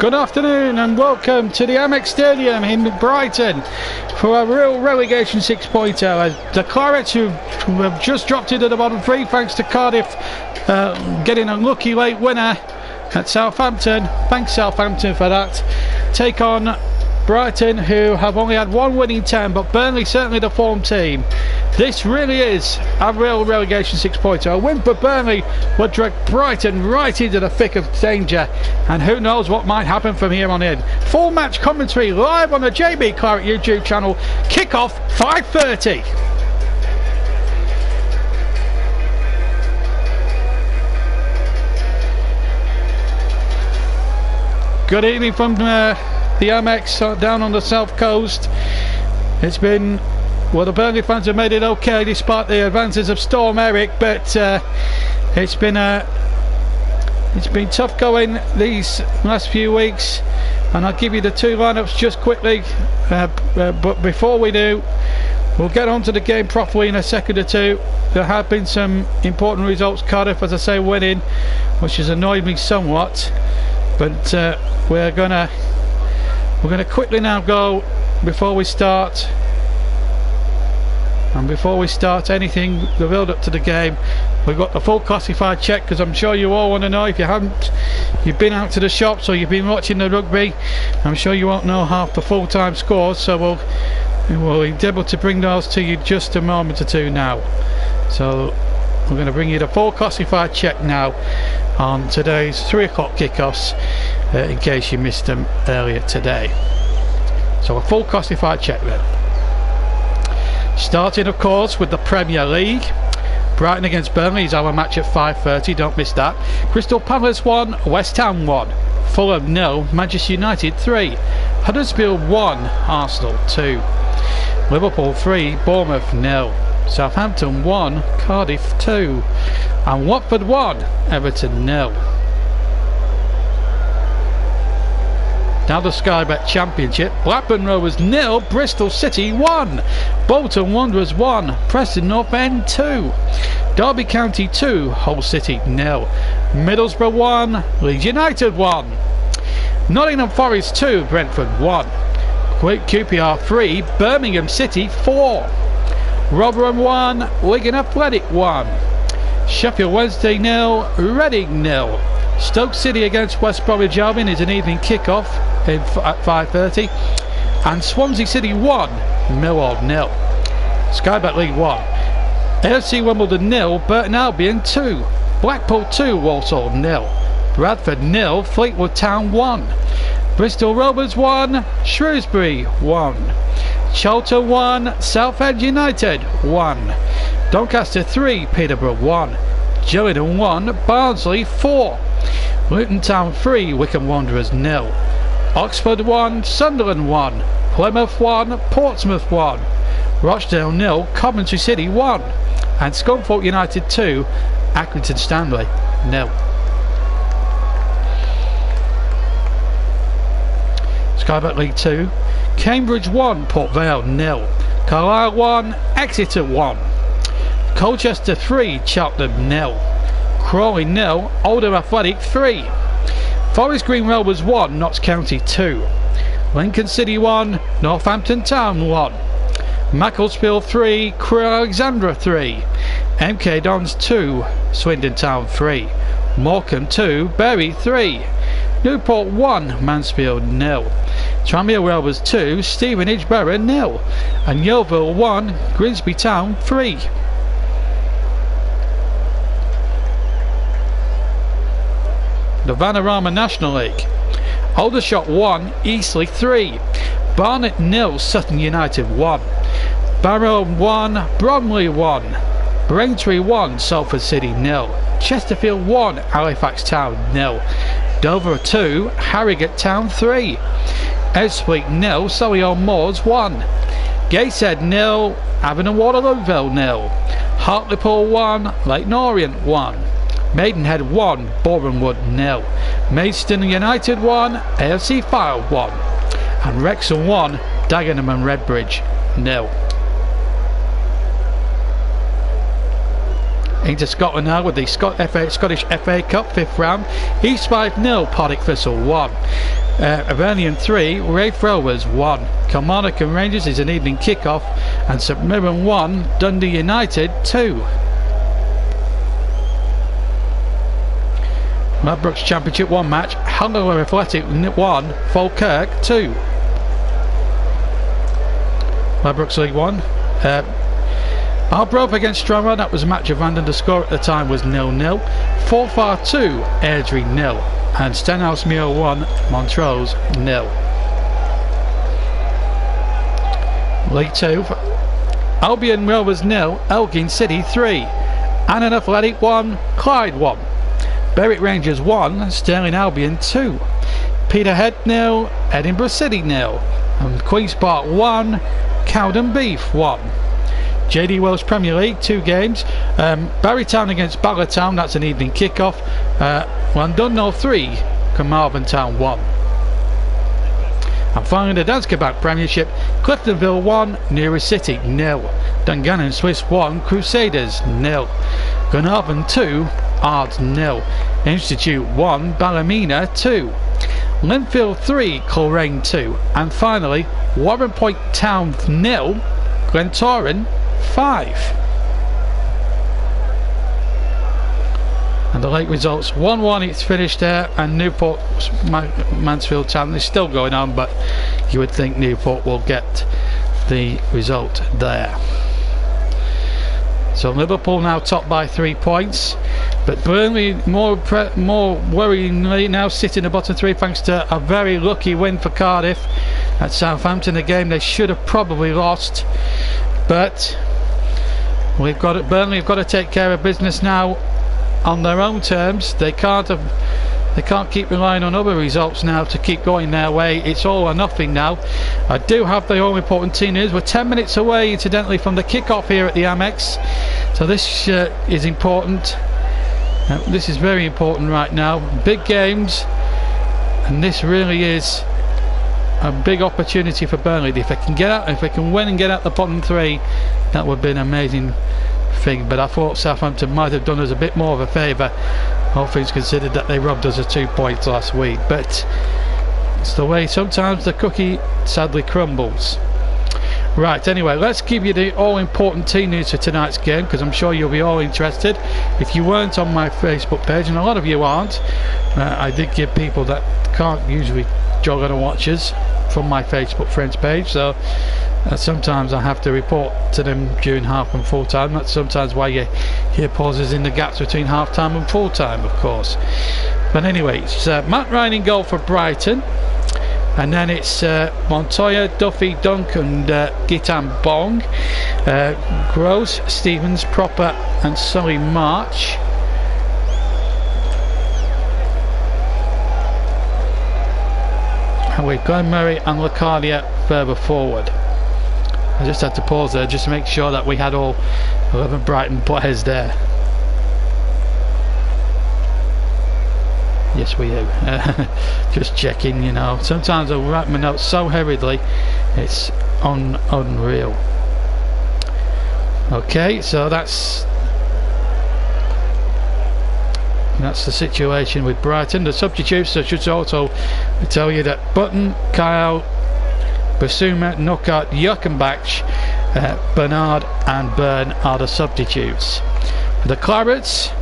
Good afternoon and welcome to the Amex Stadium in Brighton for a real relegation 6-pointer. The Clarets who have just dropped into the bottom three thanks to Cardiff getting a lucky late winner at Southampton. Thanks Southampton for that. Take on Brighton, who have only had one winning 10, but Burnley certainly the form team. This really is a real relegation 6-pointer. A win for Burnley would drag Brighton right into the thick of danger, and who knows what might happen from here on in. Full match commentary live on the JB Claret YouTube channel. Kick-off 5:30. Good evening from the Amex down on the south coast. It's been, well, the Burnley fans have made it okay despite the advances of Storm Eric, but it's been tough going these last few weeks, and I'll give you the two lineups just quickly, but before we do, we'll get on to the game properly in a second or two. There have been some important results. Cardiff, as I say, winning, which has annoyed me somewhat, but we're gonna quickly now go before we start. And before we start anything, the build up to the game, we've got the full classified check, because I'm sure you all want to know. If you haven't, you've been out to the shops or you've been watching the rugby, I'm sure you won't know half the full-time scores, so we'll endeavour to bring those to you just a moment or two now. So we're going to bring you the full classified check now on today's 3 o'clock kickoffs, in case you missed them earlier today. So a full classified check then. Starting of course with the Premier League. Brighton against Burnley is our match at 5:30, don't miss that. Crystal Palace 1, West Ham 1, Fulham 0, Manchester United 3, Huddersfield 1, Arsenal 2, Liverpool 3, Bournemouth 0, Southampton 1, Cardiff 2, and Watford 1, Everton 0. Now the Sky Bet Championship. Blackburn Rovers 0, Bristol City 1, Bolton Wanderers 1, Preston North End 2, Derby County 2, Hull City 0, Middlesbrough 1, Leeds United 1, Nottingham Forest 2, Brentford 1, QPR 3, Birmingham City 4, Rotherham 1, Wigan Athletic 1, Sheffield Wednesday 0, Reading 0. Stoke City against West Bromwich Albion is an evening kick-off at 5:30, and Swansea City 1, Millwall 0. Sky Bet League 1. AFC Wimbledon 0, Burton Albion 2, Blackpool 2, Walsall 0, Bradford 0, Fleetwood Town 1, Bristol Rovers 1, Shrewsbury 1, Charlton 1, Southend United 1, Doncaster 3, Peterborough 1, Gillingham 1, Barnsley 4, Luton Town 3, Wycombe Wanderers 0, Oxford 1, Sunderland 1, Plymouth 1, Portsmouth 1, Rochdale 0, Coventry City 1, and Scunthorpe United 2, Accrington Stanley 0. Sky Bet League 2. Cambridge 1, Port Vale 0, Carlisle 1, Exeter 1, Colchester 3, Cheltenham 0, Crawley 0, Oldham Athletic 3, Forest Green Rovers 1, Notts County 2, Lincoln City 1, Northampton Town 1, Macclesfield 3, Crewe Alexandra 3, MK Dons 2, Swindon Town 3, Morecambe 2, Bury 3, Newport 1, Mansfield 0, Tranmere Rovers 2, Stevenage Borough 0, and Yeovil 1, Grimsby Town 3. The Vanarama National League. Aldershot 1, Eastleigh 3, Barnet 0, Sutton United 1, Barrow 1, Bromley 1, Braintree 1, Salford City 0, Chesterfield 1, Halifax Town 0, Dover 2, Harrogate Town 3, Ebbsfleet 0, Solihull-Moors 1, Gateshead 0, Avon and Waterlooville 0, Hartlepool 1, Leyton Orient 1, Maidenhead 1, Borehamwood 0, Maidstone United 1, AFC Fylde 1, and Wrexham 1, Dagenham and Redbridge 0. into Scotland now with the Scottish FA Cup 5th round. East 5-0, Partick Thistle 1. Avernian 3, Raith Rovers 1. Kilmarnock and Rangers is an evening kick-off, and St Mirren 1, Dundee United 2. Ladbrokes Championship 1 match, Hungerford Athletic 1, Falkirk 2. Ladbrokes League 1. Arbroath against Stranraer, that was a match of random. The score at the time was 0-0. Forfar 2, Airdrie 0. And Stenhousemuir 1, Montrose 0. League 2. Albion Rovers 0, Elgin City 3. Annan Athletic 1, Clyde 1. Berwick Rangers 1, Stirling Albion 2. Peterhead 0, Edinburgh City 0. And Queen's Park 1, Cowden Beef 1. JD Welsh Premier League 2 games. Barrytown against Ballertown, that's an evening kick-off. Llandudno 3, Carmarthen Town 1. And finally the Danske Bank Premiership, Cliftonville 1, Nearer City 0. Dungannon Swiss 1, Crusaders 0. Glenarvan 2, Ards 0. Institute 1, Ballymena 2. Linfield 3, Coleraine 2. And finally Warren Point Town 0, Glentoran 5. And the late results 1-1, it's finished there, and Newport Mansfield Town is still going on, but you would think Newport will get the result there. So Liverpool now top by 3 points, but Burnley more worryingly now sit in the bottom 3 thanks to a very lucky win for Cardiff at Southampton, a game they should have probably lost. But Burnley have got to take care of business now on their own terms. They can't keep relying on other results now to keep going their way. It's all or nothing now. I do have the all important team news. We're 10 minutes away incidentally from the kick-off here at the Amex, so this is important. This is very important right now. Big games, and this really is a big opportunity for Burnley. If they can get out, if they can win and get out the bottom 3, that would be an amazing thing. But I thought Southampton might have done us a bit more of a favour, all things considered that they robbed us of 2 points last week. But it's the way sometimes the cookie sadly crumbles. Right, anyway, let's give you the all important team news for tonight's game, because I'm sure you'll be all interested. If you weren't on my Facebook page, and a lot of you aren't, I did give people that can't usually jog on and watch us from my Facebook friends page, so sometimes I have to report to them during half and full time. That's sometimes why you hear pauses in the gaps between half time and full time, of course. But anyway, it's Matt Ryan in goal for Brighton, and then it's Montoya, Duffy, Dunk and Gitan Bong, Gross, Stevens, Proper and Sully March. And we've got Murray and Locadia further forward. I just had to pause there just to make sure that we had all 11 Brighton players there. Yes, we do. Just checking, you know. Sometimes I write my notes so hurriedly, it's unreal. Okay, so that's the situation with Brighton. The substitutes, I should also tell you that Button, Kyle, Basuma, Knockout, Jokenbach, Bernard and Byrne are the substitutes. For the Clarets,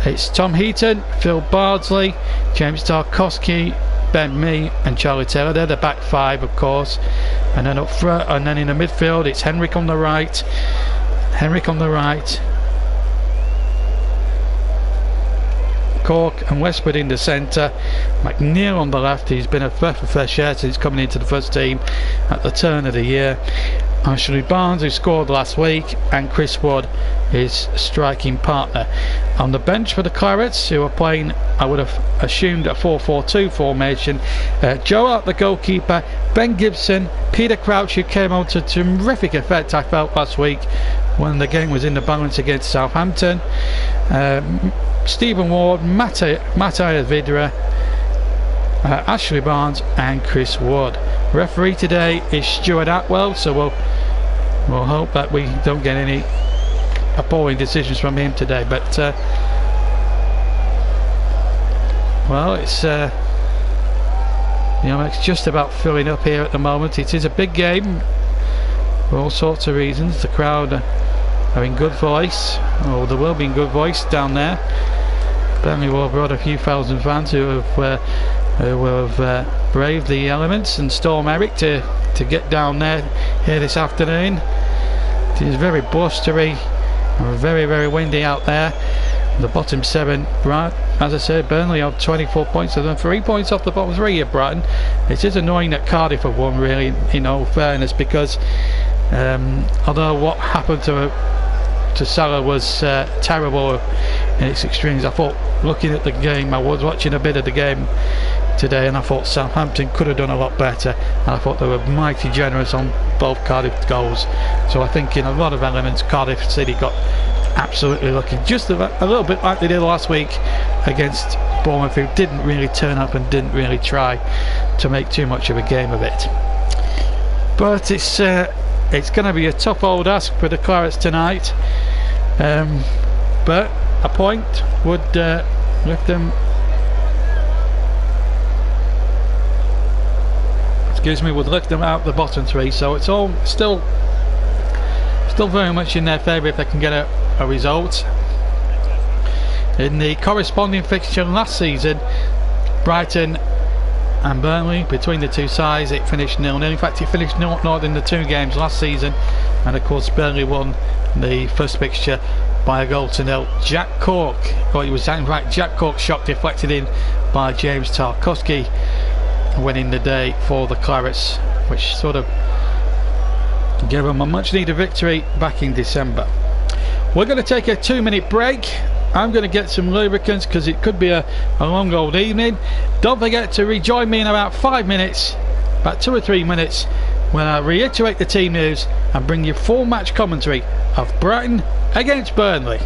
it's Tom Heaton, Phil Bardsley, James Tarkowski, Ben Mee and Charlie Taylor. They're the back 5, of course. And then up front, and then in the midfield, it's Henrik on the right, Cork and Westwood in the centre, McNeil on the left. He's been a breath of fresh air since coming into the first team at the turn of the year. Ashley Barnes, who scored last week, and Chris Wood, his striking partner. On the bench for the Clarets, who are playing, I would have assumed, a 4-4-2 formation, Joe Hart, the goalkeeper, Ben Gibson, Peter Crouch, who came on to terrific effect, I felt, last week when the game was in the balance against Southampton, Stephen Ward, Matthias Vidra, Ashley Barnes and Chris Wood. Referee today is Stuart Atwell, so we'll hope that we don't get any appalling decisions from him today. But well, it's it's just about filling up here at the moment. It is a big game for all sorts of reasons. The crowd are in good voice, or they will be in good voice down there. Burnley will have brought a few thousand fans who have braved the elements and storm Eric to get down there here this afternoon. It is very blustery and very, very windy out there. The bottom 7, right, as I said, Burnley have 24 points of them, 3 points off the bottom 3 of Brighton. It is annoying that Cardiff have won, really, in all fairness, because although what happened to Salah was terrible in its extremes, I thought, looking at the game, I was watching a bit of the game today, and I thought Southampton could have done a lot better, and I thought they were mighty generous on both Cardiff goals. So I think in a lot of elements Cardiff City got absolutely lucky, just a little bit like they did last week against Bournemouth, who didn't really turn up and didn't really try to make too much of a game of it. But it's going to be a tough old ask for the Clarets tonight, but a point would lift them, would lift them out the bottom 3, so it's all still very much in their favour if they can get a result. In the corresponding fixture last season, Brighton and Burnley, between the two sides, it finished 0-0. In fact, it finished 0-0 in the 2 games last season, and of course Burnley won the first fixture by 1-0. Jack Cork, it was in fact Jack Cork's shot deflected in by James Tarkowski, winning the day for the Clarets, which sort of gave them a much needed victory back in December. We're going to take a 2-minute break. I'm going to get some lubricants because it could be a long old evening. Don't forget to rejoin me in about 5 minutes, about 2 or 3 minutes, when I reiterate the team news and bring you full match commentary of Brighton against Burnley.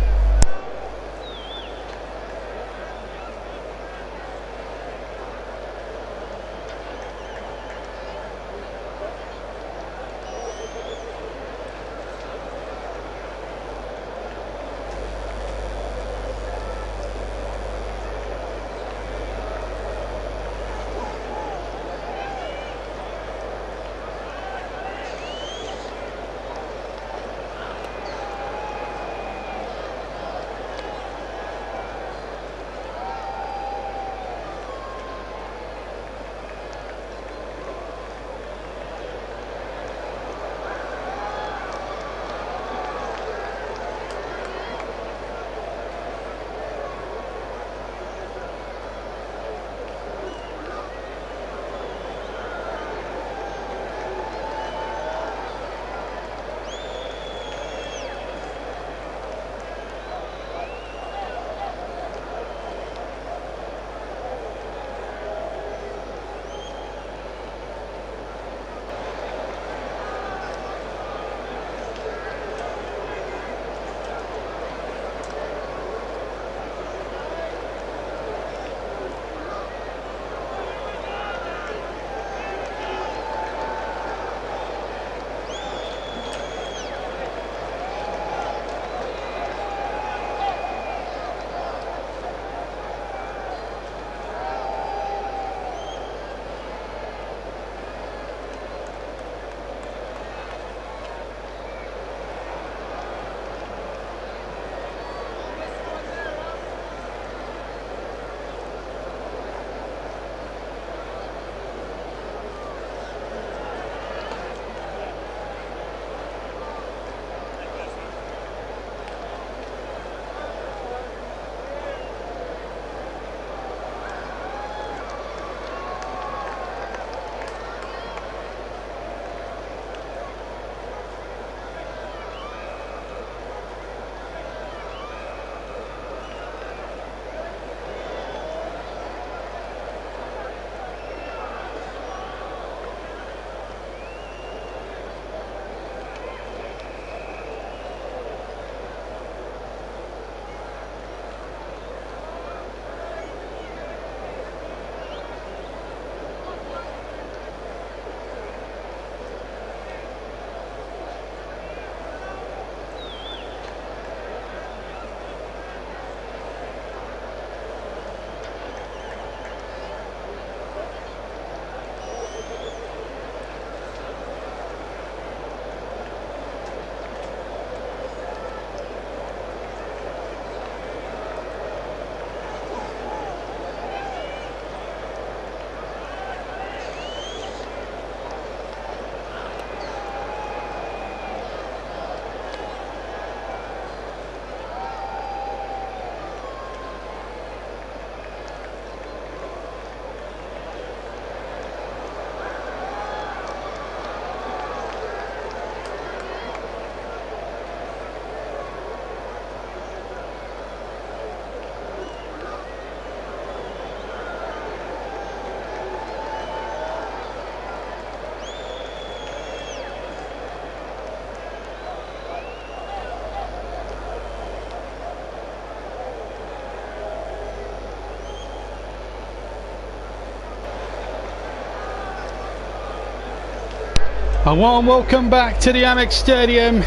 A warm welcome back to the Amex Stadium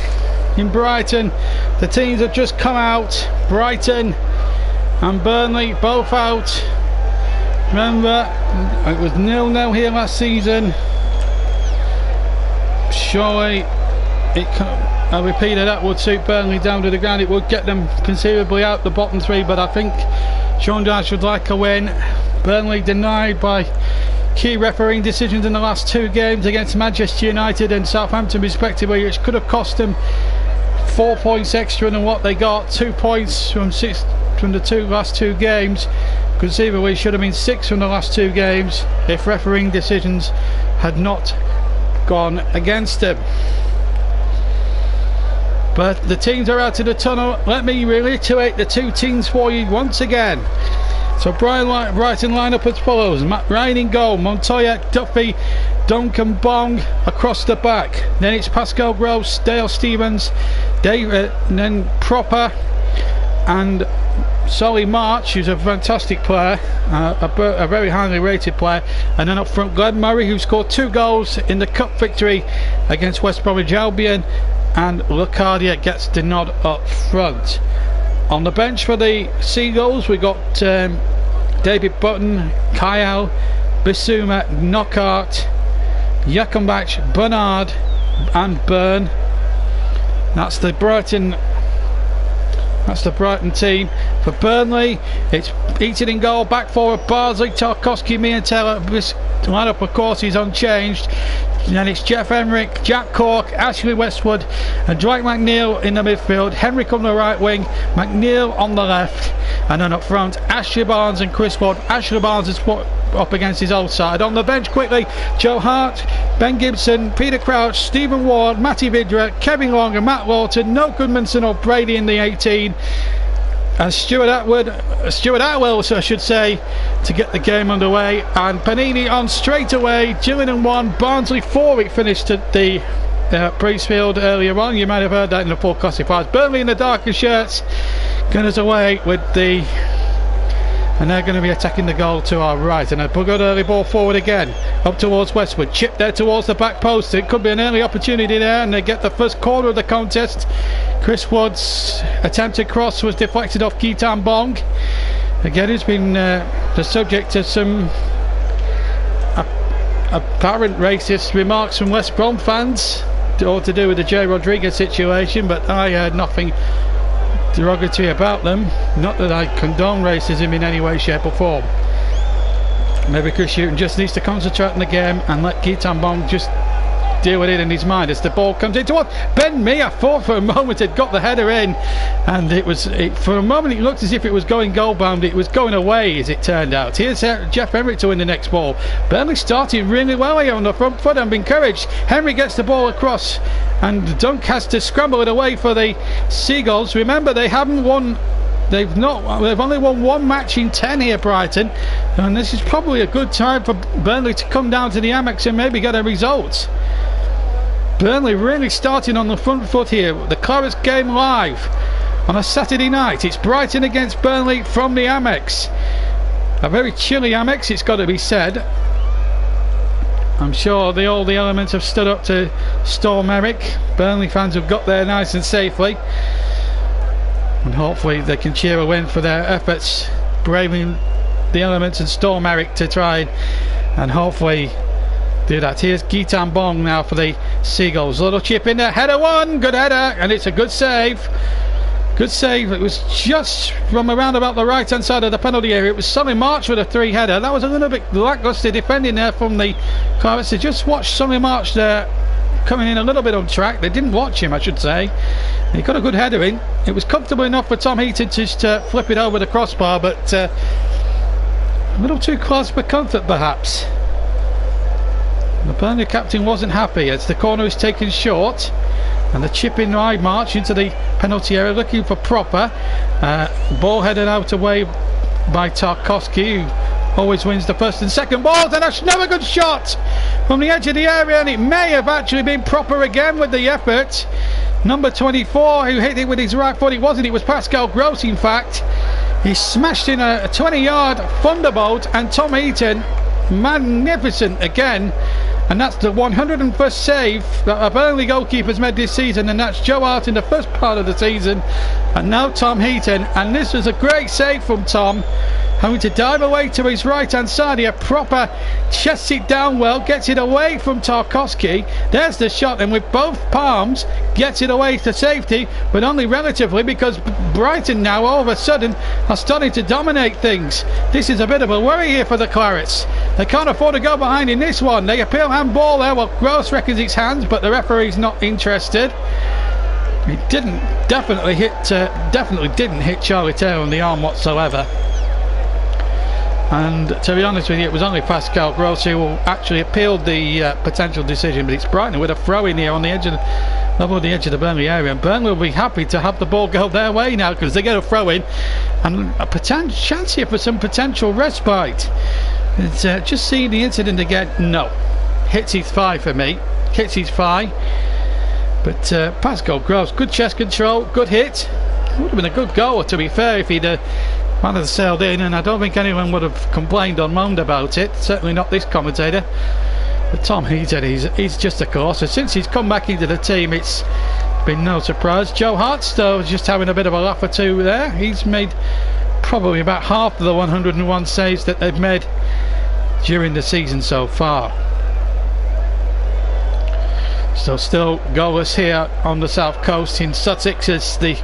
in Brighton. The teams have just come out. Brighton and Burnley both out. Remember, it was 0-0 here last season. Surely a repeat of that would suit Burnley down to the ground. It would get them considerably out the bottom three, but I think Sean Dyche would like a win. Burnley denied by key refereeing decisions in the last two games against Manchester United and Southampton respectively, which could have cost them 4 points extra than what they got. 2 points from the last two games. Conceivably should have been 6 from the last two games if refereeing decisions had not gone against them. But the teams are out of the tunnel. Let me reiterate the two teams for you once again. So Brighton line up as follows: Matt Ryan in goal, Montoya, Duffy, Duncan Bong across the back. Then it's Pascal Gross, Dale Stevens, David, and then Proper and Solly March, who's a fantastic player, a very highly rated player. And then up front, Glenn Murray, who scored 2 goals in the cup victory against West Bromwich Albion, and Locadia gets the nod up front. On the bench for the Seagulls, we got David Button, Kyle, Bissouma, Knockaert, Jakombach, Bernard and Byrne. That's the Brighton team. For Burnley, it's Eaton in goal, back forward Bardsley, Tarkowski, me and Taylor. This lineup of course is unchanged. And then it's Jeff Emerick, Jack Cork, Ashley Westwood and Dwight McNeil in the midfield. Henrik on the right wing, McNeil on the left, and then up front Ashley Barnes and Chris Ward. Ashley Barnes is up against his old side. On the bench quickly, Joe Hart, Ben Gibson, Peter Crouch, Stephen Ward, Matty Vidra, Kevin Long and Matt Lawton, No Goodmanson or Brady in the 18, and Stuart Atwell, I should say, to get the game underway. And Panini on straight away. Gillingham 1, Barnsley 4. It finished at the Priestfield earlier on. You might have heard that in the full classifiers. Burnley in the darker shirts, Gunners away with the, and they're going to be attacking the goal to our right. And a good early ball forward again, up towards Westwood, chip there towards the back post. It could be an early opportunity there, and they get the first corner of the contest. Chris Wood's attempted cross was deflected off Keaton Bong. Again, he's been the subject of some apparent racist remarks from West Brom fans, all to do with the Jay Rodriguez situation, but I heard nothing derogatory about them. Not that I condone racism in any way, shape or form. Maybe Chris Hughton just needs to concentrate on the game and let Keaton Bong just deal with it in his mind as the ball comes into what Ben Mee, I thought for a moment had got the header in, and for a moment it looked as if it was going goal bound. It was going away, as it turned out. Here's Jeff Emerick to win the next ball. Burnley starting really well here on the front foot. I'm encouraged. Henry gets the ball across and Dunk has to scramble it away for the Seagulls. Remember, they haven't won. They've only won 1 match in 10 here, Brighton, and this is probably a good time for Burnley to come down to the Amex and maybe get a result. Burnley really starting on the front foot here. The Clarets game live on a Saturday night. It's Brighton against Burnley from the Amex. A very chilly Amex, it's got to be said. I'm sure all the elements have stood up to Storm Eric. Burnley fans have got there nice and safely, and hopefully they can cheer a win for their efforts braving the elements and Storm Eric to try and hopefully do that. Here's Keaton Bong now for the Seagulls. Little chip in there, header one, good header, and it's a good save. Good save. It was just from around about the right hand side of the penalty area. It was Sonny March with a 3 header. That was a little bit lacklustre defending there from the Clarets. They just watched Sonny March there coming in a little bit on track. They didn't watch him, I should say. He got a good header in. It was comfortable enough for Tom Heaton to just flip it over the crossbar, but a little too close for comfort perhaps. The Burnley captain wasn't happy as the corner is taken short, and the chip in wide march into the penalty area looking for Proper. Ball headed out away by Tarkowski, who always wins the first and second balls, and that's another good shot from the edge of the area, and it may have actually been Proper again with the effort. Number 24 who hit it with his right foot. It wasn't, it was Pascal Gross in fact. He smashed in a 20-yard thunderbolt, and Tom Heaton, magnificent again. and that's the 101st save that a Burnley goalkeeper's made this season, and that's Joe Hart in the first part of the season, and now Tom Heaton. And this was a great save from Tom, having to dive away to his right hand side here, proper chests it down well, gets it away from Tarkowski. There's the shot, and with both palms gets it away to safety, but only relatively, because Brighton now all of a sudden are starting to dominate things. This is a bit of a worry here for the Clarets. They can't afford to go behind in this one. They appeal handball there. Well, Gross reckons it's hands, but the referee's not interested. He definitely didn't hit Charlie Taylor on the arm whatsoever. And to be honest with you, it was only Pascal Gross who actually appealed the potential decision, but it's Brighton with a throw in here on the edge of the Burnley area, and Burnley will be happy to have the ball go their way now, because they get a throw in and a chance here for some potential respite. It's just seeing the incident again. No, hits his thigh for me, hits his thigh. But Pascal Gross, good chest control, good hit. Would have been a good goal, to be fair, if he'd managed to sailed in, and I don't think anyone would have complained or moaned about it. Certainly not this commentator. But Tom Heaton, he's just a course. So since he's come back into the team, it's been no surprise. Joe Hart though is just having a bit of a laugh or two there. He's made probably about half of the 101 saves that they've made during the season so far. So still goalless here on the south coast in Sussex, as the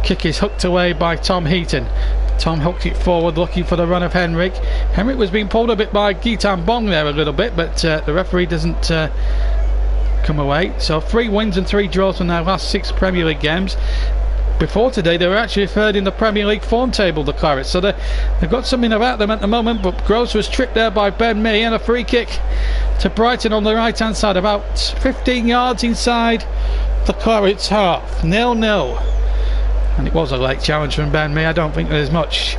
kick is hooked away by Tom Heaton. Tom hooked it forward, looking for the run of Henrik. Henrik was being pulled a bit by Gitan Bong there a little bit, but the referee doesn't come away. So 3 wins and 3 draws from their last 6 Premier League games. Before today, they were actually third in the Premier League form table, the Clarets. So they've got something about them at the moment, but Gross was tripped there by Ben Mee, and a free kick to Brighton on the right hand side, about 15 yards inside the Clarets half. 0-0. And it was a late challenge from Ben Mee. I don't think there's much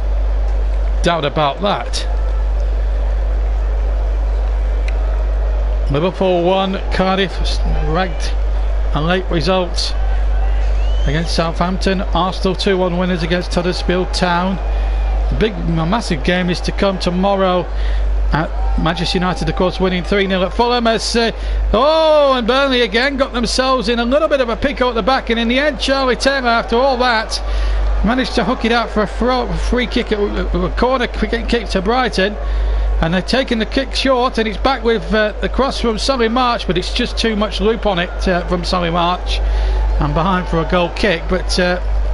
doubt about that. Liverpool 1, Cardiff ragged a late result against Southampton. Arsenal 2-1 winners against Huddersfield Town. A massive game is to come tomorrow at Manchester United, of course, winning 3-0 at Fulham, as and Burnley again got themselves in a little bit of a pickle at the back, and in the end Charlie Taylor, after all that, managed to hook it out for a free kick, a corner kick to Brighton, and they've taken the kick short, and it's back with the cross from Solly March, but it's just too much loop on it from Solly March, and behind for a goal kick. But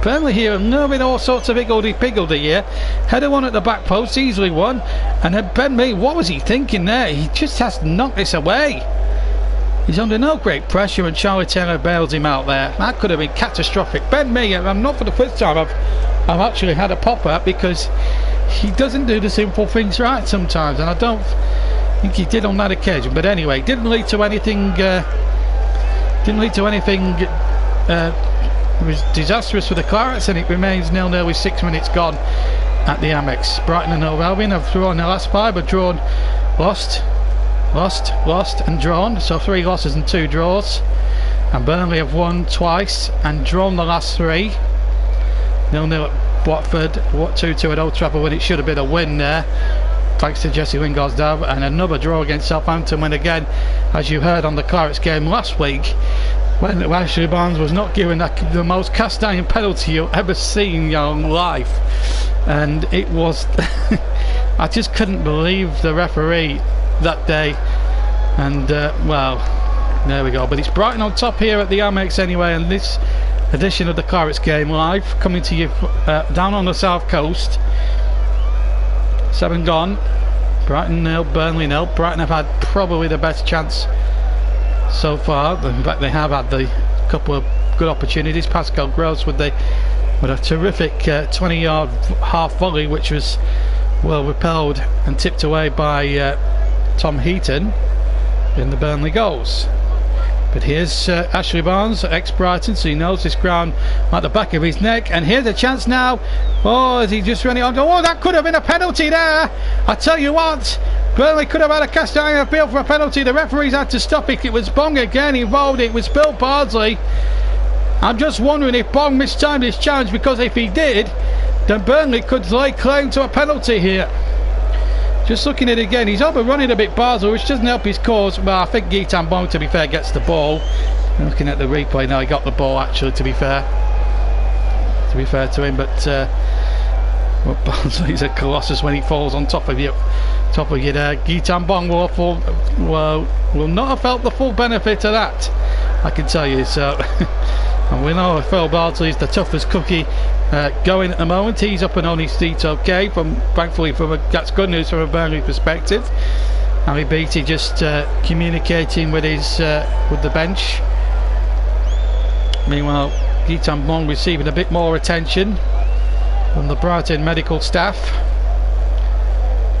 Burnley here are moving all sorts of higgledy-piggledy here. Header one at the back post, easily won. And then Ben Mee, what was he thinking there? He just has to knock this away. He's under no great pressure, and Charlie Taylor bails him out there. That could have been catastrophic. Ben Mee, I'm not for the first time I've actually had a pop at, that he doesn't do the simple things right sometimes, and I don't think he did on that occasion. But anyway, didn't lead to anything. It was disastrous for the Clarets, and it remains 0-0 with 6 minutes gone at the Amex. Brighton and Hove Albion have drawn their last 5, but drawn, lost and drawn, so 3 losses and 2 draws. And Burnley have won twice and drawn the last 3. 0-0 at Watford, 2-2 at Old Trafford, when it should have been a win there, thanks to Jesse Lingard's dab. And another draw against Southampton, when again, as you heard on the Clarets game last week, when Ashley Barnes was not given the most cast iron penalty you'll ever see in your life. And it was I just couldn't believe the referee that day. And well, there we go. But it's Brighton on top here at the Amex anyway, and this edition of the Clarets game live coming to you down on the south coast. 7 gone, Brighton 0, Burnley 0. Brighton have had probably the best chance so far. In fact, they have had the couple of good opportunities. Pascal Gross with a terrific 20-yard half volley, which was well repelled and tipped away by Tom Heaton in the Burnley goals. But here's Ashley Barnes, ex-Brighton, so he knows this ground at the back of his neck. And here's a chance now. Oh, is he just running on? Oh, that could have been a penalty there. I tell you what, Burnley could have had a cast iron appeal for a penalty. The referees had to stop it. It was Bong again involved. It was Bill Bardsley. I'm just wondering if Bong mistimed his challenge, because if he did, then Burnley could lay claim to a penalty here. Just looking at it again, he's overrunning a bit Basel, which doesn't help his cause. Well, I think Guy Tambon, to be fair, gets the ball. Looking at the replay now, he got the ball actually, to be fair to him, but well, Barnsley's a colossus when he falls on top of you there. Guy Tambon will not have felt the full benefit of that, I can tell you. So and we know Phil Barnsley is the toughest cookie going at the moment. He's up and on his feet okay, thankfully that's good news from a Burnley perspective. Harry Beattie just communicating with the bench. Meanwhile, Guy Tambon receiving a bit more attention from the Brighton medical staff.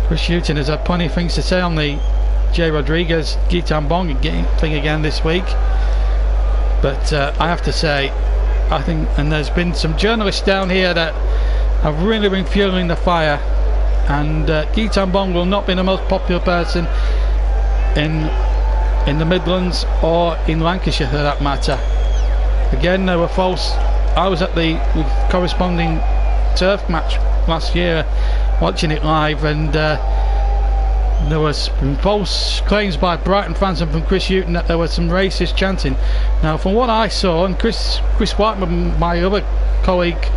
Chris Hughton has had plenty of things to say on the J. Rodriguez Guy Tambon thing again this week, but I have to say, I think, and there's been some journalists down here that have really been fueling the fire, and Guy Tambon will not be the most popular person in the Midlands or in Lancashire for that matter. Again, there were false. I was at the corresponding turf match last year watching it live, and there was false claims by Brighton fans and from Chris Hughton that there was some racist chanting. Now, from what I saw, and Chris Whiteman, my other colleague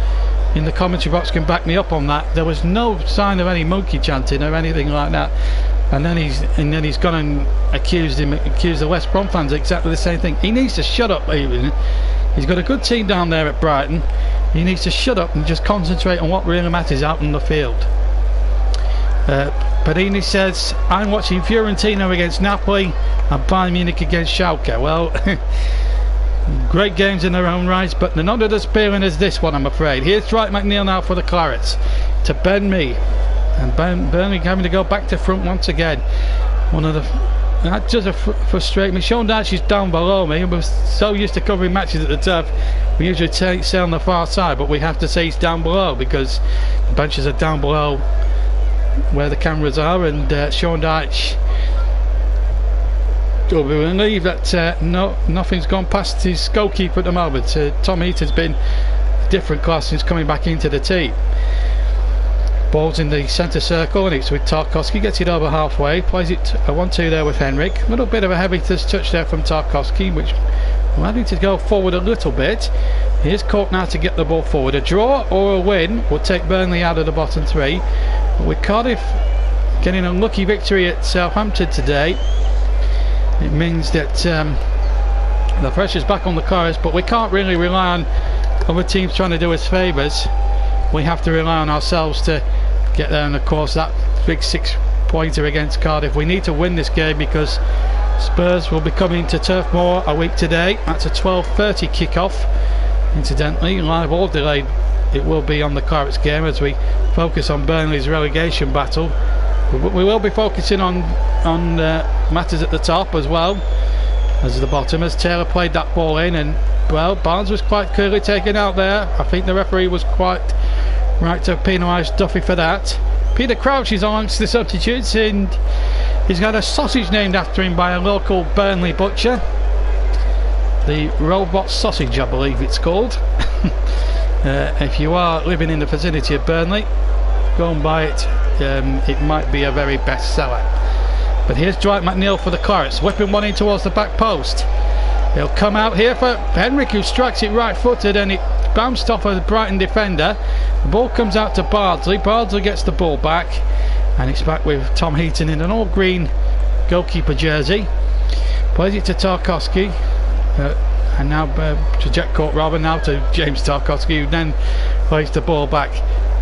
in the commentary box, can back me up on that, there was no sign of any monkey chanting or anything like that. And then he's gone and accused the West Brom fans exactly the same thing. He needs to shut up. He's got a good team down there at Brighton. He needs to shut up and just concentrate on what really matters out in the field. Panini says, I'm watching Fiorentina against Napoli and Bayern Munich against Schalke. Well, great games in their own right, but they're not as appealing as this one, I'm afraid. Here's Dwight McNeil now for the Clarets to Ben Mee, and Burnley having to go back to front once again. That does frustrate me. Sean Dyche is down below me. We're so used to covering matches at the turf, we usually say on the far side, but we have to say he's down below because the benches are down below where the cameras are, and Sean Dyche will be relieved that nothing's gone past his goalkeeper at the moment. Tom Heaton's been a different class since coming back into the team. Ball's in the centre circle and it's with Tarkowski, gets it over halfway, plays it a 1-2 there with Henrik. A little bit of a heavy touch there from Tarkowski, which will having to go forward a little bit. Here's Cork now to get the ball forward. A draw or a win would take Burnley out of the bottom three. But with Cardiff getting a lucky victory at Southampton today, it means that the pressure's back on the Chorus, but we can't really rely on other teams trying to do us favours. We have to rely on ourselves to get there, and of course that big 6-pointer against Cardiff, we need to win this game because Spurs will be coming to Turf Moor a week today. That's a 12:30 kick-off, incidentally, live or delayed it will be on the Clarets game as we focus on Burnley's relegation battle. We will be focusing on matters at the top as well as the bottom, as Taylor played that ball in, and well, Barnes was quite clearly taken out there. I think the referee was quite right to penalise Duffy for that. Peter Crouch is amongst the substitutes, and he's got a sausage named after him by a local Burnley butcher. The Robot Sausage, I believe it's called. If you are living in the vicinity of Burnley, go and buy it. It might be a very best seller. But here's Dwight McNeil for the Clarets, whipping one in towards the back post. He'll come out here for Henrik, who strikes it right footed, and it bounced off a Brighton defender. The ball comes out to Bardsley. Bardsley gets the ball back, and it's back with Tom Heaton in an all green goalkeeper jersey. Plays it to Tarkowski, and now to Jack Court, rather, now to James Tarkowski, who then plays the ball back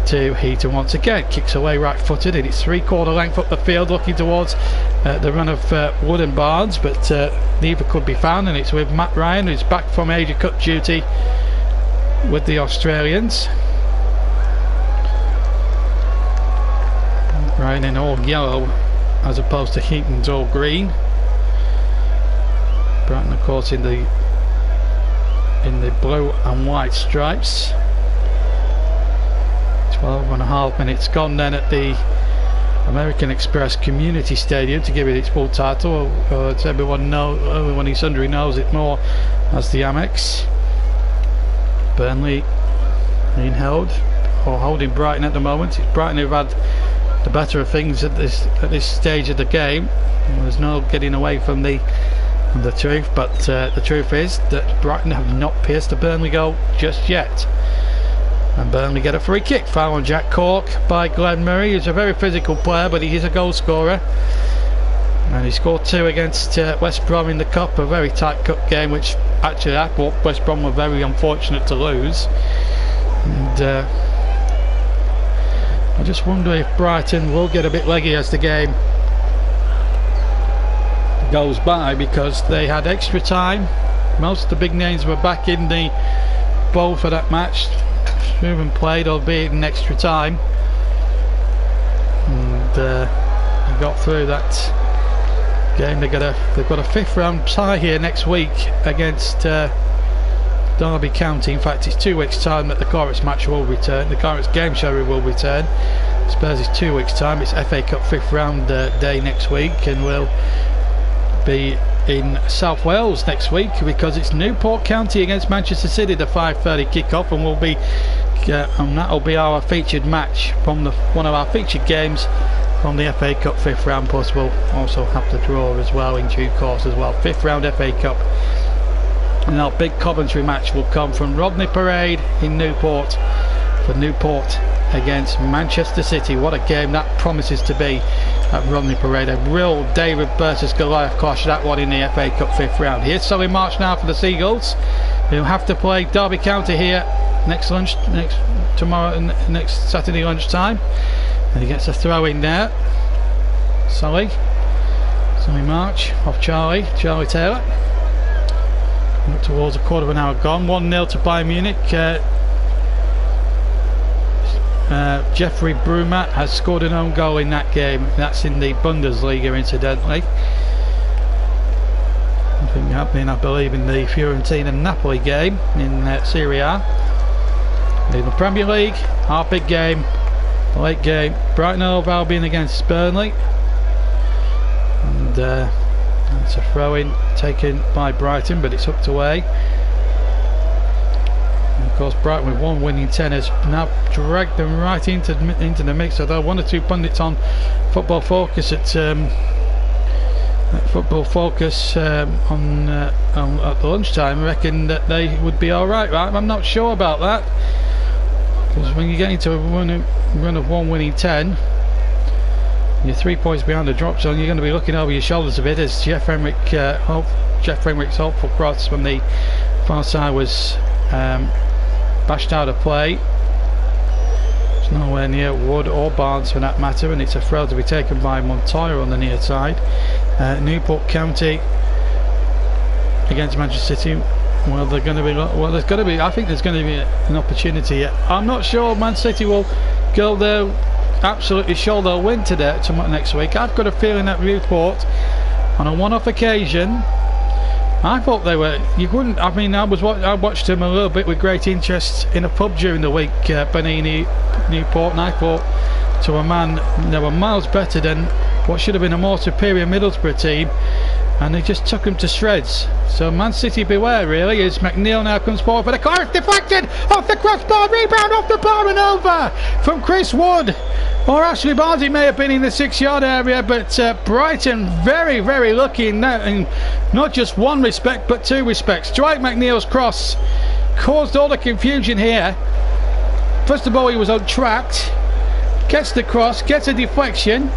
to Heaton once again. Kicks away right footed, and it's 3/4 length up the field looking towards the run of Wood and Barnes, but neither could be found, and it's with Matt Ryan, who's back from Asia Cup duty with the Australians. Ryan in all yellow as opposed to Heaton's all green. Brighton of course in the blue and white stripes. 12.5 minutes gone then at the American Express Community Stadium to give it its full title, as everyone in sundry knows it more as the Amex. Burnley being held or holding Brighton at the moment. It's Brighton who've had the better of things at this stage of the game. There's no getting away from the truth, but the truth is that Brighton have not pierced the Burnley goal just yet. And Burnley get a free kick. Foul on Jack Cork by Glenn Murray. He's a very physical player, but he is a goal scorer. And he scored 2 against West Brom in the Cup, a very tight cup game, which actually I thought West Brom were very unfortunate to lose. And I just wonder if Brighton will get a bit leggy as the game goes by, because they had extra time. Most of the big names were back in the bowl for that match. Even played, albeit in extra time. And they got through that game. They've got a 5th round tie here next week against Derby County. In fact, it's 2 weeks time that the Corets match will return. The Corets game show will return. Spurs is 2 weeks time. It's FA Cup 5th round day next week, and we'll be in South Wales next week because it's Newport County against Manchester City, the 5:30 kick-off, and that'll be our featured match from one of our featured games from the FA Cup 5th round. Plus we'll also have the draw as well in due course as well. 5th round FA Cup, and our big Coventry match will come from Rodney Parade in Newport for Newport against Manchester City. What a game that promises to be at Rodney Parade. A real David versus Goliath clash, that one in the FA Cup 5th round. Here's Solly March now for the Seagulls, who have to play Derby County here next Saturday lunchtime, and he gets a throw in there. Solly March off Charlie Taylor. Up towards a quarter of an hour gone. 1-0 to Bayern Munich. Jeffrey Brumat has scored an own goal in that game. That's in the Bundesliga, incidentally. Nothing happening, I believe, in the Fiorentina Napoli game in Serie A. In the Premier League, our big game, the late game, Brighton Hove Albion against Burnley. And it's a throw-in taken by Brighton, but it's hooked away. Of course, Brighton with 1 winning 10 has now dragged them right into the mix. Although 1 or 2 pundits on Football Focus at the lunchtime reckon that they would be all right. I'm not sure about that, because when you get into a run of 1 winning 10, you're 3 points behind the drop zone, you're going to be looking over your shoulders a bit, as Jeff Henrich's hopeful cross from the far side was bashed out of play. It's nowhere near Wood or Barnes for that matter, and it's a throw to be taken by Montoya on the near side. Newport County against Manchester City. Well, there's going to be. I think there's going to be an opportunity. I'm not sure Man City will go there absolutely sure they'll win next week. I've got a feeling that Newport, on a one-off occasion, I thought they were. You wouldn't. I mean, I watched him a little bit with great interest in a pub during the week, Benini Newport, and I thought, to a man, they were miles better than what should have been a more superior Middlesbrough team, and they just took them to shreds. So Man City beware, really, as McNeil now comes forward for the corner. It's deflected off the crossbar, rebound off the bar and over from Chris Wood. Or Ashley Barnes, he may have been in the 6-yard area, but Brighton very, very lucky in that, in not just one respect but 2 respects. Dwight McNeil's cross caused all the confusion here. First of all, he was untracked, gets the cross, gets a deflection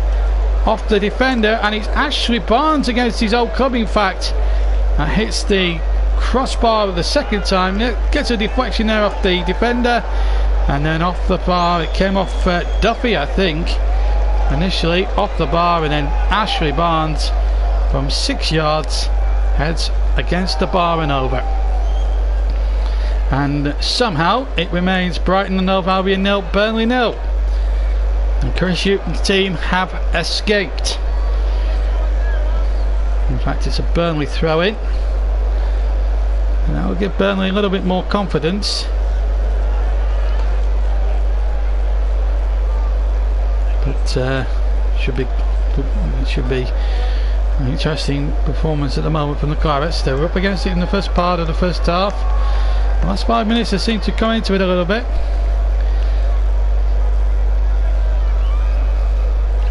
off the defender, and it's Ashley Barnes against his old club, in fact, that hits the crossbar the second time, gets a deflection there off the defender. And then off the bar, it came off Duffy, I think, initially off the bar, and then Ashley Barnes from 6 yards heads against the bar and over. And somehow it remains Brighton and Hove Albion 0, Burnley 0. And Chris Hughton's team have escaped. In fact, it's a Burnley throw-in, and that will give Burnley a little bit more confidence. But should be an interesting performance at the moment from the Clarets. They were up against it in the first part of the first half. The last 5 minutes they seem to come into it a little bit.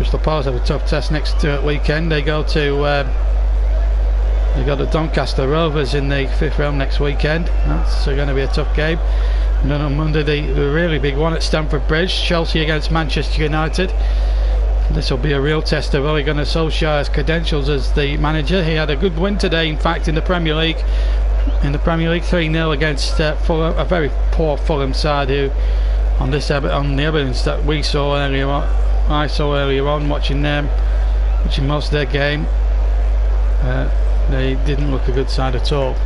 Crystal Palace have a tough test next weekend. They go to Doncaster Rovers in the 5th round next weekend. That's going to be a tough game. And then on Monday the really big one at Stamford Bridge, Chelsea against Manchester United. This will be a real test of Ole Gunnar Solskjaer's credentials as the manager. He had a good win today, in fact, in the Premier League. In the Premier League, 3-0 against Fulham, a very poor Fulham side who, on the evidence that we saw earlier on, I saw earlier on, watching most of their game, they didn't look a good side at all.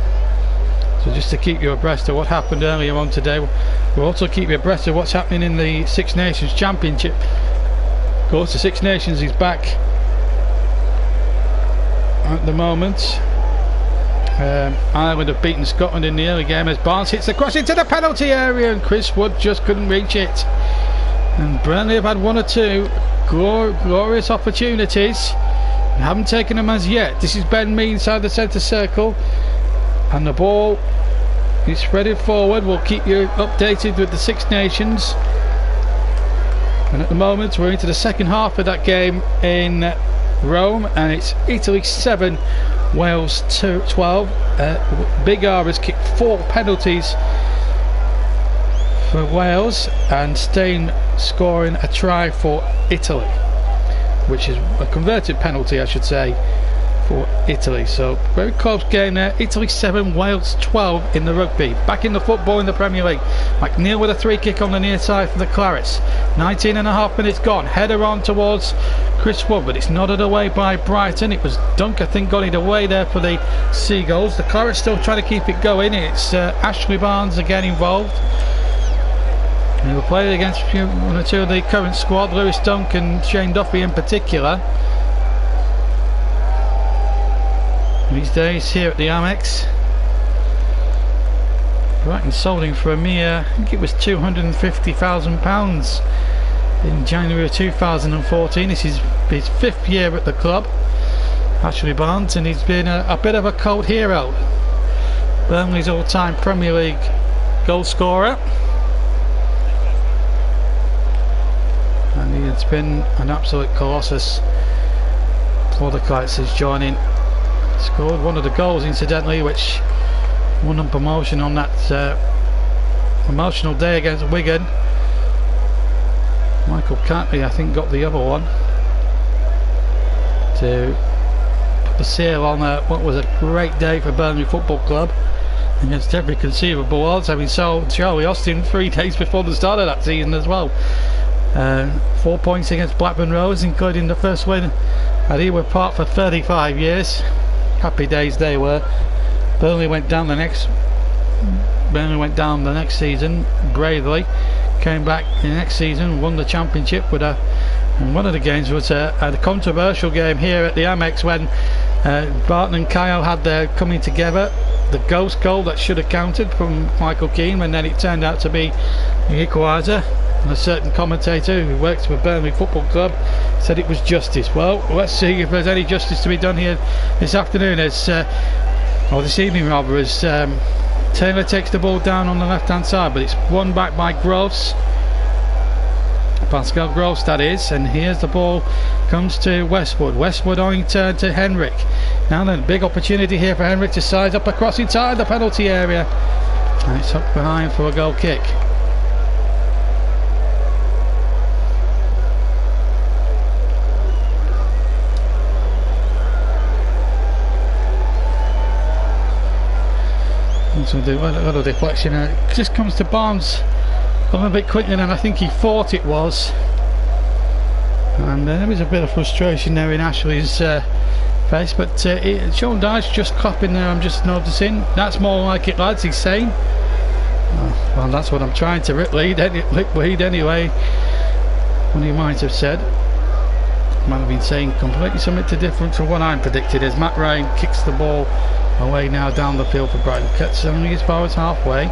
So just to keep you abreast of what happened earlier on today, we'll also keep you abreast of what's happening in the Six Nations Championship. Of course, the Six Nations is back at the moment. Ireland have beaten Scotland in the early game as Barnes hits the cross into the penalty area and Chris Wood just couldn't reach it. And Burnley have had one or two glorious opportunities and haven't taken them as yet. This is Ben Mee inside the centre circle and the ball is spreading forward. We'll keep you updated with the Six Nations. And at the moment we're into the second half of that game in Rome and it's Italy 7, Wales 12. Big R has kicked 4 penalties for Wales and Stein scoring a try for Italy, which is a converted penalty I should say for Italy. So very close game there. Italy 7, Wales 12 in the rugby. Back in the football in the Premier League. McNeil with a free kick on the near side for the Clarets. 19.5 minutes gone. Header on towards Chris Wood, but it's nodded away by Brighton. It was Dunk, I think, got it away there for the Seagulls. The Clarets still trying to keep it going. It's Ashley Barnes again involved. He will play against one or two of the current squad, Lewis Dunk and Shane Duffy in particular. These days here at the Amex. Brighton sold him for a mere, I think it was £250,000 in January of 2014. This is his 5th year at the club, Ashley Barnes, and he's been a bit of a cult hero. Burnley's all-time Premier League goal scorer, and it's been an absolute colossus for the Kites. He's joining. Scored one of the goals incidentally which won them promotion on that emotional day against Wigan. Michael Catley I think got the other one to put the seal on what was a great day for Burnley Football Club against every conceivable odds, having sold Charlie Austin 3 days before the start of that season as well. 4 points against Blackburn Rovers, including the first win at Ewood Park for 35 years. Happy days they were. Burnley went down the next season bravely, came back in the next season, won the championship with and one of the games was a controversial game here at the Amex when Barton and Kyle had their coming together, the ghost goal that should have counted from Michael Keane, and then it turned out to be the equaliser. And a certain commentator who works for Burnley Football Club said it was justice. Well, let's see if there's any justice to be done here this afternoon, or this evening rather, as Taylor takes the ball down on the left hand side, but it's won back by Gross, Pascal Gross that is, and here's the ball comes to Westwood. Westwood on turn to Henrik. Now then, big opportunity here for Henrik to size up across inside the penalty area, and it's up behind for a goal kick. So a little deflection, it just comes to Barnes a little bit quicker than I think he thought it was, and there was a bit of frustration there in Ashley's face, but Sean Dyche just clapping there, I'm just noticing. That's more like it, lads, he's saying. Oh, well, that's what I'm trying to lip read anyway, what he might have said. Might have been saying completely something different from what I'm predicted as Matt Ryan kicks the ball away now down the field for Brighton. Cuts only as far as halfway.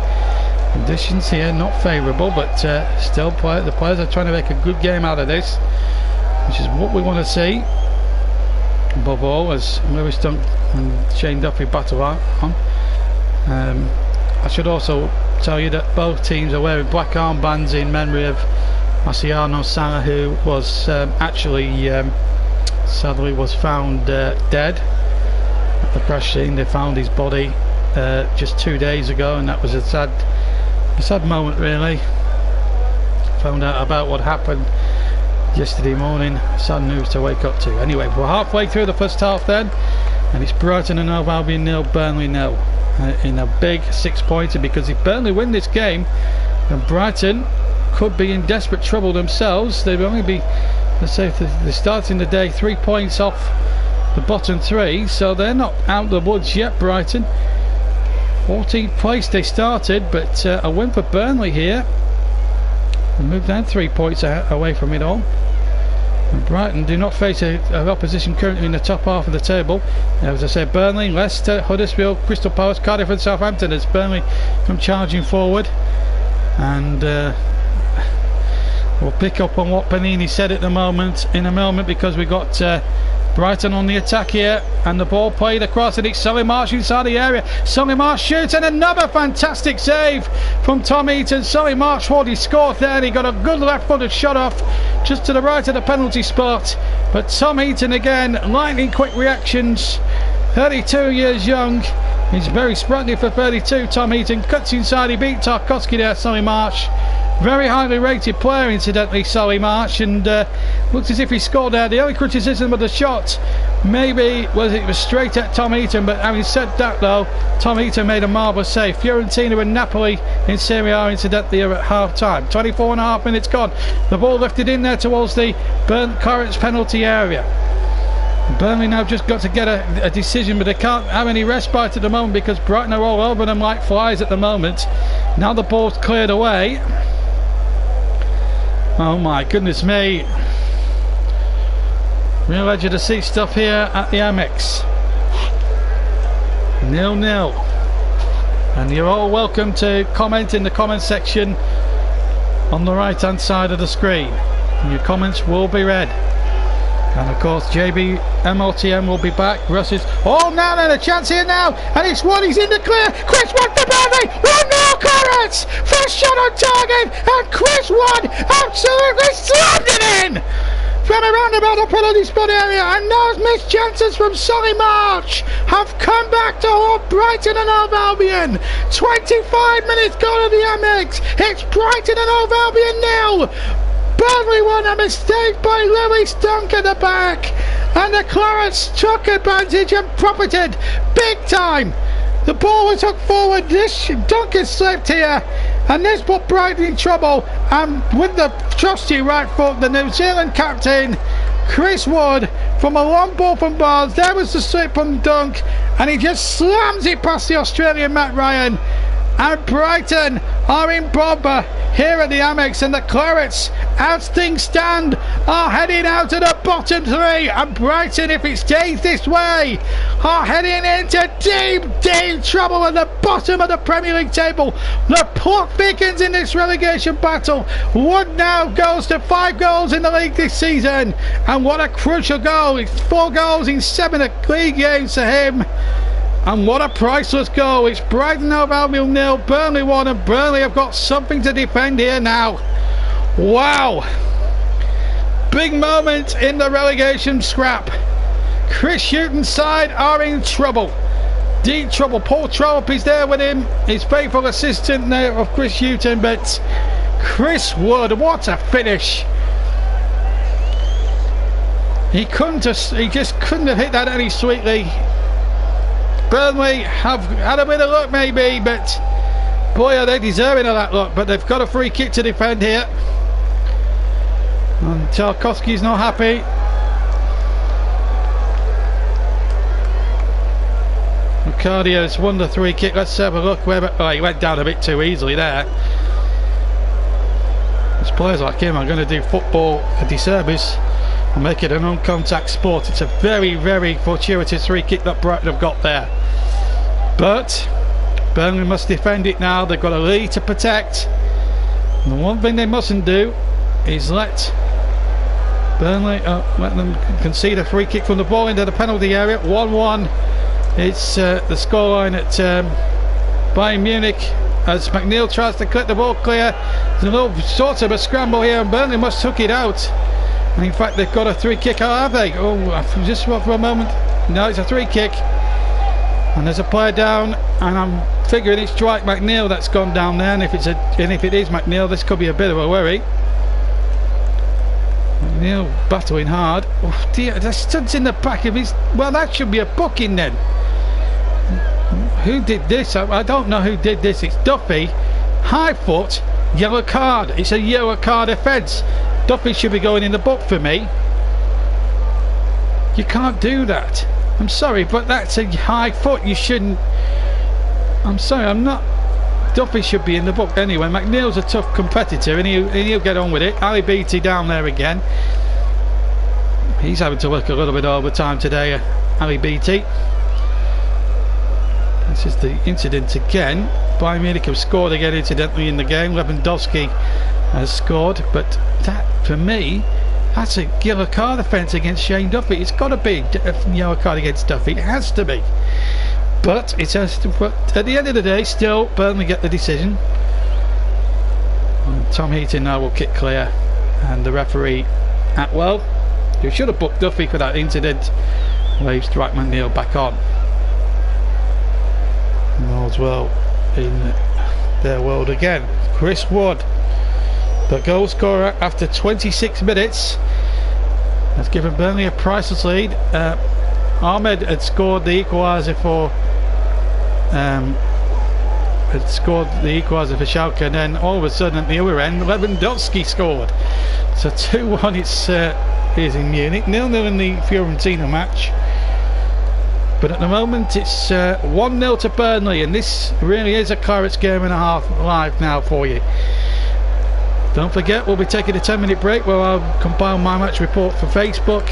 Conditions here not favourable, but still the players are trying to make a good game out of this, which is what we want to see above all, as Lewis Dunk and Shane Duffy battle on. I should also tell you that both teams are wearing black armbands in memory of Marciano Sala, who was actually sadly was found dead at the crash scene. They found his body just 2 days ago, and that was a sad moment really. Found out about what happened yesterday morning. Sad news to wake up to. Anyway, we're halfway through the first half then, and it's Brighton and Hove Albion 0, Burnley 0, in a big 6-pointer, because if Burnley win this game, then Brighton could be in desperate trouble themselves. They'd only be, let's say, they're starting the day 3 points off the bottom 3, so they're not out of the woods yet. Brighton 14th place they started, but a win for Burnley here and move down 3 points away from it all. And Brighton do not face an opposition currently in the top half of the table. As I said, Burnley, Leicester, Huddersfield, Crystal Palace, Cardiff and Southampton as Burnley come charging forward. And we'll pick up on what Panini said in a moment, because we got Brighton on the attack here, and the ball played across, and it's Solly March inside the area. Solly March shoots, and another fantastic save from Tom Heaton. Solly March already scored there, and he got a good left-footed shot off just to the right of the penalty spot. But Tom Heaton again, lightning quick reactions. 32 years young. He's very sprightly for 32. Tom Heaton cuts inside, he beat Tarkowski there. Solly March, very highly rated player incidentally, Solly March, and looks as if he scored there. The only criticism of the shot maybe was it was straight at Tom Heaton, but having said that though, Tom Heaton made a marvellous save. Fiorentina and Napoli in Serie A incidentally are at half time. 24.5 minutes gone. The ball lifted in there towards the Clarence penalty area. Burnley now just got to get a decision, but they can't have any respite at the moment because Brighton are all over them like flies at the moment. Now the ball's cleared away. Oh my goodness me. Real edge of the seat stuff here at the Amex. 0-0. And you're all welcome to comment in the comment section on the right hand side of the screen. And your comments will be read. And of course JB MLTM will be back. Russ is, oh now then, a chance here now, and it's Wood, he's in the clear. Chris Wood for Burnley, 1-0 Clarence, first shot on target, and Chris Wood absolutely slammed it in from around about the penalty spot area. And those missed chances from Solly March have come back to haunt Brighton and Hove Albion. 25 minutes gone at the Amex. It's Brighton and Hove Albion 0, Burnley 1, a mistake by Lewis Dunk at the back, and the Clarets took advantage and profited big time. The ball was hooked forward, this Dunk has slipped here, and this put Brighton in trouble. And with the trusty right foot, the New Zealand captain Chris Wood, from a long ball from Barnes, there was the slip from Dunk, and he just slams it past the Australian Matt Ryan. And Brighton are in bother here at the Amex, and the Clarets, as things stand, are heading out of the bottom 3, and Brighton, if it stays this way, are heading into deep trouble at the bottom of the Premier League table. The plot thickens in this relegation battle. Wood now goes to 5 goals in the league this season, and what a crucial goal. It's 4 goals in 7 league games for him. And what a priceless goal. It's Brighton Hove Albion 0, Burnley 1, and Burnley have got something to defend here now. Wow. Big moment in the relegation scrap. Chris Hughton's side are in trouble. Deep trouble. Paul Trollope is there with him, his faithful assistant there of Chris Hughton, but Chris Wood, what a finish. He just couldn't have hit that any sweetly. Burnley have had a bit of luck maybe, but boy are they deserving of that luck. But they've got a free kick to defend here, and Tarkowski's not happy. Ricardio's won the free kick. Let's have a look. Oh, he went down a bit too easily there. As players like him are going to do football a disservice and make it a non-contact sport. It's a very, very fortuitous free kick that Brighton have got there. But Burnley must defend it now. They've got a lead to protect. And the one thing they mustn't do is let them concede a free kick from the ball into the penalty area. 1-1. It's the scoreline at Bayern Munich as McNeil tries to clip the ball clear. There's a little sort of a scramble here, and Burnley must hook it out. And in fact, they've got a free kick, have they? Oh, just for a moment. No, it's a free kick. And there's a player down, and I'm figuring it's Dwight McNeil that's gone down there. And if it is McNeil, this could be a bit of a worry. McNeil battling hard. Oh dear, the stud's in the back of his. Well, that should be a booking then. Who did this? I don't know who did this. It's Duffy. High foot, yellow card. It's a yellow card offence. Duffy should be going in the book for me. You can't do that. I'm sorry, but that's a high foot. You shouldn't. I'm sorry, I'm not. Duffy should be in the book anyway. McNeil's a tough competitor, and he'll get on with it. Ali Beattie down there again. He's having to work a little bit overtime today, Ali Beattie. This is the incident again. Bayern Munich have scored again incidentally in the game. Lewandowski has scored, but that, for me, that's a yellow card offence against Shane Duffy. It's got to be a yellow card against Duffy. It has to be. But it has to. But at the end of the day, still Burnley get the decision. And Tom Heaton now will kick clear, and the referee Atwell, who should have booked Duffy for that incident, waves Dwight McNeil back on. And all's well in their world again. Chris Wood, the goal scorer after 26 minutes, has given Burnley a priceless lead. Ahmed had scored the equaliser for Schalke, and then all of a sudden at the other end Lewandowski scored. So 2-1 it's in Munich, 0-0 in the Fiorentina match. But at the moment it's 1-0 to Burnley, and this really is a Claret's game and a half live now for you. Don't forget, we'll be taking a 10-minute break where I'll compile my match report for Facebook.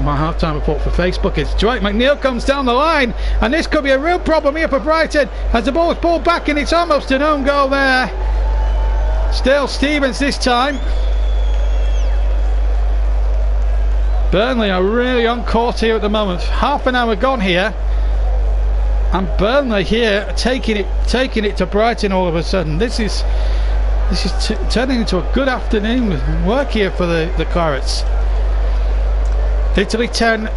My half-time report for Facebook. It's Dwight McNeil comes down the line, and this could be a real problem here for Brighton as the ball is pulled back, and it's almost an own goal there. Still Stevens this time. Burnley are really on course here at the moment. Half an hour gone here, and Burnley here taking it to Brighton all of a sudden. This is turning into a good afternoon with work here for the Clarets. Italy 10,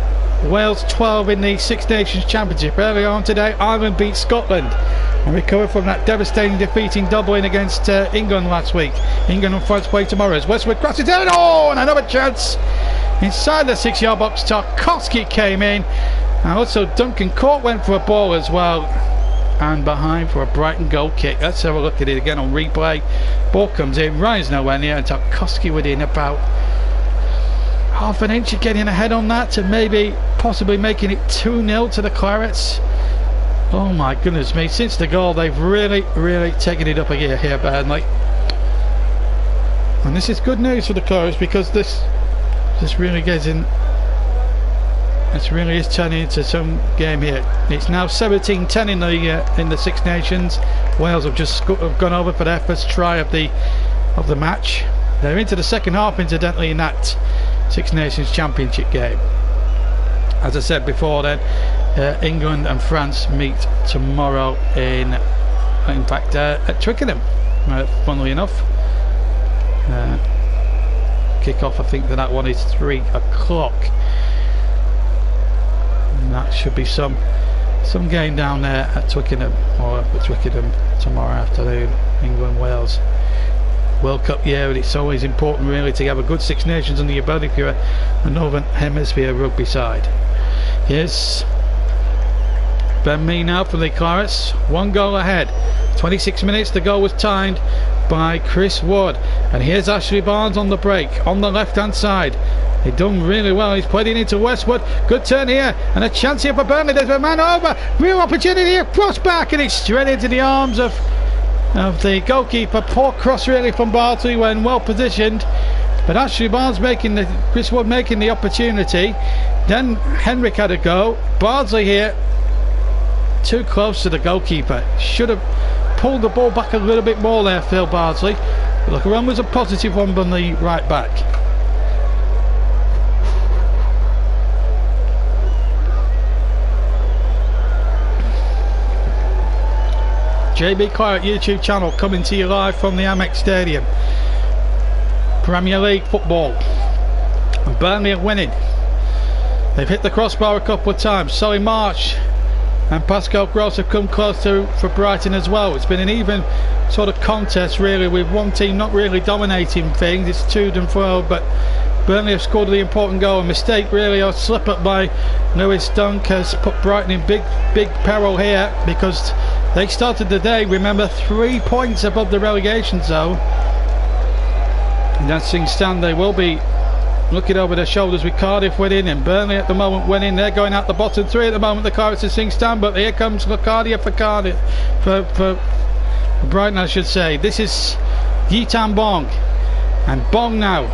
Wales 12 in the Six Nations Championship. Early on today, Ireland beat Scotland and recovered from that devastating defeat in Dublin against England last week. England and France play tomorrow as Westwood crosses down. Oh, and another chance inside the 6-yard box. Tarkowski came in, and also Duncan Court went for a ball as well, and behind for a Brighton goal kick. Let's have a look at it again on replay. Ball comes in, Ryan's nowhere near, and Tarkowski within about half an inch of getting ahead on that, and maybe possibly making it 2-0 to the Clarets. Oh my goodness me, since the goal they've really taken it up a gear here, Burnley. And this is good news for the Clarets, because this really gets in. This really is turning into some game here. It's now 17-10 in the Six Nations. Wales have just gone over for their first try of the match. They're into the second half, incidentally, in that Six Nations Championship game. As I said before, then England and France meet tomorrow in fact at Twickenham, funnily enough. Kick-off, I think that one is 3 o'clock, and that should be some game down there at Twickenham, or up at Twickenham tomorrow afternoon. England, Wales, World Cup year, and it's always important really to have a good Six Nations under your belt if you're a Northern Hemisphere rugby side. Here's Ben Mee now for the Clarets, 1 goal ahead. 26 minutes, the goal was timed by Chris Wood, and here's Ashley Barnes on the break on the left hand side. They've done really well. He's played it into Westwood. Good turn here, and a chance here for Burnley. There's a man over, real opportunity here, cross back, and it's straight into the arms of the goalkeeper. Poor cross really from Bartley when well positioned, but Ashley Barnes Chris Wood making the opportunity. Then Henrik had a go. Bardsley here too close to the goalkeeper, should have pulled the ball back a little bit more there, Phil Bardsley. But look, around was a positive one from the right back. JB Claret YouTube channel, coming to you live from the Amex Stadium. Premier League football. And Burnley are winning. They've hit the crossbar a couple of times. Solly March and Pascal Gross have come close for Brighton as well. It's been an even sort of contest really, with one team not really dominating things. It's to and fro, but Burnley have scored the important goal. A mistake really, or slip up by Lewis Dunk has put Brighton in big peril here, because they started the day, remember, 3 points above the relegation zone. And as things stand, they will be looking over their shoulders with Cardiff winning, and Burnley at the moment winning. They're going out the bottom three at the moment, the Clarets, as things stand, but here comes Locadia for Cardiff, for Brighton I should say. This is Yitan Bong, and Bong now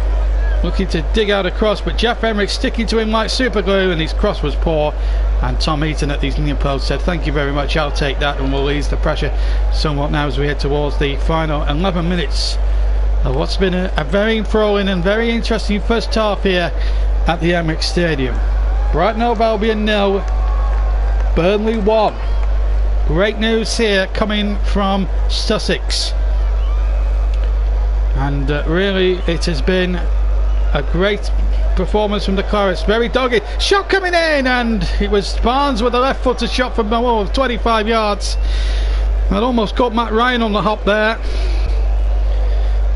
looking to dig out a cross, but Jeff Emerick sticking to him like super glue, and his cross was poor, and Tom Eaton at these near posts said thank you very much, I'll take that, and we'll ease the pressure somewhat now as we head towards the final 11 minutes of what's been a very enthralling and very interesting first half here at the Amex Stadium. Brighton Hove Albion 0, Burnley 1. Great news here coming from Sussex, and really it has been a great performance from the Clarets. Very dogged, shot coming in, and it was Barnes with a left footed shot from 25 yards. That almost caught Matt Ryan on the hop there.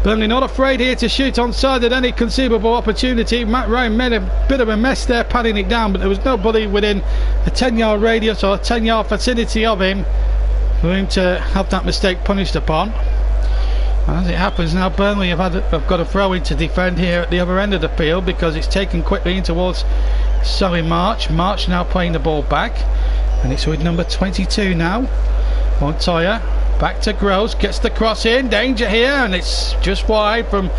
Burnley not afraid here to shoot onside at any conceivable opportunity. Matt Ryan made a bit of a mess there, patting it down, but there was nobody within a 10-yard radius or a 10-yard vicinity of him for him to have that mistake punished upon. As it happens now, Burnley have got a throw in to defend here at the other end of the field, because it's taken quickly in towards Solly March. March now playing the ball back, and it's with number 22 now, Montoya. Back to Gross, gets the cross in, danger here, and it's just wide from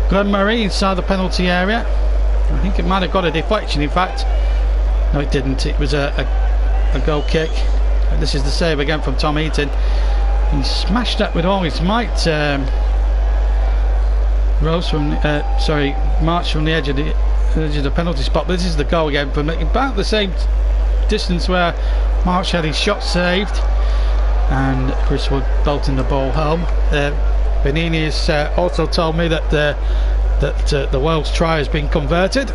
Glenn Murray inside the penalty area. I think it might have got a deflection, in fact. No, it didn't, it was a goal kick. And this is the save again from Tom Eaton. He smashed that with all his might. March from the edge of the penalty spot. But this is the goal again from about the same distance where March had his shot saved, and Chris Wood bolting the ball home. Benini has also told me that the Wales try has been converted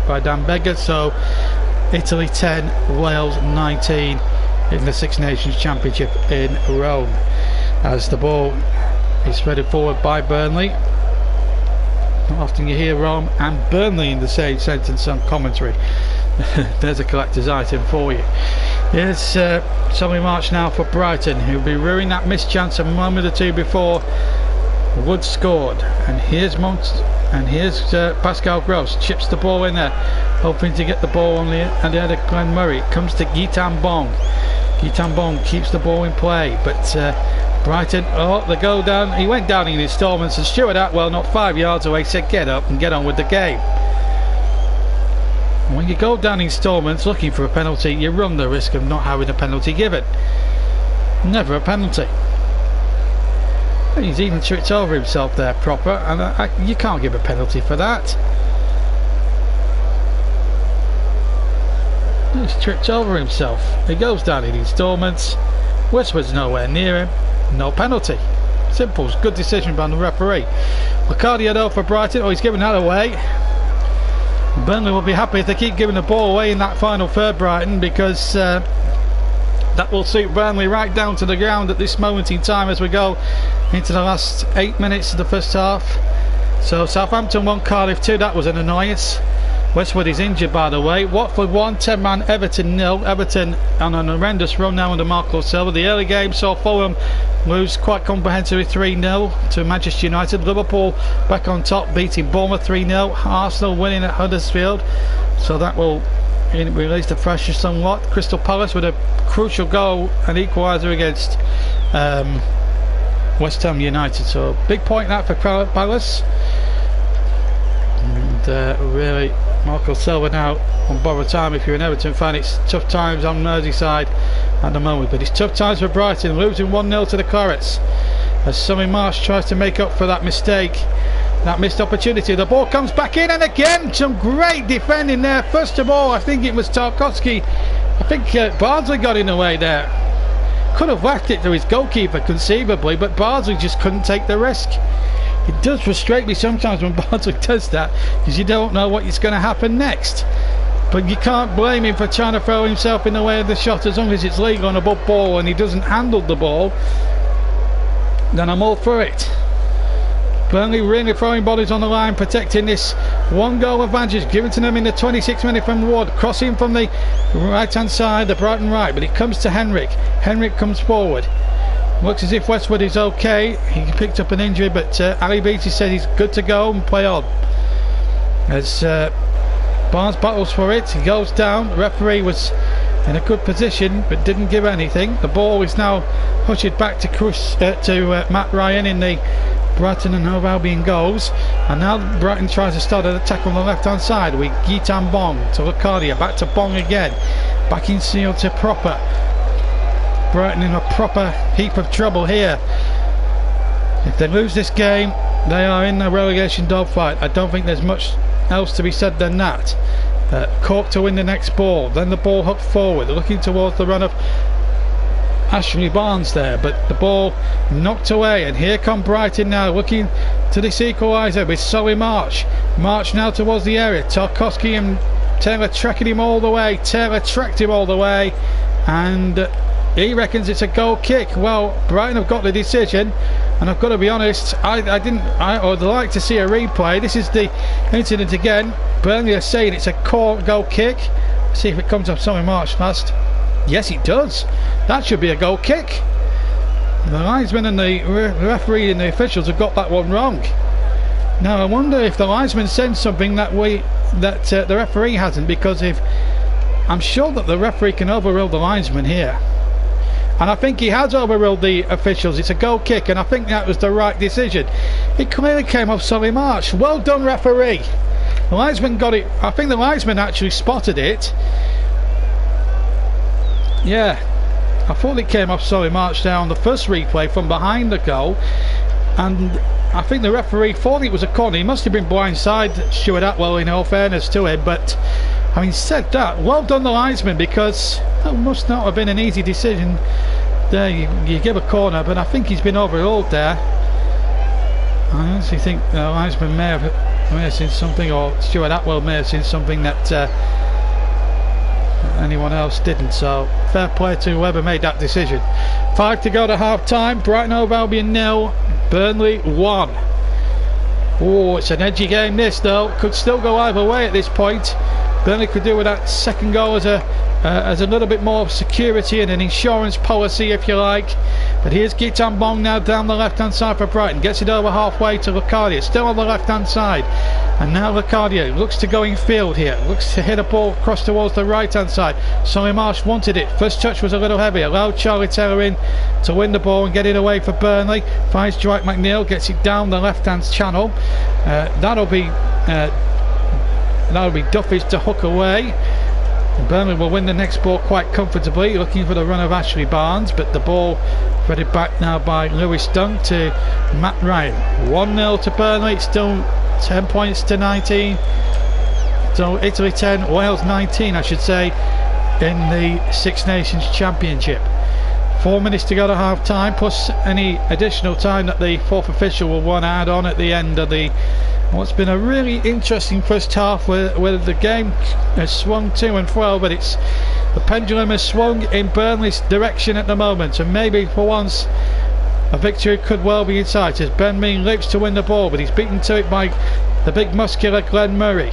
by Dan Beggar, so Italy 10, Wales 19 in the Six Nations Championship in Rome, as the ball is threaded forward by Burnley. Not often you hear Rome and Burnley in the same sentence on commentary. There's a collector's item for you. Here's Solly March now for Brighton, who'll be ruining that missed chance a moment or two before Wood scored. And here's Pascal Gross, chips the ball in there, hoping to get the ball on the head of Glenn Murray. It comes to Yitan Bong. Yitan Bong keeps the ball in play, but Brighton, they go down. He went down in instalments, and Stuart Atwell, not 5 yards away, said get up and get on with the game. When you go down instalments looking for a penalty, you run the risk of not having a penalty given. Never a penalty. He's even tripped over himself there proper, and you can't give a penalty for that. He's tripped over himself. He goes down in instalments. Westwood's nowhere near him. No penalty. Simple. Good decision by the referee. Locadia though for Brighton. He's given that away. Burnley will be happy if they keep giving the ball away in that final third, Brighton, because that will suit Burnley right down to the ground at this moment in time as we go into the last 8 minutes of the first half. So Southampton 1, Cardiff 2. That was an annoyance. Westwood is injured, by the way. Watford 1, 10-man Everton 0. Everton on an horrendous run now under Marco Silva. The early game saw Fulham lose quite comprehensively 3-0 to Manchester United. Liverpool back on top, beating Bournemouth 3-0. Arsenal winning at Huddersfield, so that will release the pressure somewhat. Crystal Palace with a crucial goal and equaliser against West Ham United, so big point that for Palace. And really, Marco Silva now on borrowed time. If you're an Everton fan, it's tough times on Merseyside at the moment, but it's tough times for Brighton, losing 1-0 to the Clarets as Solly March tries to make up for that mistake, that missed opportunity. The ball comes back in, and again some great defending there. First of all, I think it was Tarkowski, I think Barnsley got in the way there. Could have left it to his goalkeeper conceivably, but Bardsley just couldn't take the risk. It does frustrate me sometimes when Bardsley does that, because you don't know what is going to happen next. But you can't blame him for trying to throw himself in the way of the shot. As long as it's legal on a above ball and he doesn't handle the ball, then I'm all for it. Burnley really throwing bodies on the line, protecting this one goal advantage given to them in the 26th minute from Wood, crossing from the right hand side, the Brighton right, but it comes to Henrik. Henrik comes forward. Looks as if Westwood is okay. He picked up an injury, but Ali Beattie said he's good to go and play on. As Barnes battles for it, he goes down. The referee was in a good position but didn't give anything. The ball is now hushed back to Matt Ryan in the Brighton and Hove Albion goals, and now Brighton tries to start an attack on the left hand side with Gitan Bong to Locadia, back to Bong again, back in seal to Proper. Brighton in a proper heap of trouble here. If they lose this game, they are in the relegation dogfight. I don't think there's much else to be said than that. Cork to win the next ball, then the ball hooked forward, looking towards the run of Ashley Barnes there, but the ball knocked away, and here come Brighton now, looking to this equaliser with Solly March. March now towards the area, Tarkowski and Taylor tracking him all the way. Taylor tracked him all the way, and he reckons it's a goal kick. Well, Brighton have got the decision, and I've got to be honest, I would like to see a replay. This is the incident again. Burnley are saying it's a goal kick. Let's see if it comes up Solly March last. Yes, it does. That should be a goal kick. The linesman and the referee and the officials have got that one wrong. Now I wonder if the linesman said something that the referee hasn't, because I'm sure that the referee can overrule the linesman here, and I think he has overruled the officials. It's a goal kick, and I think that was the right decision. It clearly came off Solly March. Well done, referee. The linesman got it. I think the linesman actually spotted it. Yeah, I thought it came off Solly March down the first replay from behind the goal, and I think the referee thought it was a corner. He must have been blindside Stuart Atwell, in all fairness to him. But having said that, well done the linesman, because that must not have been an easy decision there. You give a corner, but I think he's been overruled there. I honestly think the linesman may have seen something, or Stuart Atwell may have seen something that anyone else didn't. So fair play to whoever made that decision. 5 to go to half time. Brighton Hove Albion 0, Burnley 1. Oh, it's an edgy game this though. Could still go either way at this point. Burnley could do with that second goal as a little bit more security and an insurance policy, if you like. But here's Gitan Bong now down the left hand side for Brighton, gets it over halfway to Locadia, still on the left hand side, and now Locadia looks to go in field here, looks to hit a ball across towards the right hand side. Solly Marsh wanted it, first touch was a little heavy, allowed Charlie Taylor in to win the ball and get it away for Burnley. Finds Dwight McNeil, gets it down the left hand channel. That'll be Duffy's to hook away. Burnley will win the next ball quite comfortably, looking for the run of Ashley Barnes, but the ball threaded back now by Lewis Dunk to Matt Ryan. 1-0 to Burnley. It's still 10 points to 19. So Italy 10, Wales 19 I should say, in the Six Nations Championship. 4 minutes to go to half time, plus any additional time that the fourth official will want to add on at the end of what's been a really interesting first half, where the game has swung to and fro, but the pendulum has swung in Burnley's direction at the moment, and maybe for once a victory could well be in sight, as Ben Mee lives to win the ball, but he's beaten to it by the big muscular Glenn Murray.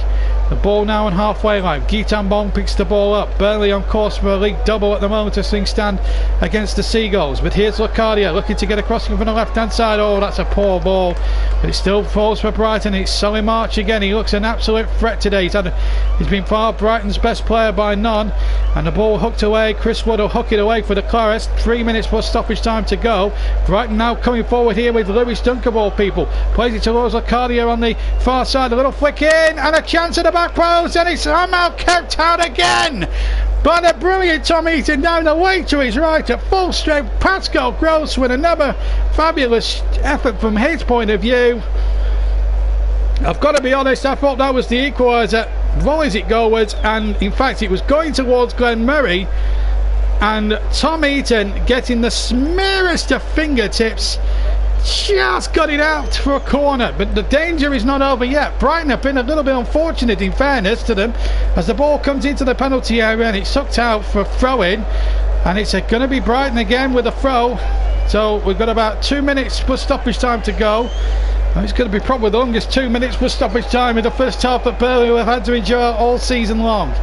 The ball now on halfway line. Gitan Bong picks the ball up. Burnley on course for a league double at the moment as things stand against the Seagulls. But here's Locadia looking to get across from the left hand side. Oh, that's a poor ball, but it still falls for Brighton. It's Solly March again. He looks an absolute threat today. He's been far Brighton's best player by none, and the ball hooked away. Chris Wood will hook it away for the Claret. 3 minutes plus stoppage time to go. Brighton now coming forward here with Lewis Dunk of all people. Plays it towards Locadia on the far side. A little flick in and a chance at the back post, and it's somehow kept out again by the brilliant Tom Eaton down the way to his right at full strength. Pascal Gross with another fabulous effort from his point of view. I've got to be honest, I thought that was the equaliser. Volleys it goalwards, and in fact it was going towards Glenn Murray, and Tom Eaton getting the smearest of fingertips, just got it out for a corner. But the danger is not over yet. Brighton have been a little bit unfortunate, in fairness to them, as the ball comes into the penalty area and it's sucked out for a throw-in, and it's going to be Brighton again with a throw. So we've got about 2 minutes plus stoppage time to go. It's going to be probably the longest 2 minutes plus stoppage time in the first half that Burnley have had to endure all season long.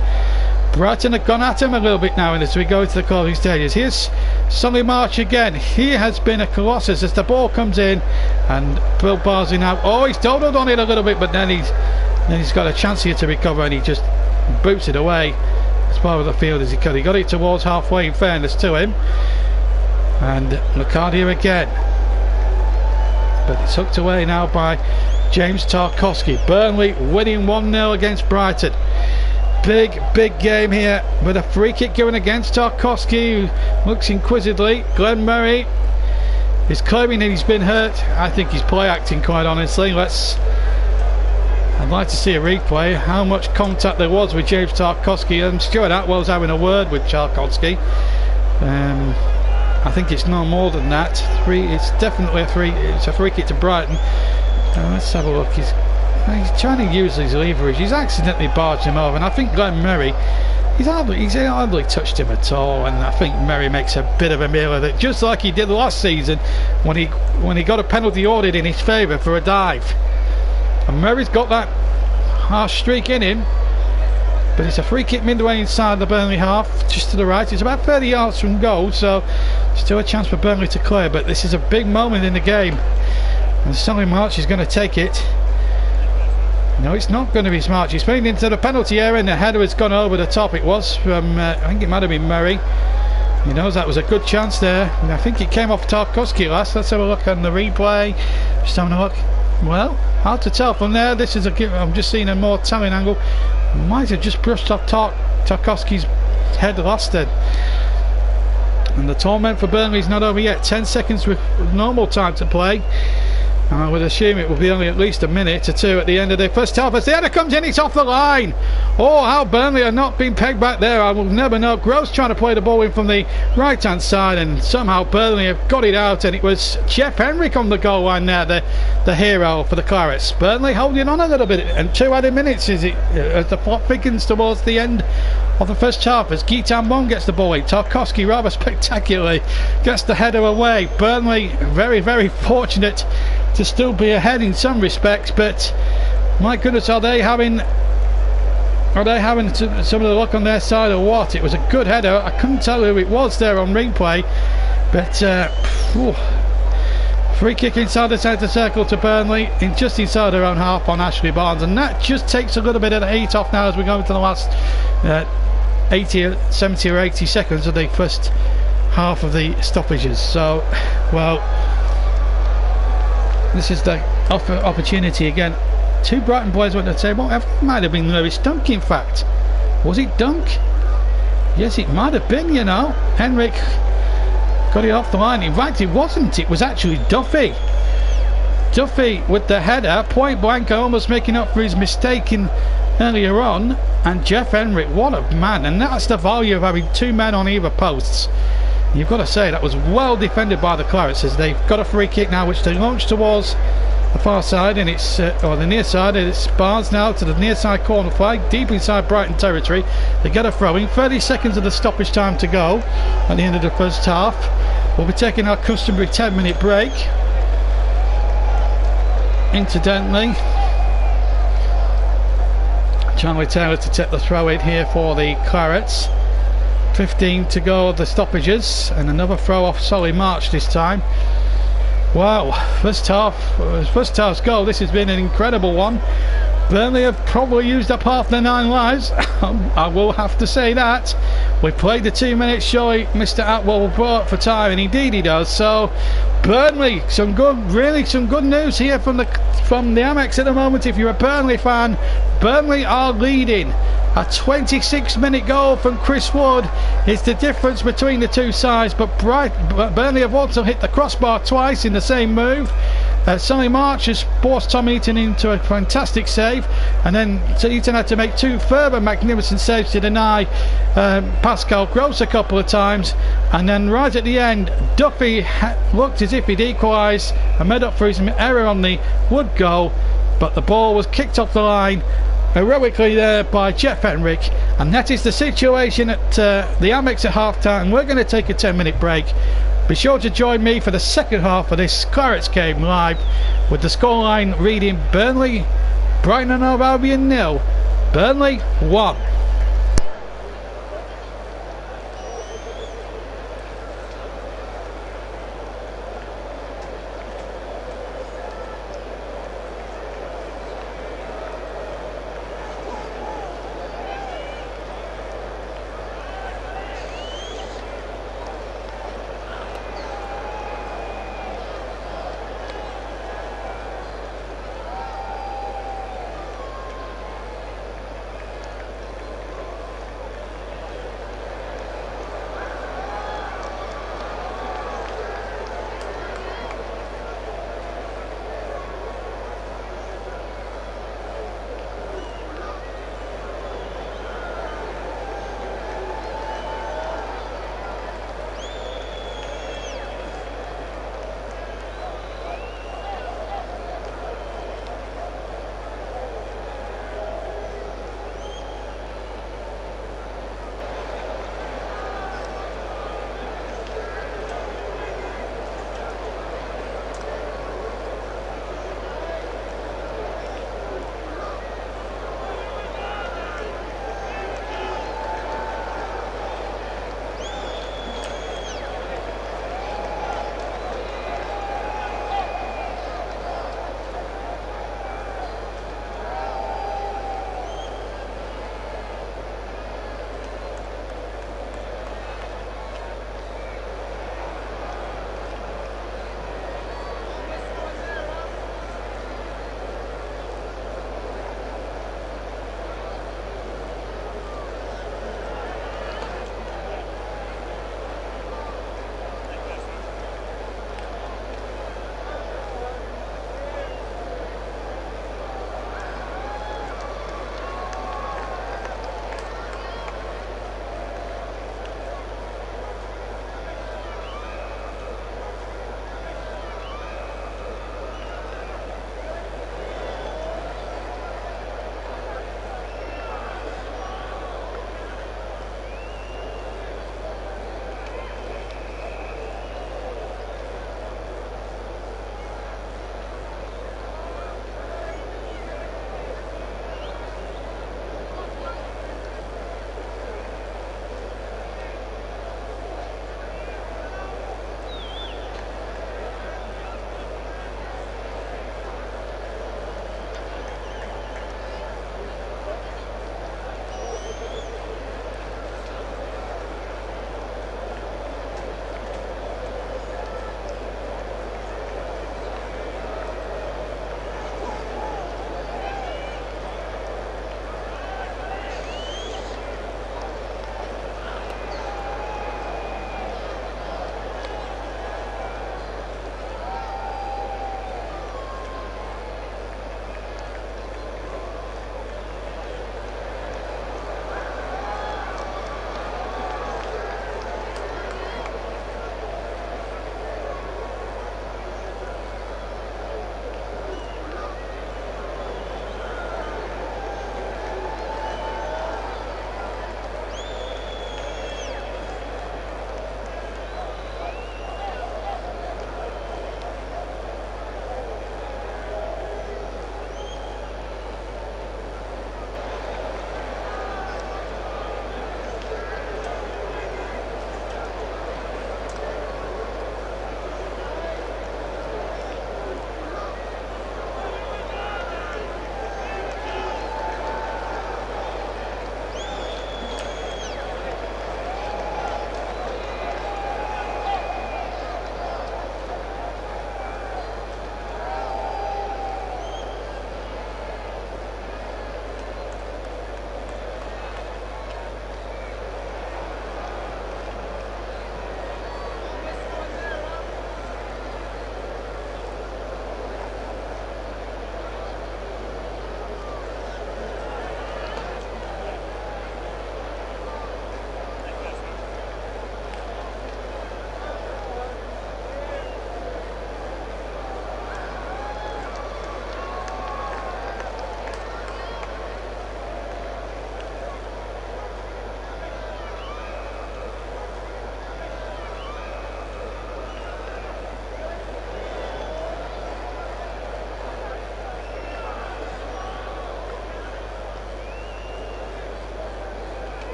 Brighton have gone at him a little bit now as we go to the closing stages. Here's Solly March again. He has been a colossus as the ball comes in, and Bill Barsley now. Oh, he's dawdled on it a little bit, but then he's got a chance here to recover, and he just boots it away as far as the field as he could. He got it towards halfway, in fairness to him. And Locadia again, but it's hooked away now by James Tarkowski. Burnley winning 1-0 against Brighton. Big game here with a free kick going against Tarkowski, who looks inquisitively. Glenn Murray is claiming that he's been hurt. I think he's play acting, quite honestly. I'd like to see a replay how much contact there was with James Tarkowski, and Stuart Atwell's having a word with Tarkowski. I think it's no more than that. It's definitely it's a free kick to Brighton. Let's have a look. He's trying to use his leverage. He's accidentally barged him over, and I think Glenn Murray, he's hardly touched him at all. And I think Murray makes a bit of a meal of it, just like he did last season when he got a penalty ordered in his favour for a dive. And Murray's got that harsh streak in him. But it's a free kick midway inside the Burnley half, just to the right. It's about 30 yards from goal, so still a chance for Burnley to clear. But this is a big moment in the game, and Solly March is going to take it. No, it's not going to be March. He's playing into the penalty area, and the header has gone over the top. It was from, I think it might have been Murray. He knows that was a good chance there. And I think it came off Tarkowski last. Let's have a look on the replay. Just having a look. Well, hard to tell from there. This is I'm just seeing a more telling angle. Might have just brushed off Tarkowski's head last then. And the torment for Burnley is not over yet. 10 seconds with normal time to play. And I would assume it will be only at least a minute or two at the end of the first half. As the header comes in, it's off the line. Oh, how Burnley are not being pegged back there, I will never know. Gross trying to play the ball in from the right hand side, and somehow Burnley have got it out, and it was Jeff Henrik on the goal line there, the hero for the Clarets. Burnley holding on a little bit, and 2 added minutes as the plot thickens towards the end of the first half as Guitan Mon gets the ball in. Tarkowski rather spectacularly gets the header away. Burnley very fortunate to still be ahead in some respects, but my goodness, are they having some of the luck on their side or what? It was a good header. I couldn't tell who it was there on replay, but free kick inside the centre circle to Burnley, just inside their own half on Ashley Barnes, and that just takes a little bit of the heat off now as we go into the last 70 or 80 seconds of the first half of the stoppages. So, well, this is the opportunity again. 2 Brighton boys went to the table. It might have been Lewis Dunk, in fact. Was it Dunk? Yes, it might have been, you know. Henrik got it off the line. In fact, it wasn't. It was actually Duffy. Duffy with the header, point blank, almost making up for his mistake in earlier on. And Jeff Henrik, what a man. And that's the value of having 2 men on either posts. You've got to say that was well defended by the Clarets as they've got a free kick now, which they launch towards the far side, and it's or the near side, and it's Barnes now to the near side corner flag, deep inside Brighton territory. They get a throw-in. 30 seconds of the stoppage time to go at the end of the first half. We'll be taking our customary 10-minute break. Incidentally, Charlie Taylor to take the throw-in here for the Clarets. 15 to go of the stoppages, and another throw off Solly March this time. Wow, first half's goal. This has been an incredible one. Burnley have probably used up half their 9 lives. I will have to say that. We played the 2 minutes. Surely Mr. Atwell will blow up for time, and indeed he does. So Burnley, some good news here from the Amex at the moment. If you're a Burnley fan, Burnley are leading. A 26-minute goal from Chris Wood is the difference between the two sides, but Burnley have also hit the crossbar twice in the same move. Sonny March has forced Tom Eaton into a fantastic save, and then Eaton had to make 2 further magnificent saves to deny Pascal Gross a couple of times, and then right at the end Duffy looked as if he'd equalised and made up for his error on the Wood goal, but the ball was kicked off the line heroically there by Jeff Henrik, and that is the situation at the Amex at half time. We're going to take a 10-minute break. Be sure to join me for the second half of this Clarets game live, with the scoreline reading Burnley, Brighton and Hove Albion 0, Burnley 1.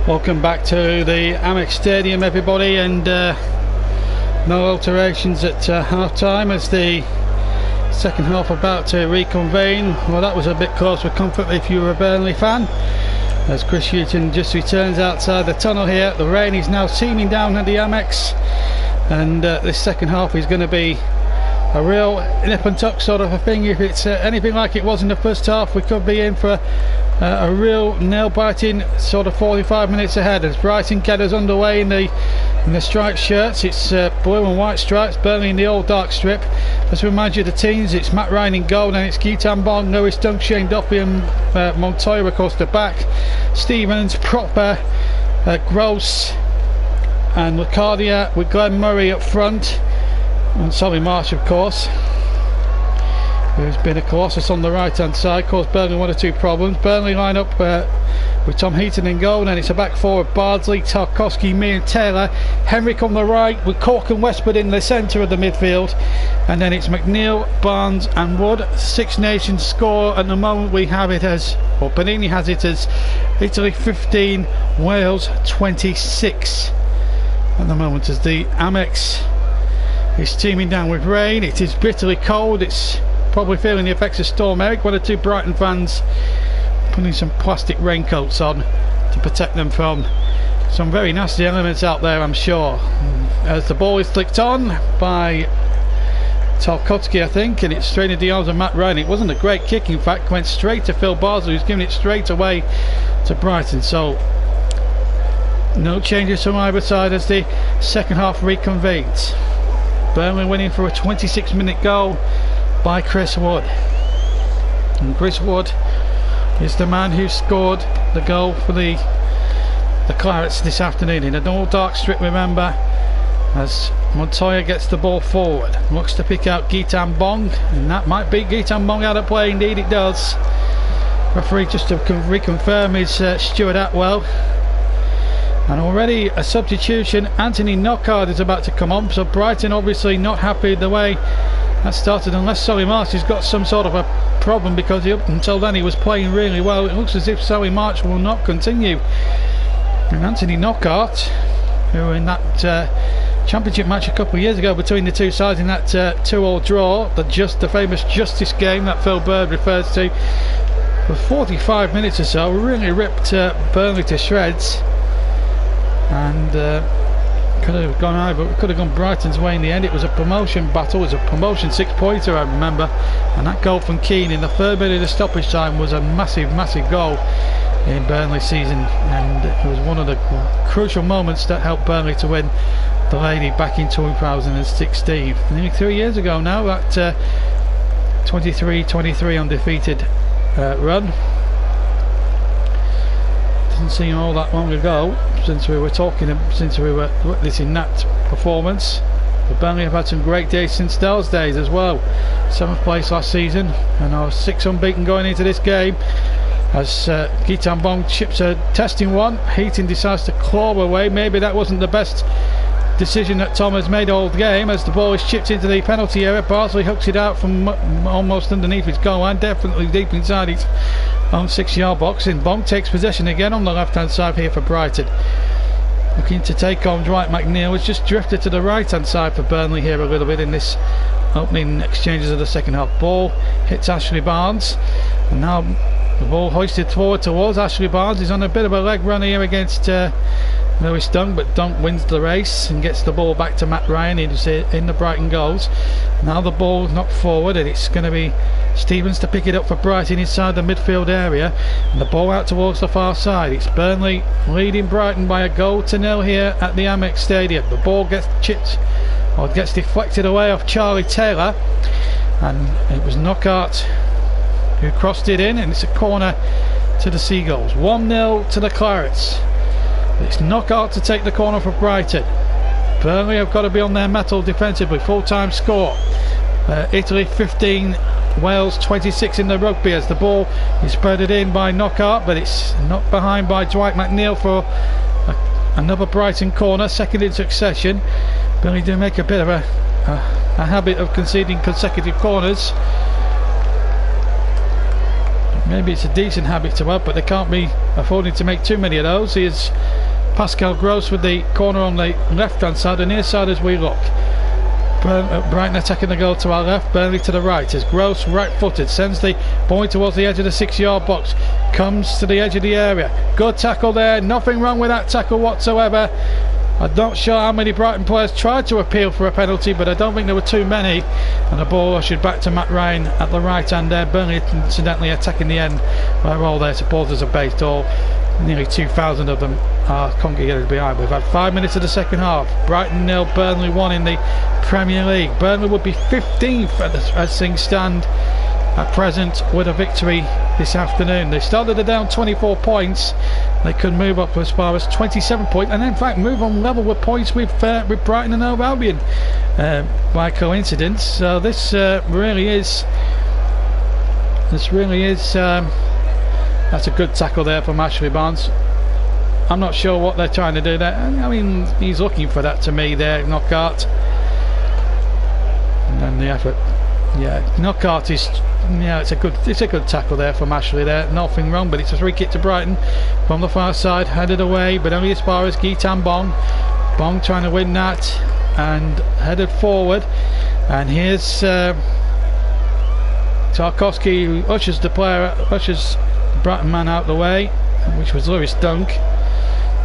Welcome back to the Amex Stadium, everybody, and no alterations at half time as the second half about to reconvene. Well, that was a bit close for comfort if you were a Burnley fan, as Chris Hughton just returns outside the tunnel here. The rain is now seaming down at the Amex, and this second half is going to be a real nip and tuck sort of a thing. If it's anything like it was in the first half, we could be in for a real nail-biting sort of 45 minutes ahead as Brighton get us underway in the striped shirts. It's blue and white stripes, Burnley in the old dark strip. Just to remind you of the teams, it's Matt Ryan in goal, and it's Guitan Bong, Lewis Dunk, Shane Duffy and Montoya across the back, Stevens, Propper, Gross and Lacardia with Glenn Murray up front, and Solly March of course, who's been a colossus on the right hand side. Caused Burnley one or two problems. Burnley line up with Tom Heaton in goal, and then it's a back four of Bardsley, Tarkowski, me and Taylor, Henrik on the right with Cork and Westwood in the centre of the midfield, and then it's McNeil, Barnes and Wood. Six Nations score at the moment. We have it as, or Panini has it as, Italy 15, Wales 26 at the moment, as the Amex is teeming down with rain. It is bitterly cold. It's probably feeling the effects of Storm Eric. One or two Brighton fans putting some plastic raincoats on to protect them from some very nasty elements out there, I'm sure. As the ball is flicked on by Tarkowski, I think, and it's straight into the arms of Matt Ryan. It wasn't a great kick, in fact, went straight to Phil Bardsley, who's giving it straight away to Brighton. So no changes from either side as the second half reconvenes. Burnley winning for a 26-minute goal by Chris Wood, and Chris Wood is the man who scored the goal for the Clarets this afternoon in an all dark strip, remember, as Montoya gets the ball forward, looks to pick out Guitan Bong, and that might beat Guitan Bong out of play. Indeed it does. Referee just to reconfirm is Stuart Atwell. And already a substitution, Anthony Knockaert is about to come on, so Brighton obviously not happy with the way that started, unless Solly March has got some sort of a problem, because up until then he was playing really well. It looks as if Solly March will not continue. And Anthony Knockaert, who in that championship match a couple of years ago between the two sides in that 2-2 draw, the famous Justice game that Phil Bird refers to, for 45 minutes or so really ripped Burnley to shreds, and could have gone either, could have gone Brighton's way in the end. It was a promotion battle, it was a promotion 6-pointer, I remember, and that goal from Keane in the third minute of stoppage time was a massive goal in Burnley season, and it was one of the crucial moments that helped Burnley to win the Lady back in 2016, nearly 3 years ago now, that 23-23 undefeated run. Doesn't seem all that long ago since we were witnessing that performance. But Burnley have had some great days since those days as well. 7th place last season, and are 6 unbeaten going into this game, as Guitan Bong chips a testing one. Heaton decides to claw away. Maybe that wasn't the best decision that Tom has made all game, as the ball is chipped into the penalty area. Bardsley hooks it out from almost underneath his goal line, definitely deep inside his own 6-yard box, and Bong takes possession again on the left hand side here for Brighton, looking to take on Dwight McNeil, who's just drifted to the right hand side for Burnley here a little bit in this opening exchanges of the second half. Ball hits Ashley Barnes, and now the ball hoisted forward towards Ashley Barnes. He's on a bit of a leg run here against Lewis Dunk, but Dunk wins the race and gets the ball back to Matt Ryan in the Brighton goals. Now the ball knocked forward, and it's going to be Stevens to pick it up for Brighton inside the midfield area, and the ball out towards the far side. It's Burnley leading Brighton by 1-0 here at the Amex Stadium. The ball gets chipped, or gets deflected away off Charlie Taylor, and it was Knockaert who crossed it in, and it's a corner to the Seagulls. 1-0 to the Clarets. It's Knockaert to take the corner for Brighton. Burnley have got to be on their mettle defensively. Full-time score. Italy 15, Wales 26 in the rugby, as the ball is spreaded in by Knockaert, but it's knocked behind by Dwight McNeil for another Brighton corner, second in succession. Burnley do make a bit of a habit of conceding consecutive corners. Maybe it's a decent habit to have, but they can't be affording to make too many of those. Here's Pascal Gross with the corner on the left hand side, and near side as we look. Brighton attacking the goal to our left, Burnley to the right. As Gross, right footed, sends the ball towards the edge of the 6-yard box, comes to the edge of the area. Good tackle there, nothing wrong with that tackle whatsoever. I'm not sure how many Brighton players tried to appeal for a penalty, but I don't think there were too many. And the ball ushered back to Matt Ryan at the right hand there. Burnley incidentally attacking the end by all their supporters are based. All nearly 2,000 of them are congregated behind. We've had 5 minutes of the second half. Brighton 0, Burnley 1 in the Premier League. Burnley would be 15th as things stand at present with a victory this afternoon. They started down 24 points. They could move up as far as 27 points, and in fact move on level with points with Brighton and Hove Albion by coincidence. So this really is that's a good tackle there from Ashley Barnes. I'm not sure what they're trying to do there. I mean, he's looking for that to me there, knockout. And then the effort, yeah, knockout is, yeah, it's a good tackle there from Ashley there. Nothing wrong, but it's a free kick to Brighton from the far side, headed away, but only as far as Gitan Bong. Bong trying to win that and headed forward. And here's Tarkovsky, who ushers the Brighton man out the way, which was Lewis Dunk.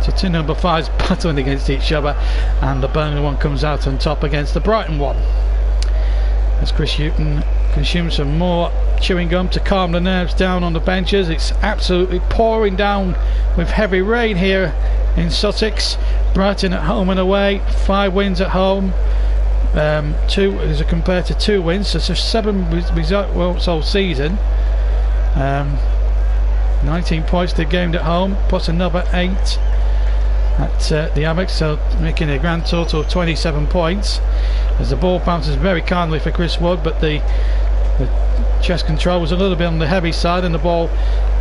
So two number 5s battling against each other, and the Burnley one comes out on top against the Brighton one. As Chris Hughton consumes some more chewing gum to calm the nerves down on the benches. It's absolutely pouring down with heavy rain here in Sussex. Brighton at home and away, 5 wins at home, 2 as compared to 2 wins, so it's 7 results all season. 19 points they gained at home, plus another 8 at the Amex, so making a grand total of 27 points. As the ball bounces very kindly for Chris Wood, but the chest control was a little bit on the heavy side, and the ball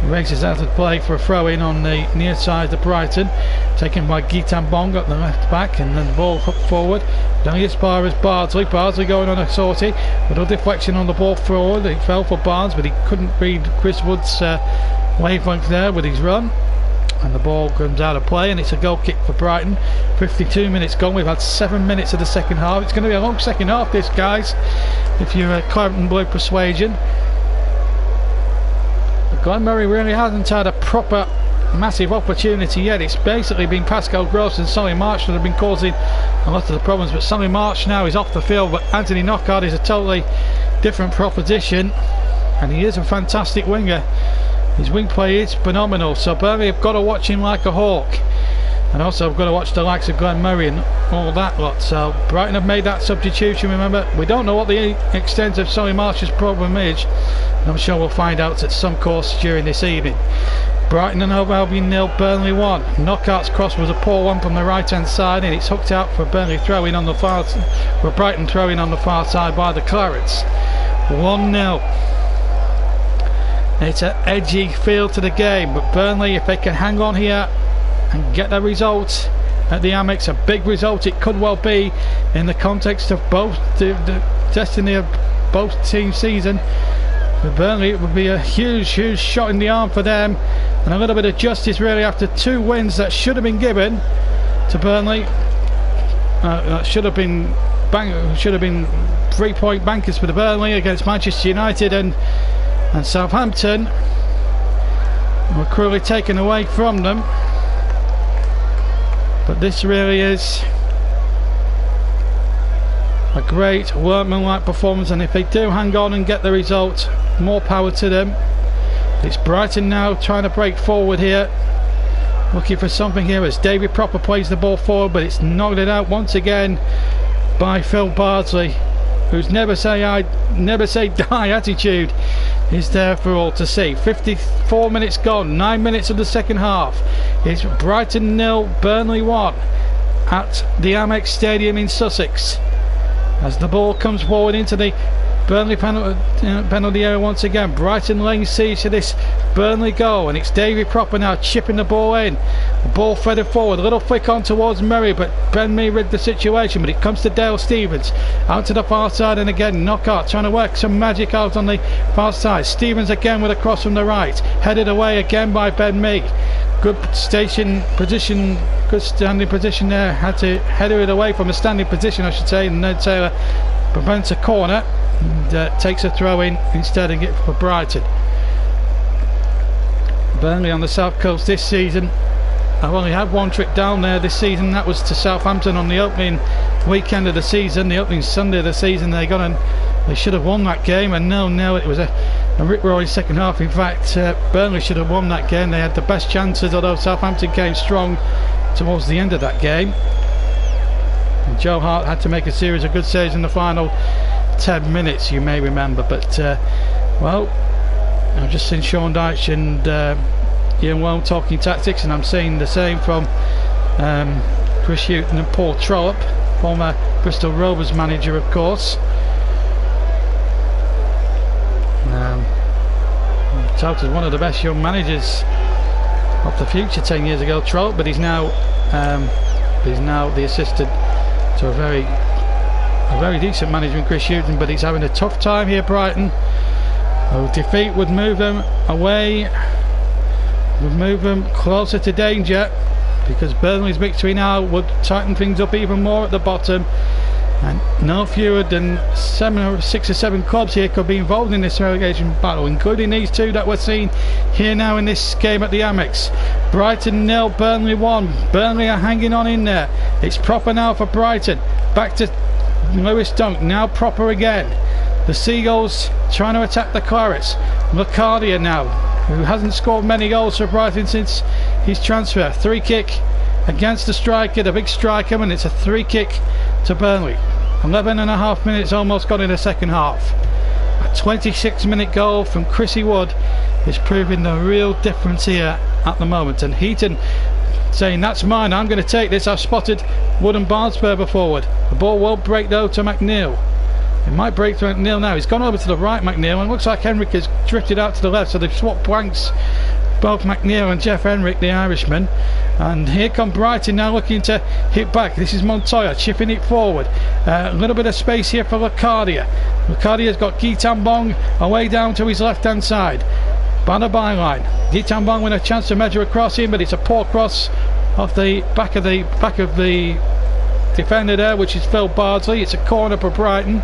races out of play for a throw in on the near side of Brighton, taken by Gitan Bong at the left back, and then the ball hooked forward down as far as Bardsley going on a sortie, a little deflection on the ball forward. It fell for Barnes, but he couldn't read Chris Wood's wavelength there with his run, and the ball comes out of play, and it's a goal kick for Brighton. 52 minutes gone. We've had 7 minutes of the second half. It's going to be a long second half this, guys, if you're a Claret and Blue persuasion. But Glenn Murray really hasn't had a proper massive opportunity yet. It's basically been Pascal Gross and Solly March that have been causing a lot of the problems, but Solly March now is off the field, but Anthony Knockaert is a totally different proposition, and he is a fantastic winger. His wing play is phenomenal, so Burnley have got to watch him like a hawk, and also have got to watch the likes of Glenn Murray and all that lot. So Brighton have made that substitution. Remember, we don't know what the extent of Solly March's problem is, and I'm sure we'll find out at some course during this evening. Brighton and Hove Albion 0, Burnley 1. Knockaert's cross was a poor one from the right hand side, and it's hooked out for Burnley throwing on the far, for Brighton throwing on the far side by the Clarets. 1-0. It's an edgy feel to the game, but Burnley, if they can hang on here and get the result at the Amex, a big result it could well be in the context of both the destiny of both teams' season. For Burnley, it would be a huge shot in the arm for them, and a little bit of justice really after 2 wins that should have been given to Burnley. That should have been 3-point bankers for the Burnley against Manchester United and Southampton. Were cruelly taken away from them, but this really is a great workmanlike performance, and if they do hang on and get the result, more power to them. It's Brighton now trying to break forward here, looking for something here as David Proper plays the ball forward, but it's knocked it out once again by Phil Bardsley, whose never say die attitude is there for all to see. 54 minutes gone, 9 minutes of the second half. It's Brighton 0, Burnley 1 at the Amex Stadium in Sussex, as the ball comes forward into the Burnley penalty area once again. Brighton laying siege to this Burnley goal, and it's Davy Proper now chipping the ball in. The ball threaded forward, a little flick on towards Murray, but Ben Mee rid the situation. But it comes to Dale Stevens out to the far side, and again Knockout trying to work some magic out on the far side. Stevens again with a cross from the right, headed away again by Ben Mee. Good station position, good standing position there. Had to header it away from a standing position, I should say, and Ned Taylor prevents a corner and takes a throw in instead and get for Brighton. Burnley on the south coast this season. I've only had one trip down there this season. That was to Southampton on the opening weekend of the season, the opening Sunday of the season. They should have won that game, and no, it was a rip-roaring second half. In fact, Burnley should have won that game. They had the best chances, although Southampton came strong towards the end of that game. And Joe Hart had to make a series of good saves in the final 10 minutes, you may remember. But well, I've just seen Sean Dyche and Ian Well talking tactics, and I'm seeing the same from Chris Hughton and Paul Trollope, former Bristol Rovers manager, of course. Touted one of the best young managers of the future 10 years ago, Trollope, but he's now the assistant to a very decent manager in Chris Hughton, but he's having a tough time here, Brighton. A defeat would move them away, would move them closer to danger, because Burnley's victory now would tighten things up even more at the bottom, and no fewer than 6 or 7 clubs here could be involved in this relegation battle, including these two that we're seeing here now in this game at the Amex. Brighton 0, Burnley 1. Burnley are hanging on in there. It's Proper now for Brighton. Back to Lewis Dunk, now Proper again. The Seagulls trying to attack the Clarets. Locadia now, who hasn't scored many goals for Brighton since his transfer. Free kick against the striker, the big striker, and it's a free kick to Burnley. 11.5 minutes almost gone in the second half. A 26-minute goal from Chrissy Wood is proving the real difference here at the moment. And Heaton saying, that's mine, I'm going to take this. I've spotted Wood and Barnsberger forward. The ball won't break though to McNeil. It might break to McNeil now. He's gone over to the right, McNeil, and it looks like Henrik has drifted out to the left, so they've swapped blanks, both McNeil and Jeff Henrik, the Irishman. And here come Brighton now looking to hit back. This is Montoya chipping it forward. A little bit of space here for Locadia. Locadia's got Guy Tambong away down to his left hand side by the byline. Guy Tambong with a chance to measure across him, but it's a poor cross off the back of the defender there, which is Phil Bardsley. It's a corner for Brighton.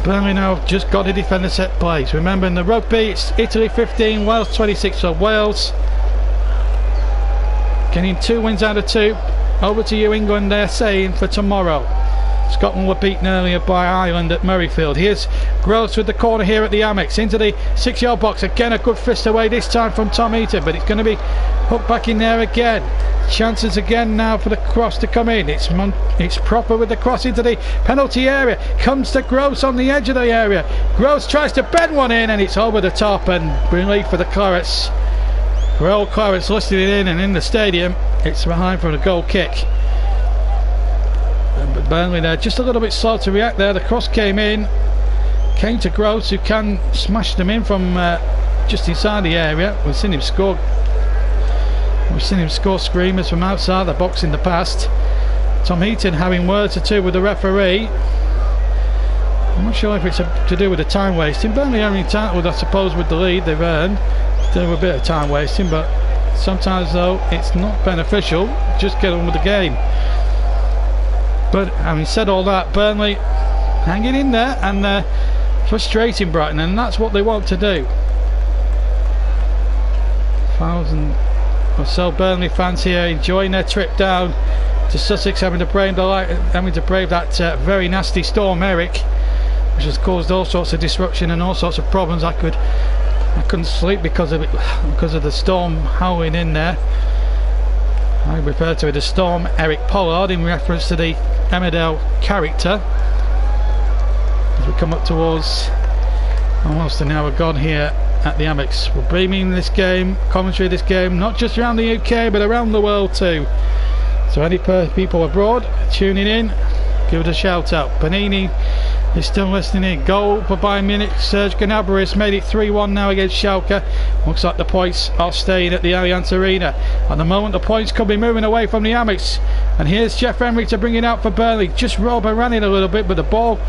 Burnley now just got to defend the set plays. Remember, in the rugby it's Italy 15, Wales 26, so Wales getting 2 wins out of 2. Over to you, England, they're saying, for tomorrow. Scotland were beaten earlier by Ireland at Murrayfield. Here's Gross with the corner here at the Amex, into the 6-yard box. Again, a good fist away this time from Tom Heaton, but it's going to be hooked back in there again. Chances again now for the cross to come in. It's Proper with the cross into the penalty area. Comes to Gross on the edge of the area. Gross tries to bend one in, and it's over the top, and relief for the Clarets. For all Clarets listed it in, and in the stadium it's behind for a goal kick. But Burnley there just a little bit slow to react there. The cross came to Gross, who can smash them in from just inside the area. We've seen him score screamers from outside the box in the past. Tom Heaton having words or two with the referee. I'm not sure if it's to do with the time wasting. Burnley are entitled, I suppose, with the lead they've earned, to do a bit of time wasting, but sometimes though it's not beneficial. Just get on with the game. But having said all that, Burnley hanging in there and frustrating Brighton, and that's what they want to do. 1,000 or so Burnley fans here enjoying their trip down to Sussex, having to brave that very nasty storm Eric, which has caused all sorts of disruption and all sorts of problems. I couldn't sleep because of it, because of the storm howling in there. I refer to it as Storm Eric Pollard in reference to the Emmerdale character. As we come up towards almost an hour gone here at the Amex. We're beaming this game, commentary of this game, not just around the UK but around the world too. So any people abroad tuning in, give it a shout out. Panini He's still listening in. Goal for Bayern Munich. Serge Gnabry has made it 3-1 now against Schalke. Looks like the points are staying at the Allianz Arena. At the moment, the points could be moving away from the Amex. And here's Jeff Emery to bring it out for Burnley. Just Robert ran in a little bit, but the ball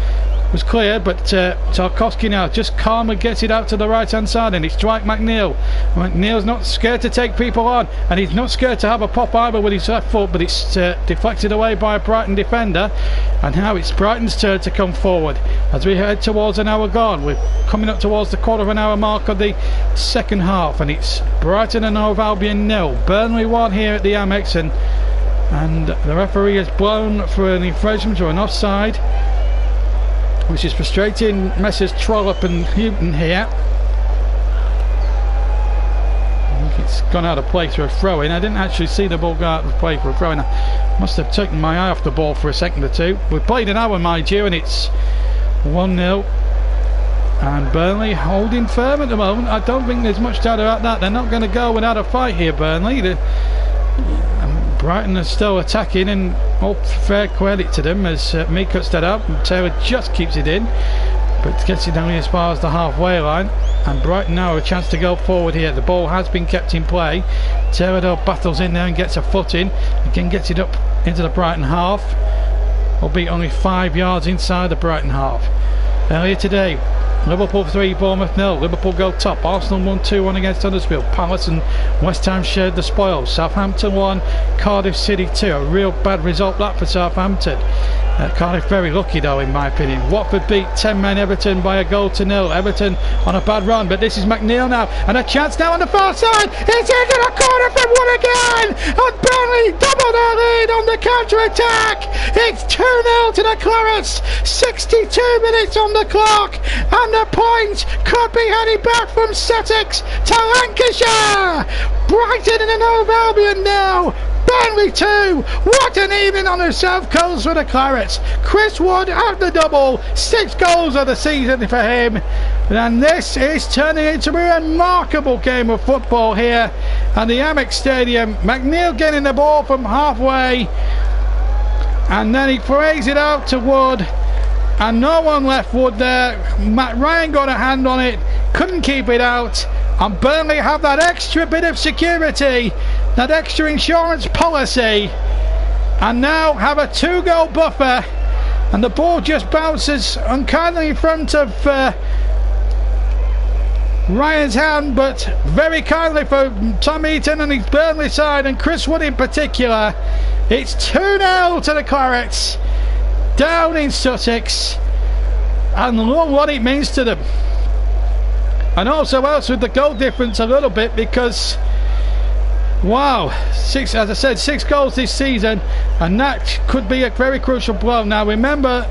was cleared, but Tarkowski now just calmly gets it out to the right hand side, and it's Dwight McNeil. McNeil's not scared to take people on, and he's not scared to have a pop either with his left foot, but it's deflected away by a Brighton defender. And now it's Brighton's turn to come forward as we head towards an hour gone. We're coming up towards the quarter of an hour mark of the second half, and it's Brighton and Hove Albion 0, Burnley 1 here at the Amex, and the referee has blown for an infringement or an offside, which is frustrating Messrs Trollope and Houghton here. I think it's gone out of play for a throw-in. I didn't actually see the ball go out of play for a throw-in. I must have taken my eye off the ball for a second or two. We've played an hour, mind you, and it's 1-0. And Burnley holding firm at the moment. I don't think there's much doubt about that. They're not going to go without a fight here, Burnley. Brighton are still attacking, and all fair credit to them as me cuts that up and Taylor just keeps it in, but gets it only as far as the halfway line. And Brighton now have a chance to go forward here. The ball has been kept in play. Taylor battles in there and gets a foot in, again gets it up into the Brighton half, albeit only 5 yards inside the Brighton half. Earlier today, Liverpool 3, Bournemouth 0. Liverpool go top. Arsenal won 2-1 against Huddersfield. Palace and West Ham shared the spoils. Southampton 1, Cardiff City 2. A real bad result that for Southampton. Cardiff very lucky though, in my opinion. Watford beat 10-men Everton by a goal to 0. Everton on a bad run, but this is McNeil now, and a chance now on the far side. It's into the corner from one again, and Burnley double their lead on the counter-attack. It's 2-0 to the Clarets. 62 minutes on the clock, and the point could be heading back from Sussex to Lancashire. Brighton and Hove Albion now. Burnley 2. What an evening on the South Coast for the Clarets. Chris Wood had the double. 6 goals of the season for him. And this is turning into a remarkable game of football here at the Amex Stadium. McNeil getting the ball from halfway, and then he plays it out to Wood, and no one left Wood there. Matt Ryan got a hand on it, couldn't keep it out, and Burnley have that extra bit of security, that extra insurance policy, and now have a 2-goal buffer. And the ball just bounces unkindly in front of Ryan's hand, but very kindly for Tom Eaton and his Burnley side, and Chris Wood in particular. It's 2-0 to the Clarets down in Sussex, and look what it means to them. And also helps with the goal difference a little bit, because wow, as I said, 6 goals this season, and that could be a very crucial blow. Now remember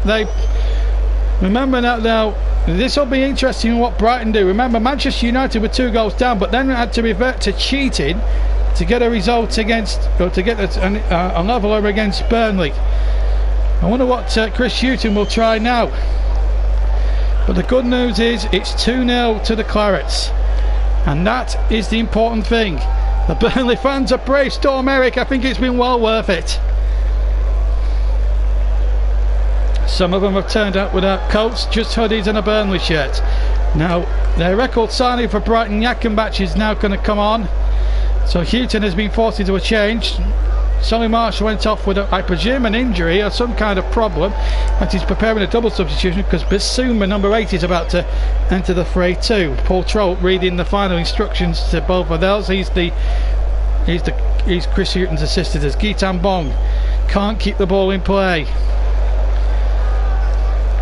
now, this will be interesting what Brighton do. Remember, Manchester United were 2 goals down, but then had to revert to cheating to get a result against, or to get a leveler against Burnley. I wonder what Chris Hughton will try now. But the good news is it's 2-0 to the Clarets, and that is the important thing. The Burnley fans have braved Storm Eric. I think it's been well worth it. Some of them have turned up without coats, just hoodies and a Burnley shirt. Now their record signing for Brighton, Jakenbach, is now going to come on, so Hughton has been forced into a change. Solly Marsh went off with, I presume, an injury or some kind of problem, and he's preparing a double substitution because Bissouma, number 8, is about to enter the fray too. Paul Trout reading the final instructions to both of those. He's Chris Hughton's assistant, as Gitan Bong can't keep the ball in play.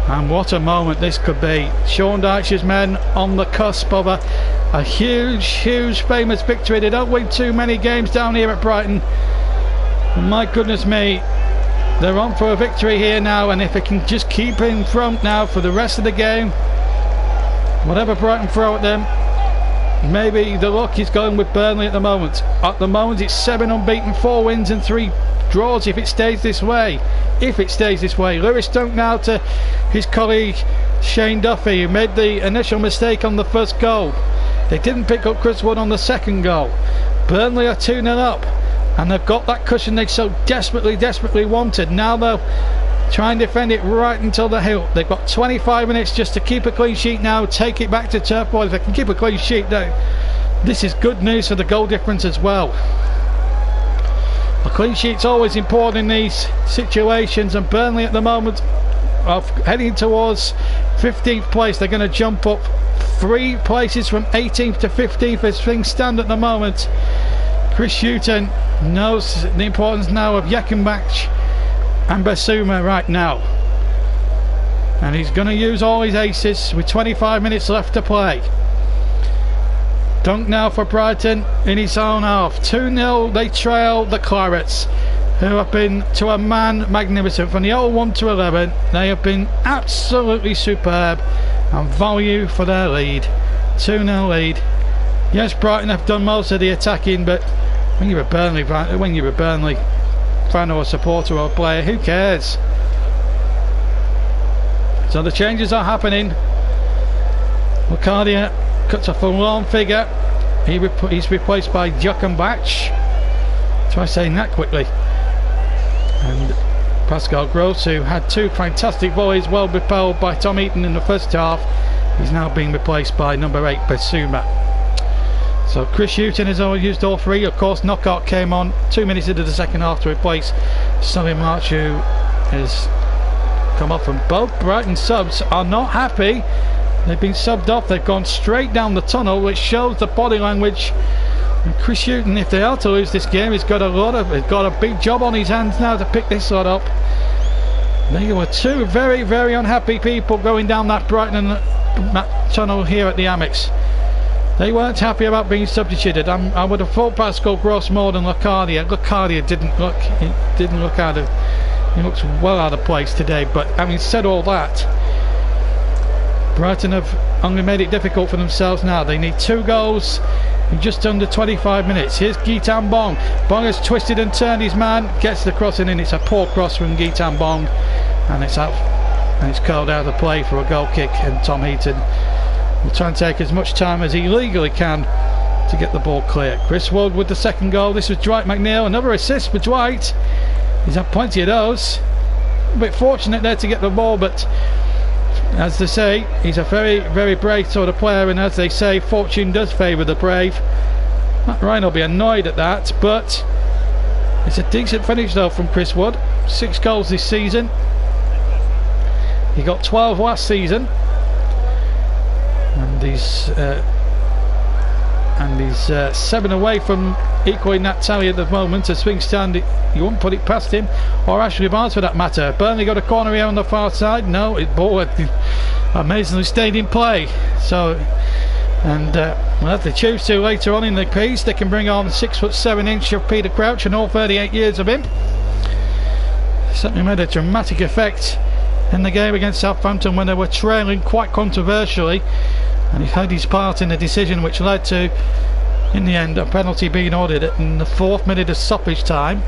And what a moment this could be. Sean Dyche's men on the cusp of a huge famous victory. They don't win too many games down here at Brighton. And my goodness me, they're on for a victory here now, and if it can just keep in front now for the rest of the game, whatever Brighton throw at them, maybe the luck is going with Burnley at the moment. At the moment it's 7 unbeaten, 4 wins and 3 draws if it stays this way. Lewis Dunk now to his colleague Shane Duffy, who made the initial mistake on the first goal. They didn't pick up Chris Wood on the second goal. Burnley are 2-0 up, and they've got that cushion they so desperately wanted. Now they'll Try and defend it right until the hilt. They've got 25 minutes just to keep a clean sheet now. Take it back to Turf Boy. If they can keep a clean sheet, though, this is good news for the goal difference as well. A clean sheet's always important in these situations, and Burnley at the moment are heading towards 15th place. They're going to jump up 3 places from 18th to 15th as things stand at the moment. Chris Hughton knows the importance now of Yekenbach and Basuma right now, and he's going to use all his aces with 25 minutes left to play. Dunk now for Brighton in his own half. 2-0 they trail the Clarets, who have been to a man magnificent. From the 0-1 to 11, they have been absolutely superb, and value for their lead. 2-0 lead. Yes, Brighton have done most of the attacking, but when you're a Burnley fan or a supporter or a player, who cares? So the changes are happening. Locadia cuts a forlorn figure. He's replaced by Yekenbach. Try saying that quickly. And Pascal Gross, who had 2 fantastic volleys, well repelled by Tom Heaton in the first half, he's now being replaced by number 8 Basuma. So Chris Hughton has used all 3. Of course, Knockout came on 2 minutes into the second half to replace Solly March, who has come off. And both Brighton subs are not happy. They've been subbed off. They've gone straight down the tunnel, which shows the body language. And Chris Hughton, if they are to lose this game, he's got a big job on his hands now to pick this lot up. There were 2 very, very unhappy people going down that Brighton tunnel here at the Amex. They weren't happy about being substituted. I would have thought Pascal Gross more than Locadia. Locadia didn't look out of. He looks well out of place today. But having said all that, Brighton have only made it difficult for themselves now. They need 2 goals in just under 25 minutes. Here's Gitan Bong. Bong has twisted and turned his man, gets the crossing in. It's a poor cross from Gitan Bong, and it's out, and it's called out of play for a goal kick. And Tom Heaton will try and take as much time as he legally can to get the ball clear. Chris Wood with the second goal. This was Dwight McNeil. Another assist for Dwight. He's had plenty of those. A bit fortunate there to get the ball, but as they say, he's a very, very brave sort of player, and as they say, fortune does favour the brave. Matt Ryan will be annoyed at that, but it's a decent finish though from Chris Wood. 6 goals this season. He got 12 last season, and he's 7 away from equaling that tally at the moment. As things stand, you wouldn't put it past him, or Ashley Barnes for that matter. Burnley got a corner here on the far side. No, it ball amazingly stayed in play. So, and well, if they choose to later on in the piece, they can bring on 6'7" of Peter Crouch and all 38 years of him. Certainly made a dramatic effect in the game against Southampton when they were trailing quite controversially, and he had his part in the decision which led to, in the end, a penalty being ordered in the 4th minute of stoppage time.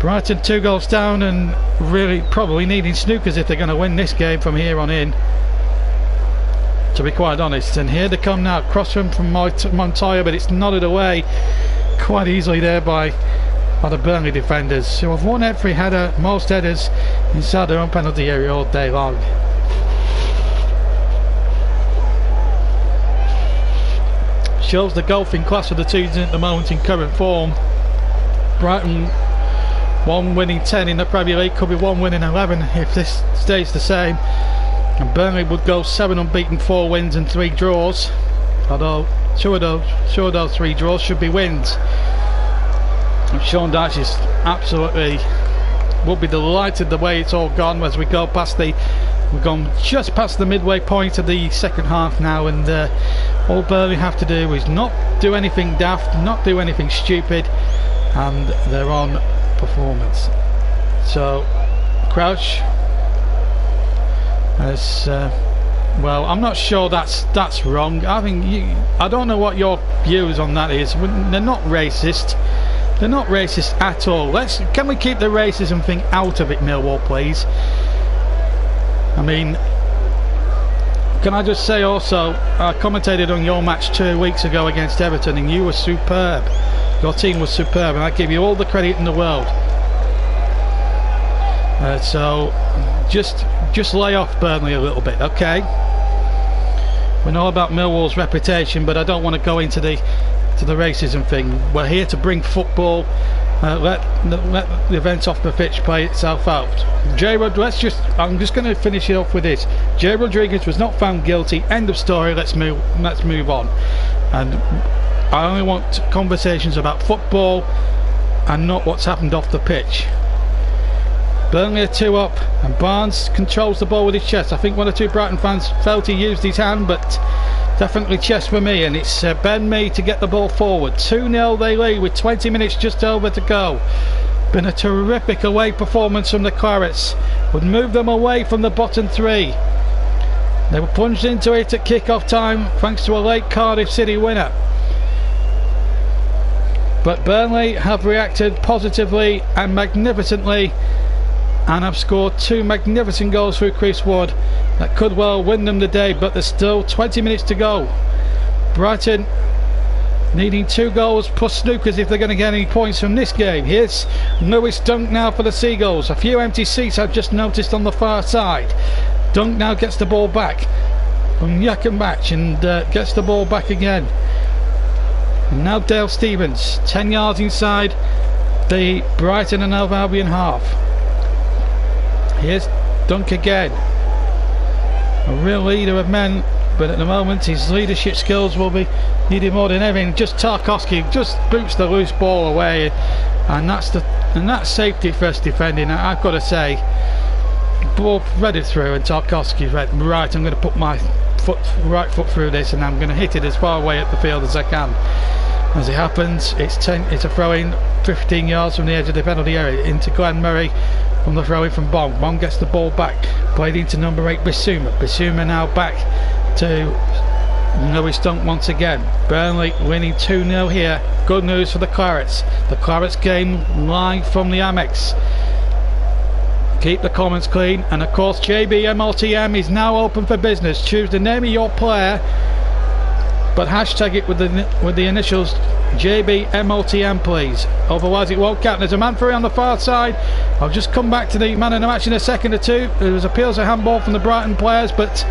Brighton 2 goals down, and really probably needing snookers if they're going to win this game from here on in, to be quite honest. And here they come now, cross from Montoya, but it's nodded away quite easily there by the Burnley defenders, who have won every header, most headers inside their own penalty area all day long. Shows the golfing class of the two at the moment in current form. Brighton 1 winning 10 in the Premier League, could be 1 winning 11 if this stays the same, and Burnley would go 7 unbeaten, 4 wins and 3 draws, although two of those 3 draws should be wins. And Sean Dyche is absolutely, will be delighted the way it's all gone as we go past we've gone just past the midway point of the second half now, and all Burnley have to do is not do anything daft, not do anything stupid, and they're on performance. So Crouch has well, I'm not sure that's wrong. I don't know what your views on that is. They're not racist. They're not racist at all. Can we keep the racism thing out of it, Millwall, please? I mean, can I just say also, I commentated on your match 2 weeks ago against Everton, and you were superb. Your team was superb, and I give you all the credit in the world. So just lay off Burnley a little bit, okay? We know about Millwall's reputation, but I don't want to go into the racism thing. We're here to bring football. Let the event off the pitch play itself out. I'm just going to finish it off with this. Jay Rodriguez was not found guilty. End of story. Let's move on. And I only want conversations about football and not what's happened off the pitch. Burnley are 2 up, and Barnes controls the ball with his chest. I think 1 or 2 Brighton fans felt he used his hand, but definitely chest for me, and it's Ben Mee to get the ball forward. 2-0 they lead with 20 minutes just over to go. Been a terrific away performance from the Clarets. Would move them away from the bottom 3. They were plunged into it at kick-off time thanks to a late Cardiff City winner. But Burnley have reacted positively and magnificently, and have scored 2 magnificent goals through Chris Wood that could well win them the day, but there's still 20 minutes to go. Brighton needing 2 goals plus snookers if they're going to get any points from this game. Here's Lewis Dunk now for the Seagulls. A few empty seats I've just noticed on the far side. Dunk now gets the ball back from Yakimbach and gets the ball back again. And now Dale Stevens, 10 yards inside the Brighton and Hove Albion half. Here's Dunk again. A real leader of men, but at the moment his leadership skills will be needed more than anything. Just Tarkowski just boots the loose ball away, and that's safety first defending. I've got to say, ball threaded through, and Tarkowski went right. I'm going to put my right foot through this, and I'm going to hit it as far away at the field as I can. As it happens, it's a throw-in 15 yards from the edge of the penalty area into Glenn Murray from the throw-in from Bong. Bong gets the ball back, played into number 8 Bissouma. Bissouma now back to Lewis Dunk once again. Burnley winning 2-0 here. Good news for the Clarets. The Clarets game live from the Amex. Keep the comments clean, and of course JBMLTM is now open for business. Choose the name of your player, but hashtag it with the initials JBMLTM, please. Otherwise it won't count. There's a man free on the far side. I'll just come back to the man in the match in a second or two. There was appeals of handball from the Brighton players, but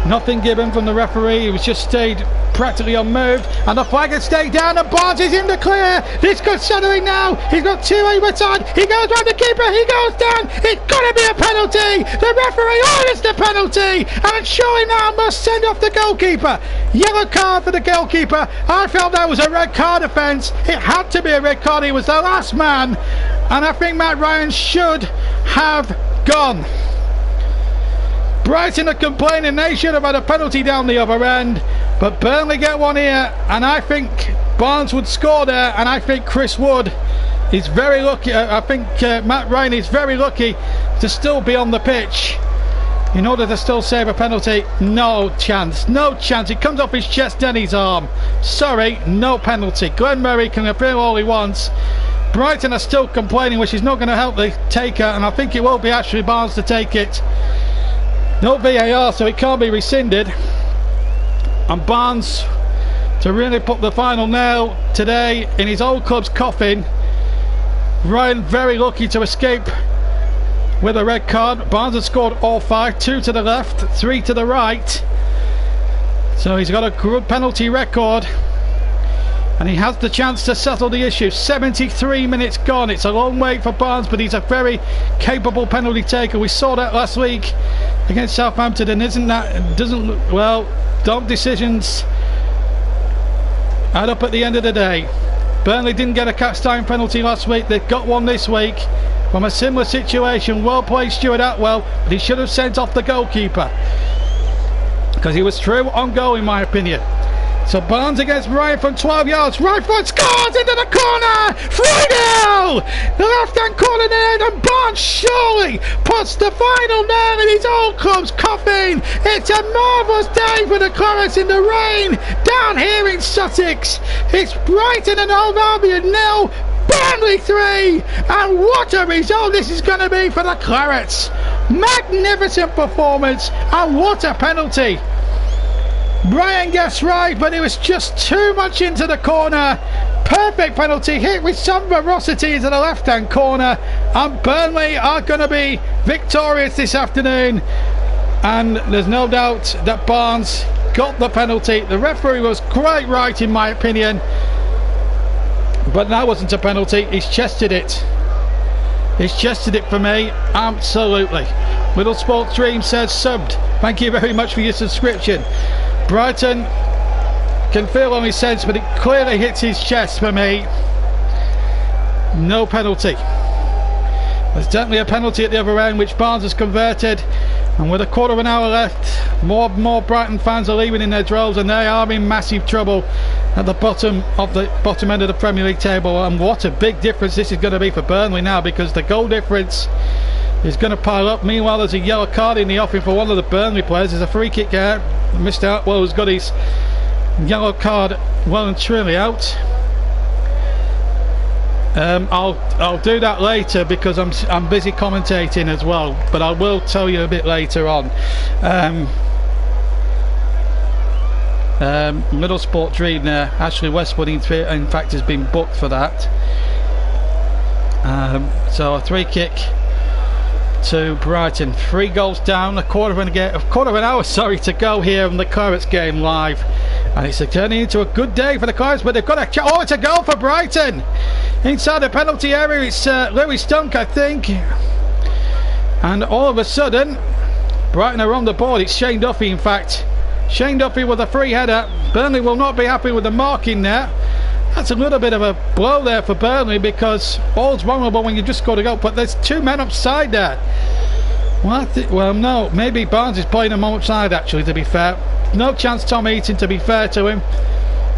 nothing given from the referee. He was just stayed practically unmoved, and the flag has stayed down, and Barnes is in the clear. This good centering now. He's got 2 either side. He goes round the keeper. He goes down. It's got to be a penalty. The referee orders the penalty, and surely now must send off the goalkeeper. Yellow card for the goalkeeper. I felt that was a red card offence. It had to be a red card. He was the last man, and I think Matt Ryan should have gone. Brighton are complaining they should have had a penalty down the other end, but Burnley get one here, and I think Barnes would score there, and I think Chris Wood is very lucky. I think Matt Ryan is very lucky to still be on the pitch in order to still save a penalty. No chance, no chance. It comes off his chest, then his arm. Sorry, no penalty. Glenn Murray can appeal all he wants. Brighton are still complaining, which is not going to help the taker, and I think it will be actually Barnes to take it. No VAR, so it can't be rescinded. And Barnes to really put the final nail today in his old club's coffin. Ryan very lucky to escape with a red card. Barnes has scored all 5, 2 to the left, 3 to the right. So he's got a good penalty record, and he has the chance to settle the issue. 73 minutes gone. It's a long wait for Barnes, but he's a very capable penalty taker. We saw that last week against Southampton, and don't decisions add up at the end of the day. Burnley didn't get a cast iron penalty last week. They've got one this week from a similar situation. Well played Stuart Atwell, but he should have sent off the goalkeeper because he was through on goal, in my opinion. So Barnes against Ryan from 12 yards. Right foot scores into the corner. 3-0. The left hand corner there, and Barnes surely puts the final nail in his old club's coffin. It's a marvellous day for the Clarets in the rain down here in Sussex. It's Brighton and Hove Albion 0, Burnley 3, and what a result this is going to be for the Clarets. Magnificent performance, and what a penalty. Brian gets right, but it was just too much into the corner. Perfect penalty, hit with some ferocity into the left-hand corner, and Burnley are going to be victorious this afternoon. And there's no doubt that Barnes got the penalty. The referee was quite right in my opinion, but that wasn't a penalty. He's chested it. He's chested it for me, absolutely. Middle Sports Dream says subbed. Thank you very much for your subscription. Brighton can feel on his sense, but it clearly hits his chest for me. No penalty. There's definitely a penalty at the other end, which Barnes has converted. And with a quarter of an hour left, more Brighton fans are leaving in their droves, and they are in massive trouble at the bottom end of the Premier League table. And what a big difference this is going to be for Burnley now, because the goal difference is going to pile up. Meanwhile, there's a yellow card in the offing for one of the Burnley players. There's a free kick there. Missed out. Well, has got his yellow card well and truly out. I'll do that later because I'm busy commentating as well, but I will tell you a bit later on. Middle Sport Dream there. Ashley Westwood in fact has been booked for that. So a free kick to Brighton. 3 goals down, a quarter of an hour to go here on the Clarets game live, and it's turning into a good day for the Clarets, but they've got it's a goal for Brighton inside the penalty area. It's Lewis Dunk, I think, and all of a sudden Brighton are on the board. It's Shane Duffy, in fact. Shane Duffy with a free header. Burnley will not be happy with the marking there. That's a little bit of a blow there for Burnley, because all's vulnerable when you just scored a goal, but there's 2 men upside there. Well, no, maybe Barnes is playing them upside actually, to be fair. No chance Tom Eaton, to be fair to him.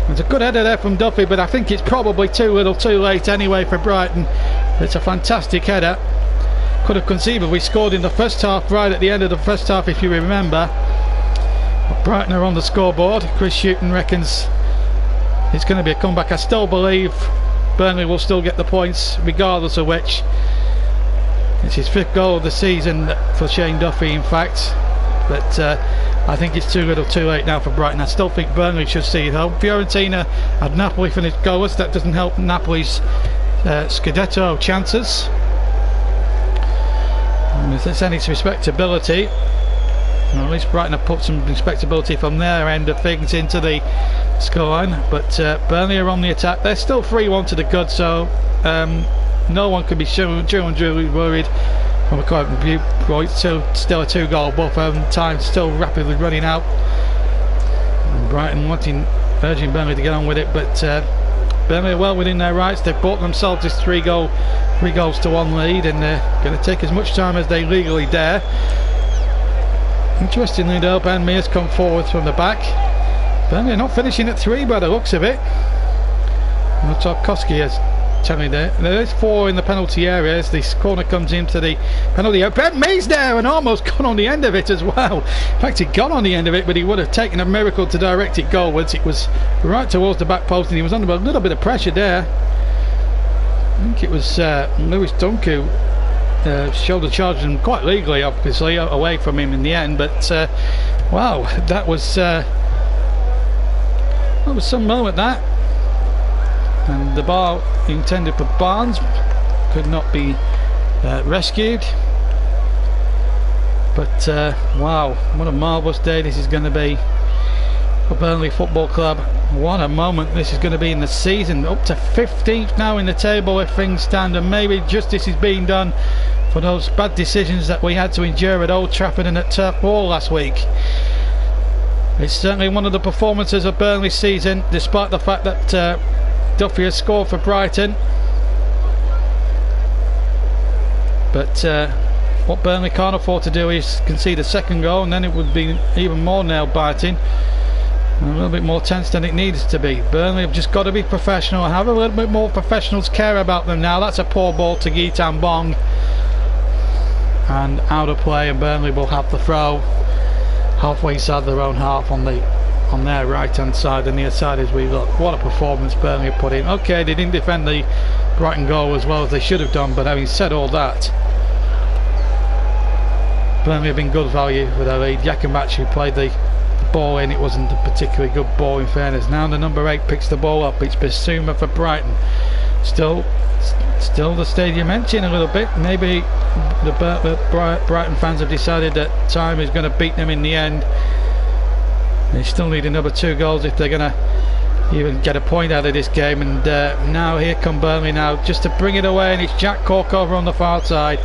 There's a good header there from Duffy, but I think it's probably too late anyway for Brighton. It's a fantastic header. Could have conceivably scored in the first half, right at the end of the first half, if you remember. But Brighton are on the scoreboard. Chris Shooton reckons it's going to be a comeback. I still believe Burnley will still get the points, regardless of which. It's his 5th goal of the season for Shane Duffy, in fact. But I think it's too little too late now for Brighton. I still think Burnley should see it home. Fiorentina had Napoli finish goalless. That doesn't help Napoli's Scudetto chances. And if there's any respectability, well, at least Brighton have put some respectability from their end of things into the scoreline. But Burnley are on the attack. They're still 3-1 to the good, so no one can be truly worried from a current viewpoint. Still a 2-goal buffer, time still rapidly running out. And Brighton urging Burnley to get on with it, but Burnley are well within their rights. They've bought themselves this 3 goals to 1 lead, and they're going to take as much time as they legally dare. Interestingly though, Ben Mears come forward from the back. Burnley are not finishing at 3 by the looks of it. Tarkowski is telling me there is 4 in the penalty area as this corner comes into the penalty area. Ben Mears there, and almost gone on the end of it as well. In fact, he got on the end of it, but he would have taken a miracle to direct it goalwards. It was right towards the back post, and he was under a little bit of pressure there. I think it was Lewis Dunk who shoulder charged him quite legally, obviously, away from him in the end. But wow, that was some moment, that. And the ball intended for Barnes could not be rescued. But wow, what a marvellous day this is going to be for Burnley Football Club. What a moment this is going to be in the season. Up to 15th now in the table if things stand, and maybe justice is being done for those bad decisions that we had to endure at Old Trafford and at Turf Moor last week. It's certainly one of the performances of Burnley's season, despite the fact that Duffy has scored for Brighton. But what Burnley can't afford to do is concede a 2nd goal, and then it would be even more nail-biting and a little bit more tense than it needs to be. Burnley have just got to be professional, have a little bit more professionals care about them now. That's a poor ball to Gitan Bong, and out of play, and Burnley will have the throw halfway inside their own half on their right hand side, and near side as we look. What a performance Burnley have put in. Okay, they didn't defend the Brighton goal as well as they should have done, but having said all that, Burnley have been good value with their lead. Yakimachi, who played the ball in. It wasn't a particularly good ball, in fairness. Now the number 8 picks the ball up. It's Bissouma for Brighton. Still the stadium emptying a little bit. Maybe the Brighton fans have decided that time is going to beat them in the end. They still need another 2 goals if they're going to even get a point out of this game. And now here come Burnley now just to bring it away, and it's Jack Cork over on the far side.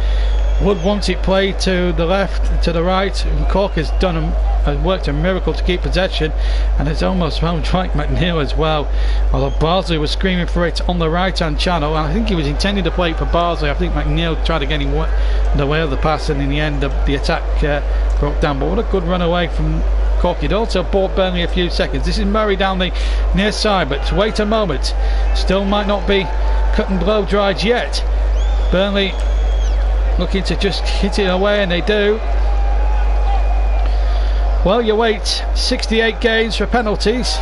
Wood wants it played to the left, to the right, and Cork has worked a miracle to keep possession, and it's almost found Dwight McNeil as well. Although Barsley was screaming for it on the right hand channel, and I think he was intending to play it for Barsley. I think McNeil tried to get him in the way of the pass, and in the end the attack broke down. But what a good run away from Cork. It also bought Burnley a few seconds. This is Murray down the near side, but wait a moment, still might not be cut and blow dried yet. Burnley looking to just hit it away, and they do. Well, you wait 68 games for penalties,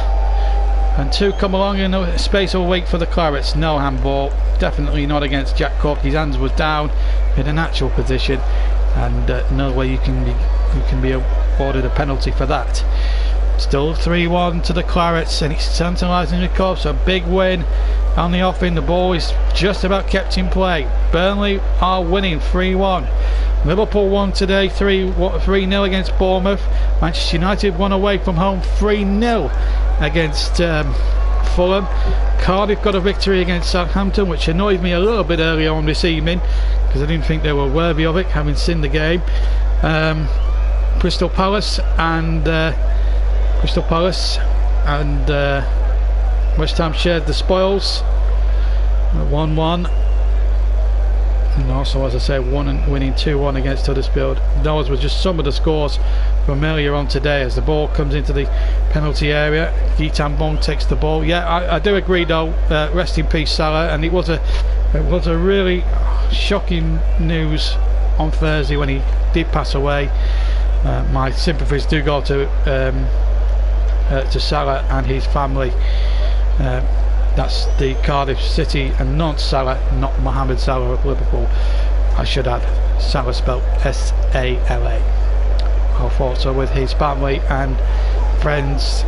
and 2 come along in the space of a week for the Clarets. No handball, definitely not against Jack Cork. His hands was down in a natural position, and no way you can be awarded a penalty for that. Still 3-1 to the Clarets, and it's tantalising the Corps. So a big win on the offing. The ball is just about kept in play. Burnley are winning 3-1. Liverpool won today 3-0 against Bournemouth. Manchester United won away from home 3-0 against Fulham. Cardiff got a victory against Southampton, which annoyed me a little bit earlier on this evening because I didn't think they were worthy of it, having seen the game. Crystal Palace and West Ham shared the spoils, 1-1, and also, as I say, winning 2-1 against Huddersfield. Those were just some of the scores from earlier on today. As the ball comes into the penalty area, Guy Tambon takes the ball. Yeah, I do agree though. Rest in peace, Salah. And it was a really shocking news on Thursday when he did pass away. My sympathies do go to Salah and his family. That's the Cardiff City and non-Salah, not Mohamed Salah of Liverpool. I should add, Salah spelled S-A-L-A. Our thoughts are with his family and friends.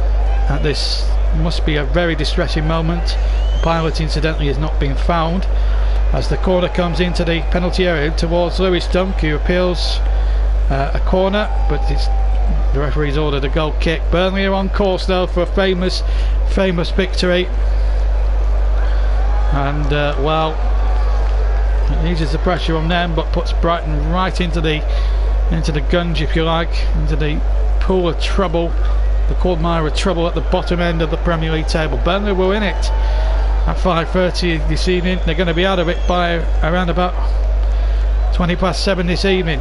This must be a very distressing moment. The pilot incidentally has not been found. As the corner comes into the penalty area towards Lewis Dunk, who appeals a corner, but the referee's ordered a goal kick. Burnley are on course though for a famous victory, and well, it eases the pressure on them, but puts Brighton right into the gunge, if you like, into the pool of trouble, the quagmire of trouble at the bottom end of the Premier League table. Burnley will win it at 5:30 this evening. They're going to be out of it by around about 7:20 this evening.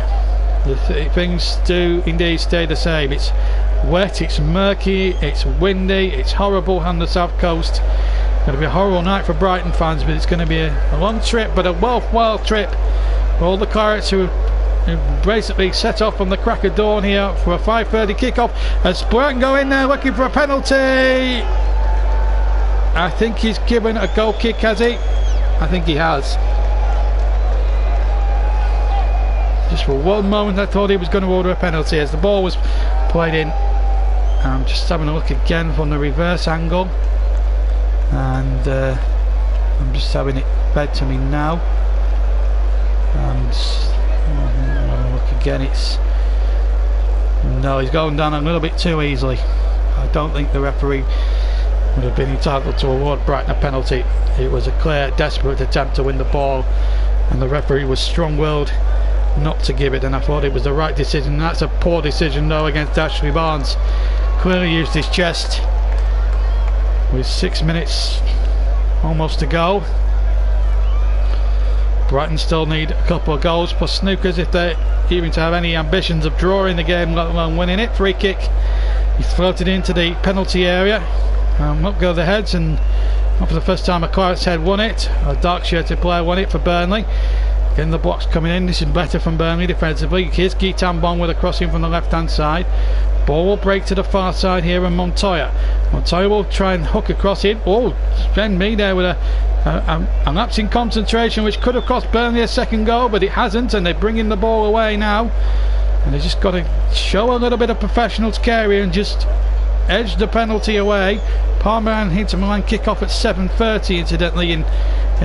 Things do indeed stay the same. It's wet, it's murky, it's windy, it's horrible on the south coast. It's going to be a horrible night for Brighton fans, but it's going to be a long trip, but a worthwhile trip for all the Clarets who basically set off on the crack of dawn here for a 5:30 kickoff. As Brighton go in there looking for a penalty. I think he's given a goal kick, has he? I think he has. Just for one moment I thought he was going to order a penalty as the ball was played in. I'm just having a look again from the reverse angle, and I'm just having it fed to me now. And having a look again, no, he's going down a little bit too easily. I don't think the referee would have been entitled to award Brighton a penalty. It was a clear, desperate attempt to win the ball, and the referee was strong-willed not to give it, and I thought it was the right decision. That's a poor decision though against Ashley Barnes. Clearly used his chest with 6 minutes almost to go. Brighton still need a couple of goals plus snookers if they're even to have any ambitions of drawing the game, let alone winning it. Free kick, he's floated into the penalty area. Up go the heads, and not for the first time a Claret's head won it. A dark shirted player won it for Burnley. Again, the blocks coming in. This is better from Burnley defensively. Here's Guy Tambon with a crossing from the left hand side. Ball will break to the far side here, and Montoya will try and hook across it. Oh, spend me there with a lapse in concentration which could have cost Burnley a second goal, but it hasn't, and they're bringing the ball away now. And they just got to show a little bit of professional care here and just edged the penalty away. Parma and Inter Milan kick off at 7:30 incidentally in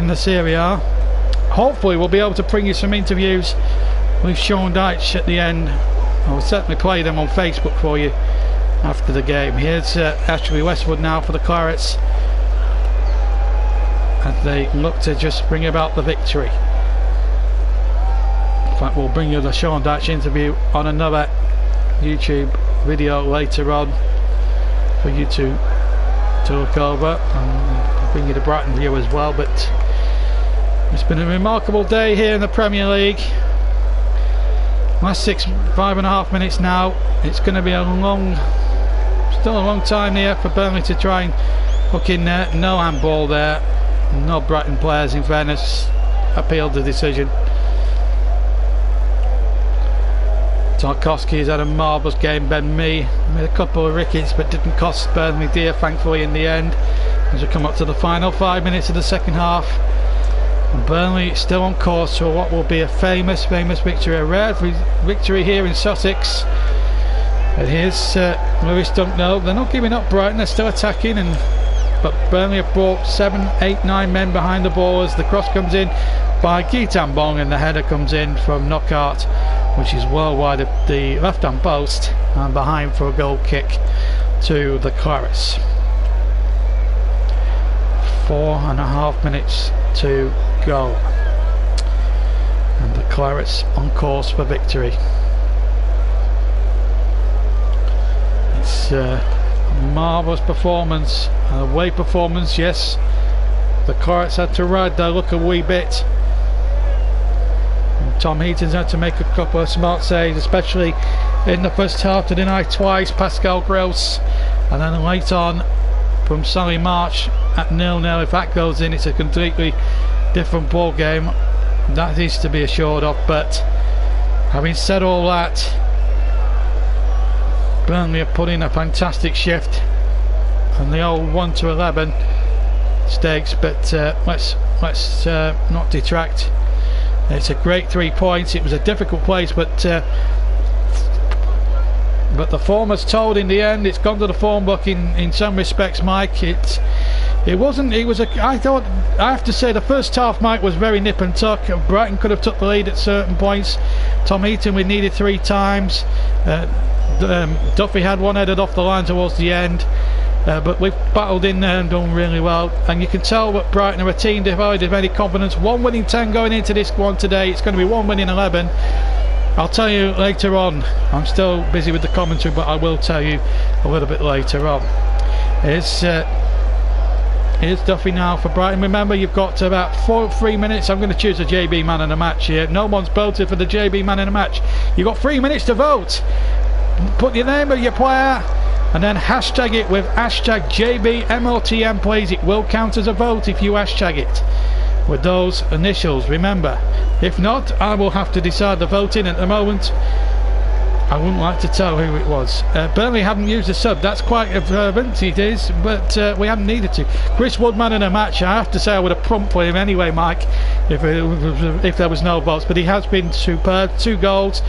the Serie A. Hopefully we'll be able to bring you some interviews with Sean Dyche at the end. I'll certainly play them on Facebook for you after the game. Here's Ashley Westwood now for the Clarets as they look to just bring about the victory. In fact, we'll bring you the Sean Dyche interview on another YouTube video later on for you to look over, and I'll bring you the Brighton view as well. But it's been a remarkable day here in the Premier League. Last 5.5 minutes now. It's going to be still a long time here for Burnley to try and hook in there. No handball there. No Brighton players, in fairness, appealed the decision. Tarkowski has had a marvellous game. Ben Mee made a couple of rickets but didn't cost Burnley dear, thankfully, in the end, as we come up to the final 5 minutes of the second half. And Burnley still on course for what will be a famous victory, a rare victory here in Sussex. And here's Lewis Dunk. No, they're not giving up Brighton, they're still attacking, but Burnley have brought 7, 8, 9 men behind the ball as the cross comes in by Gitan Bong and the header comes in from Knockaert, which is well wide of the left-hand post and behind for a goal kick to the Clarets. 4.5 minutes to go, and the Clarets on course for victory. It's a marvellous performance, an away performance, yes. The Clarets had to ride their luck a wee bit. Tom Heaton's had to make a couple of smart saves, especially in the first half, to deny twice Pascal Gross, and then late on from Solly March at 0-0. If that goes in, it's a completely different ball game, that is to be assured of. But having said all that, Burnley have put in a fantastic shift and the old 1-11 stakes, but let's not detract. It's a great 3 points. It was a difficult place, but the form has told in the end. It's gone to the form book in some respects, Mike. I have to say the first half, Mike, was very nip and tuck. Brighton could have took the lead at certain points. Tom Heaton, we needed 3 times. Duffy had one headed off the line towards the end. But we've battled in there and done really well, and you can tell that Brighton are a team devoid of any confidence. 1 winning 10 going into this one today. It's going to be 1 winning 11. I'll tell you later on. I'm still busy with the commentary, but I will tell you a little bit later on. Here's Duffy now for Brighton. Remember, you've got about 3 minutes. I'm going to choose a JB man in a match here. No one's voted for the JB man in a match. You've got 3 minutes to vote. Put your name of your player and then hashtag it with hashtag JBMLTM, please. It will count as a vote if you hashtag it with those initials, remember. If not, I will have to decide the voting. At the moment, I wouldn't like to tell who it was. Burnley haven't used a sub. That's quite observant, it is, but we haven't needed to. Chris Woodman in a match, I have to say I would have pumped for him anyway, Mike, if there was no votes. But he has been superb. 2 goals,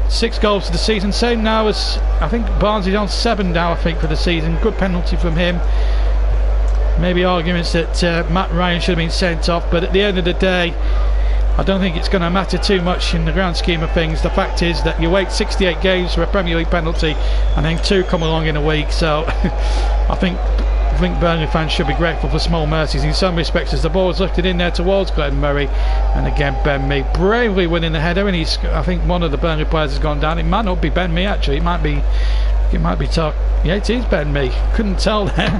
6 goals for the season. Same now as, I think Barnes is on 7 now, I think, for the season. Good penalty from him. Maybe arguments that Matt Ryan should have been sent off, but at the end of the day, I don't think it's going to matter too much in the grand scheme of things. The fact is that you wait 68 games for a Premier League penalty and then 2 come along in a week. So I think Burnley fans should be grateful for small mercies in some respects, as the ball was lifted in there towards Glenn Murray, and again Ben Mee bravely winning the header, and I think one of the Burnley players has gone down. It might not be Ben Mee actually, it might be Tuck. Yeah, it is Ben Mee, couldn't tell there.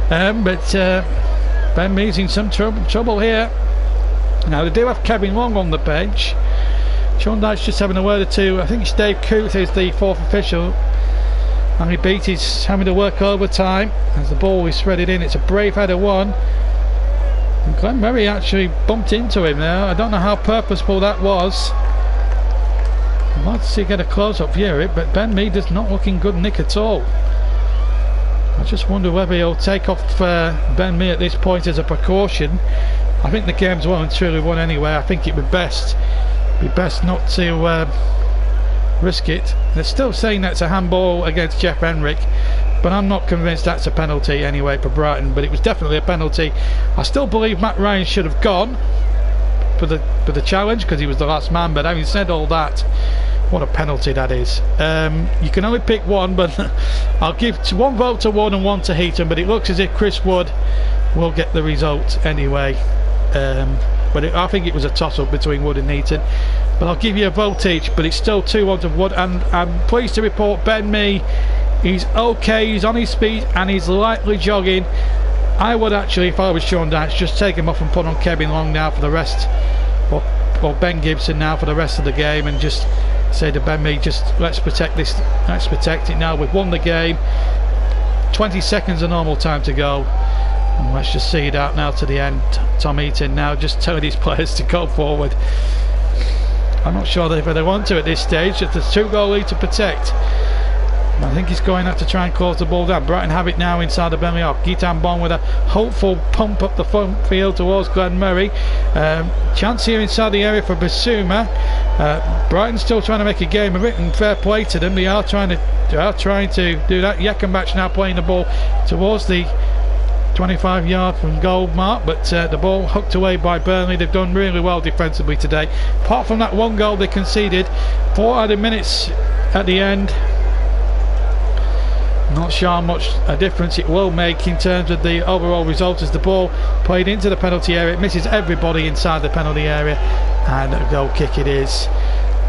But Ben Mee's in some trouble here. Now they do have Kevin Long on the bench. Sean Dyche just having a word or two. I think it's Dave Coote who's the 4th official. Harry Beattie's having to work overtime as the ball is threaded in. It's a brave header one. And Glenn Murray actually bumped into him there. I don't know how purposeful that was. I'd like to see get a close-up view of it, but Ben Mee does not looking good nick at all. I just wonder whether he'll take off Ben Mee at this point as a precaution. I think the game's well and truly won anyway. I think it would be best not to risk it. They're still saying that's a handball against Jeff Henrik, but I'm not convinced that's a penalty anyway for Brighton, but it was definitely a penalty. I still believe Matt Ryan should have gone for the challenge because he was the last man, but having said all that, what a penalty that is. You can only pick one, but I'll give one vote to Wood and one to Heaton, but it looks as if Chris Wood will get the result anyway. But I think it was a toss-up between Wood and Heaton, but I'll give you a vote each, but it's still 2-1 to Wood. And I'm pleased to report Ben Mee, he's okay, he's on his feet and he's lightly jogging. I would actually, if I was Sean Dyche, just take him off and put on Kevin Long now for the rest, or Ben Gibson now for the rest of the game, and just say to Ben Mee, just let's protect this, let's protect it now. We've won the game, 20 seconds of normal time to go, and let's just see it out now to the end. Tom Heaton now just telling his players to go forward. I'm not sure that if they want to at this stage. There's a 2-goal lead to protect. I think he's going to have to try and close the ball down. Brighton have it now inside the Burnley half. Gitan Bond with a hopeful pump up the front field towards Glenn Murray. Chance here inside the area for Basuma. Brighton still trying to make a game of it, and fair play to them. They are trying to do that. Yekenbach now playing the ball towards the 25-yard from goal mark, but the ball hooked away by Burnley. They've done really well defensively today. Apart from that one goal they conceded, 4 added minutes at the end. Not sure how much a difference it will make in terms of the overall result, as the ball played into the penalty area. It misses everybody inside the penalty area, and a goal kick it is.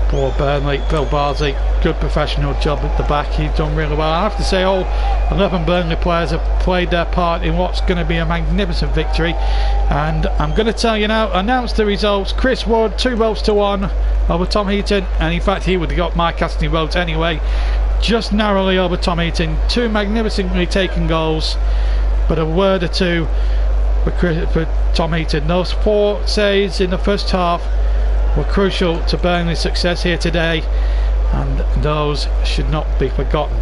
Poor Burnley. Phil Bardsley, good professional job at the back. He's done really well. I have to say all 11 Burnley players have played their part in what's going to be a magnificent victory, and I'm going to tell you now, announce the results. Chris Wood 2 votes to 1 over Tom Heaton, and in fact he would have got my casting votes anyway, just narrowly over Tom Heaton. 2 magnificently taken goals, but a word or two for Tom Heaton. Those 4 saves in the first half were crucial to Burnley's success here today, and those should not be forgotten.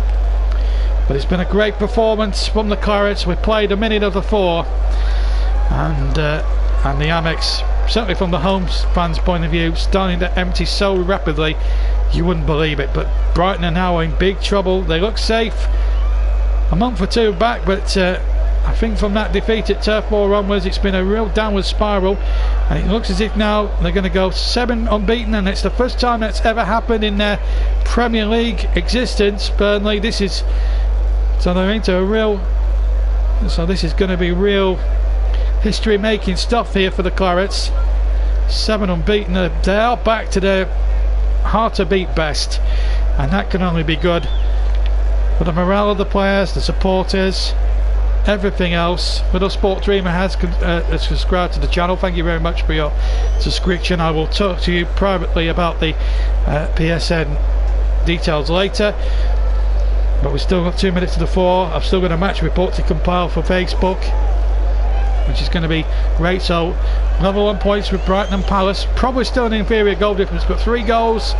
But it's been a great performance from the Clarets. We played a minute of the 4, and the Amex, certainly from the home fans' point of view, starting to empty so rapidly you wouldn't believe it. But Brighton are now in big trouble. They look safe a month or 2 back, but I think from that defeat at Turf Moor onwards, it's been a real downward spiral, and it looks as if now they're going to go 7 unbeaten, and it's the first time that's ever happened in their Premier League existence. Burnley, this is, so they're into a real, so this is going to be real history making stuff here for the Clarets. 7 unbeaten. They are back to their hard to beat best, and that can only be good for the morale of the players, the supporters, everything else. Little Sport Dreamer has subscribed to the channel. Thank you very much for your subscription. I will talk to you privately about the PSN details later, but we've still got 2 minutes to the 4. I've still got a match report to compile for Facebook, which is going to be great. So level 1 points with Brighton and Palace, probably still an inferior goal difference, but 3 goals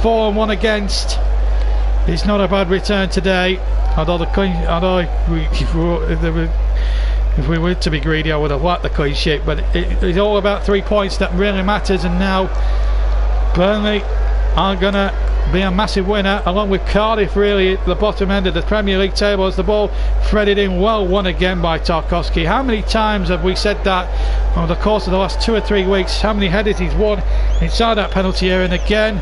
for and 1 against. It's not a bad return today. Although if we were to be greedy, I would have liked the clean sheet, but it's all about 3 points that really matters. And now Burnley are going to be a massive winner, along with Cardiff, really at the bottom end of the Premier League table, as the ball threaded in, well won again by Tarkowski. How many times have we said that over the course of the last 2 or 3 weeks? How many headers he's won inside that penalty area, and again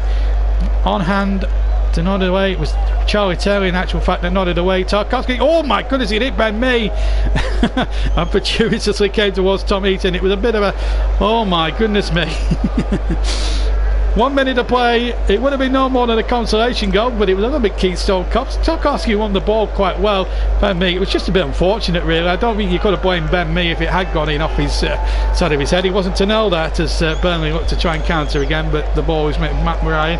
on hand to nod away. It was Charlie Taylor in actual fact that nodded away. Tarkowski, oh my goodness, he hit Ben Mee and fortuitously came towards Tom Heaton. It was a bit of a, oh my goodness me. 1 minute to play. It would have been no more than a consolation goal, but it was a little bit Keystone Cops. Tarkowski won the ball quite well. Ben Mee, it was just a bit unfortunate really. I don't think you could have blamed Ben Mee if it had gone in off his side of his head. He wasn't to know that, as Burnley looked to try and counter again, but the ball was met with Matt Ryan.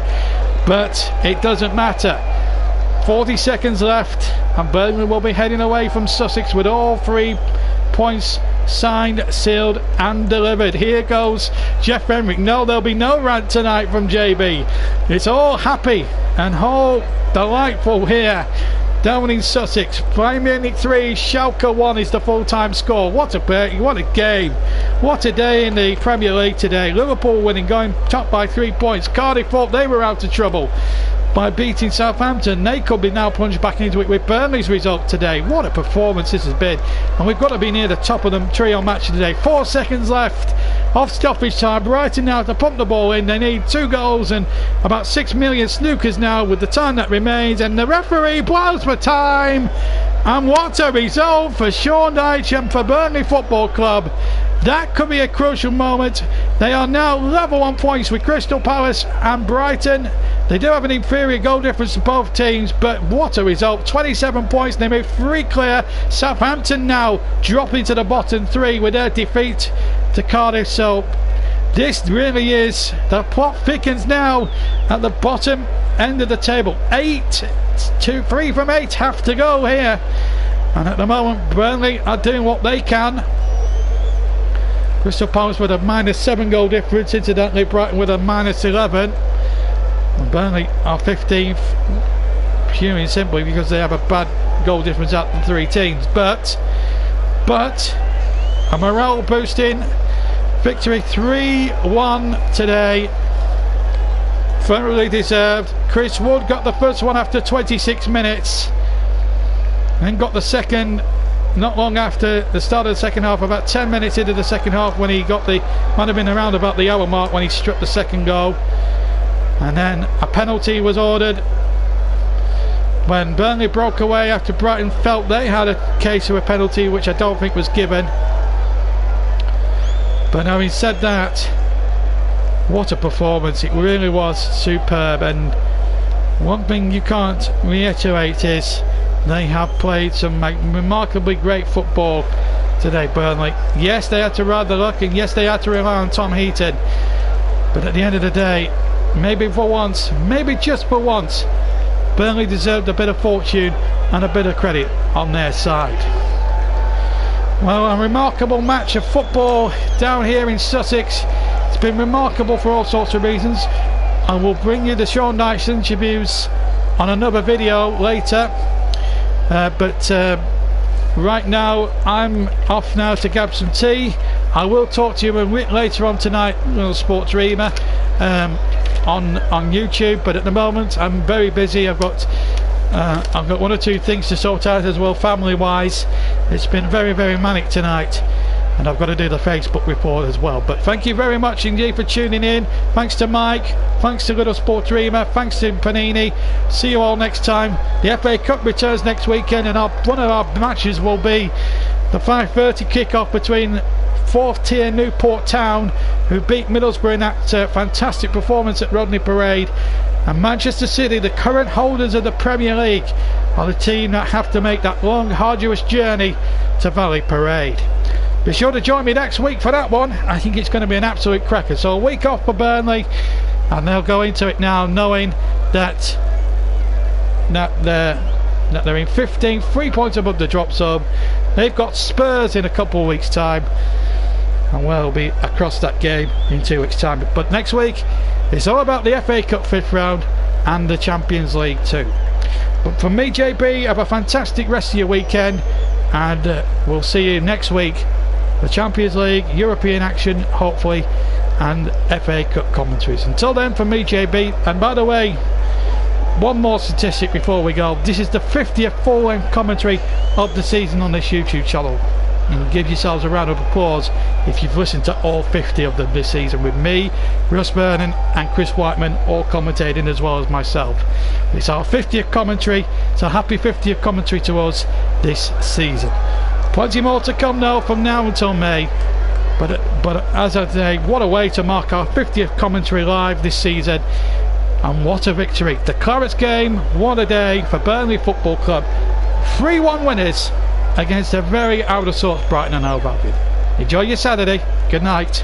But it doesn't matter. 40 seconds left, and Burnley will be heading away from Sussex with all 3 points signed, sealed and delivered. Here goes Jeff Henrik. No, there'll be no rant tonight from JB. It's all happy and all delightful here down in Sussex. Premier League 3, Schalke 1 is the full-time score. What a game, what a day in the Premier League today. Liverpool winning, going top by 3 points. Cardiff thought they were out of trouble, by beating Southampton. They could be now plunged back into it with Burnley's result today. What a performance this has been, and we've got to be near the top of the trio match today. 4 seconds left off stoppage time. Brighton now to pump the ball in. They need 2 goals and about 6 million snookers now with the time that remains, and the referee blows for time. And what a result for Sean Dyche and for Burnley Football Club. That could be a crucial moment. They are now level on points with Crystal Palace and Brighton. They do have an inferior goal difference to both teams, but what a result. 27 points, they move 3 clear. Southampton now dropping to the bottom 3 with their defeat to Cardiff. So this really is, the plot thickens now at the bottom end of the table. 3 from 8 have to go here, and at the moment Burnley are doing what they can. Crystal Palace with a -7 goal difference, incidentally Brighton with a -11, and Burnley are 15th purely and simply because they have a bad goal difference out of the 3 teams, but a morale boosting victory, 3-1 today, thoroughly deserved. Chris Wood got the first one after 26 minutes, then got the second not long after the start of the second half, about 10 minutes into the second half, when he got the, might have been around about the hour mark when he struck the second goal. And then a penalty was ordered when Burnley broke away after Brighton felt they had a case of a penalty, which I don't think was given. But having said that, what a performance. It really was superb, and one thing you can't reiterate is they have played some remarkably great football today, Burnley. Yes, they had to ride the luck, and yes, they had to rely on Tom Heaton, but at the end of the day, maybe for once, maybe just for once, Burnley deserved a bit of fortune and a bit of credit on their side. Well, a remarkable match of football down here in Sussex. It's been remarkable for all sorts of reasons. I will bring you the Sean Dyche interviews on another video later. But right now I'm off now to grab some tea. I will talk to you a bit later on tonight, Little Sports Dreamer, on YouTube, but at the moment I'm very busy. I've got 1 or 2 things to sort out as well, family wise. It's been very manic tonight, and I've got to do the Facebook report as well. But thank you very much indeed for tuning in. Thanks to Mike, thanks to Little Sport Dreamer, thanks to Panini. See you all next time. The FA Cup returns next weekend, and one of our matches will be the 5:30 kickoff between 4th tier Newport Town, who beat Middlesbrough in that fantastic performance at Rodney Parade, and Manchester City, the current holders of the Premier League, are the team that have to make that long, arduous journey to Valley Parade. Be sure to join me next week for that one. I think it's going to be an absolute cracker. So a week off for Burnley, and they'll go into it now knowing that they're in 15th, 3 points above the drop zone. They've got Spurs in a couple of weeks' time, and we'll be across that game in 2 weeks' time. But next week, it's all about the FA Cup 5th round and the Champions League too. But from me, JB, have a fantastic rest of your weekend, and we'll see you next week. The Champions League, European action, hopefully, and FA Cup commentaries. Until then, from me, JB, and by the way, one more statistic before we go. This is the 50th full-length commentary of the season on this YouTube channel. And give yourselves a round of applause if you've listened to all 50 of them this season, with me, Russ Vernon and Chris Whiteman all commentating as well as myself. It's our 50th commentary, so happy 50th commentary to us this season. Plenty more to come though from now until May, but as I say, what a way to mark our 50th commentary live this season, and what a victory. The Clarets game, what a day for Burnley Football Club. 3-1 winners against a very out of sorts Brighton and Hove Albion. Enjoy your Saturday. Good night.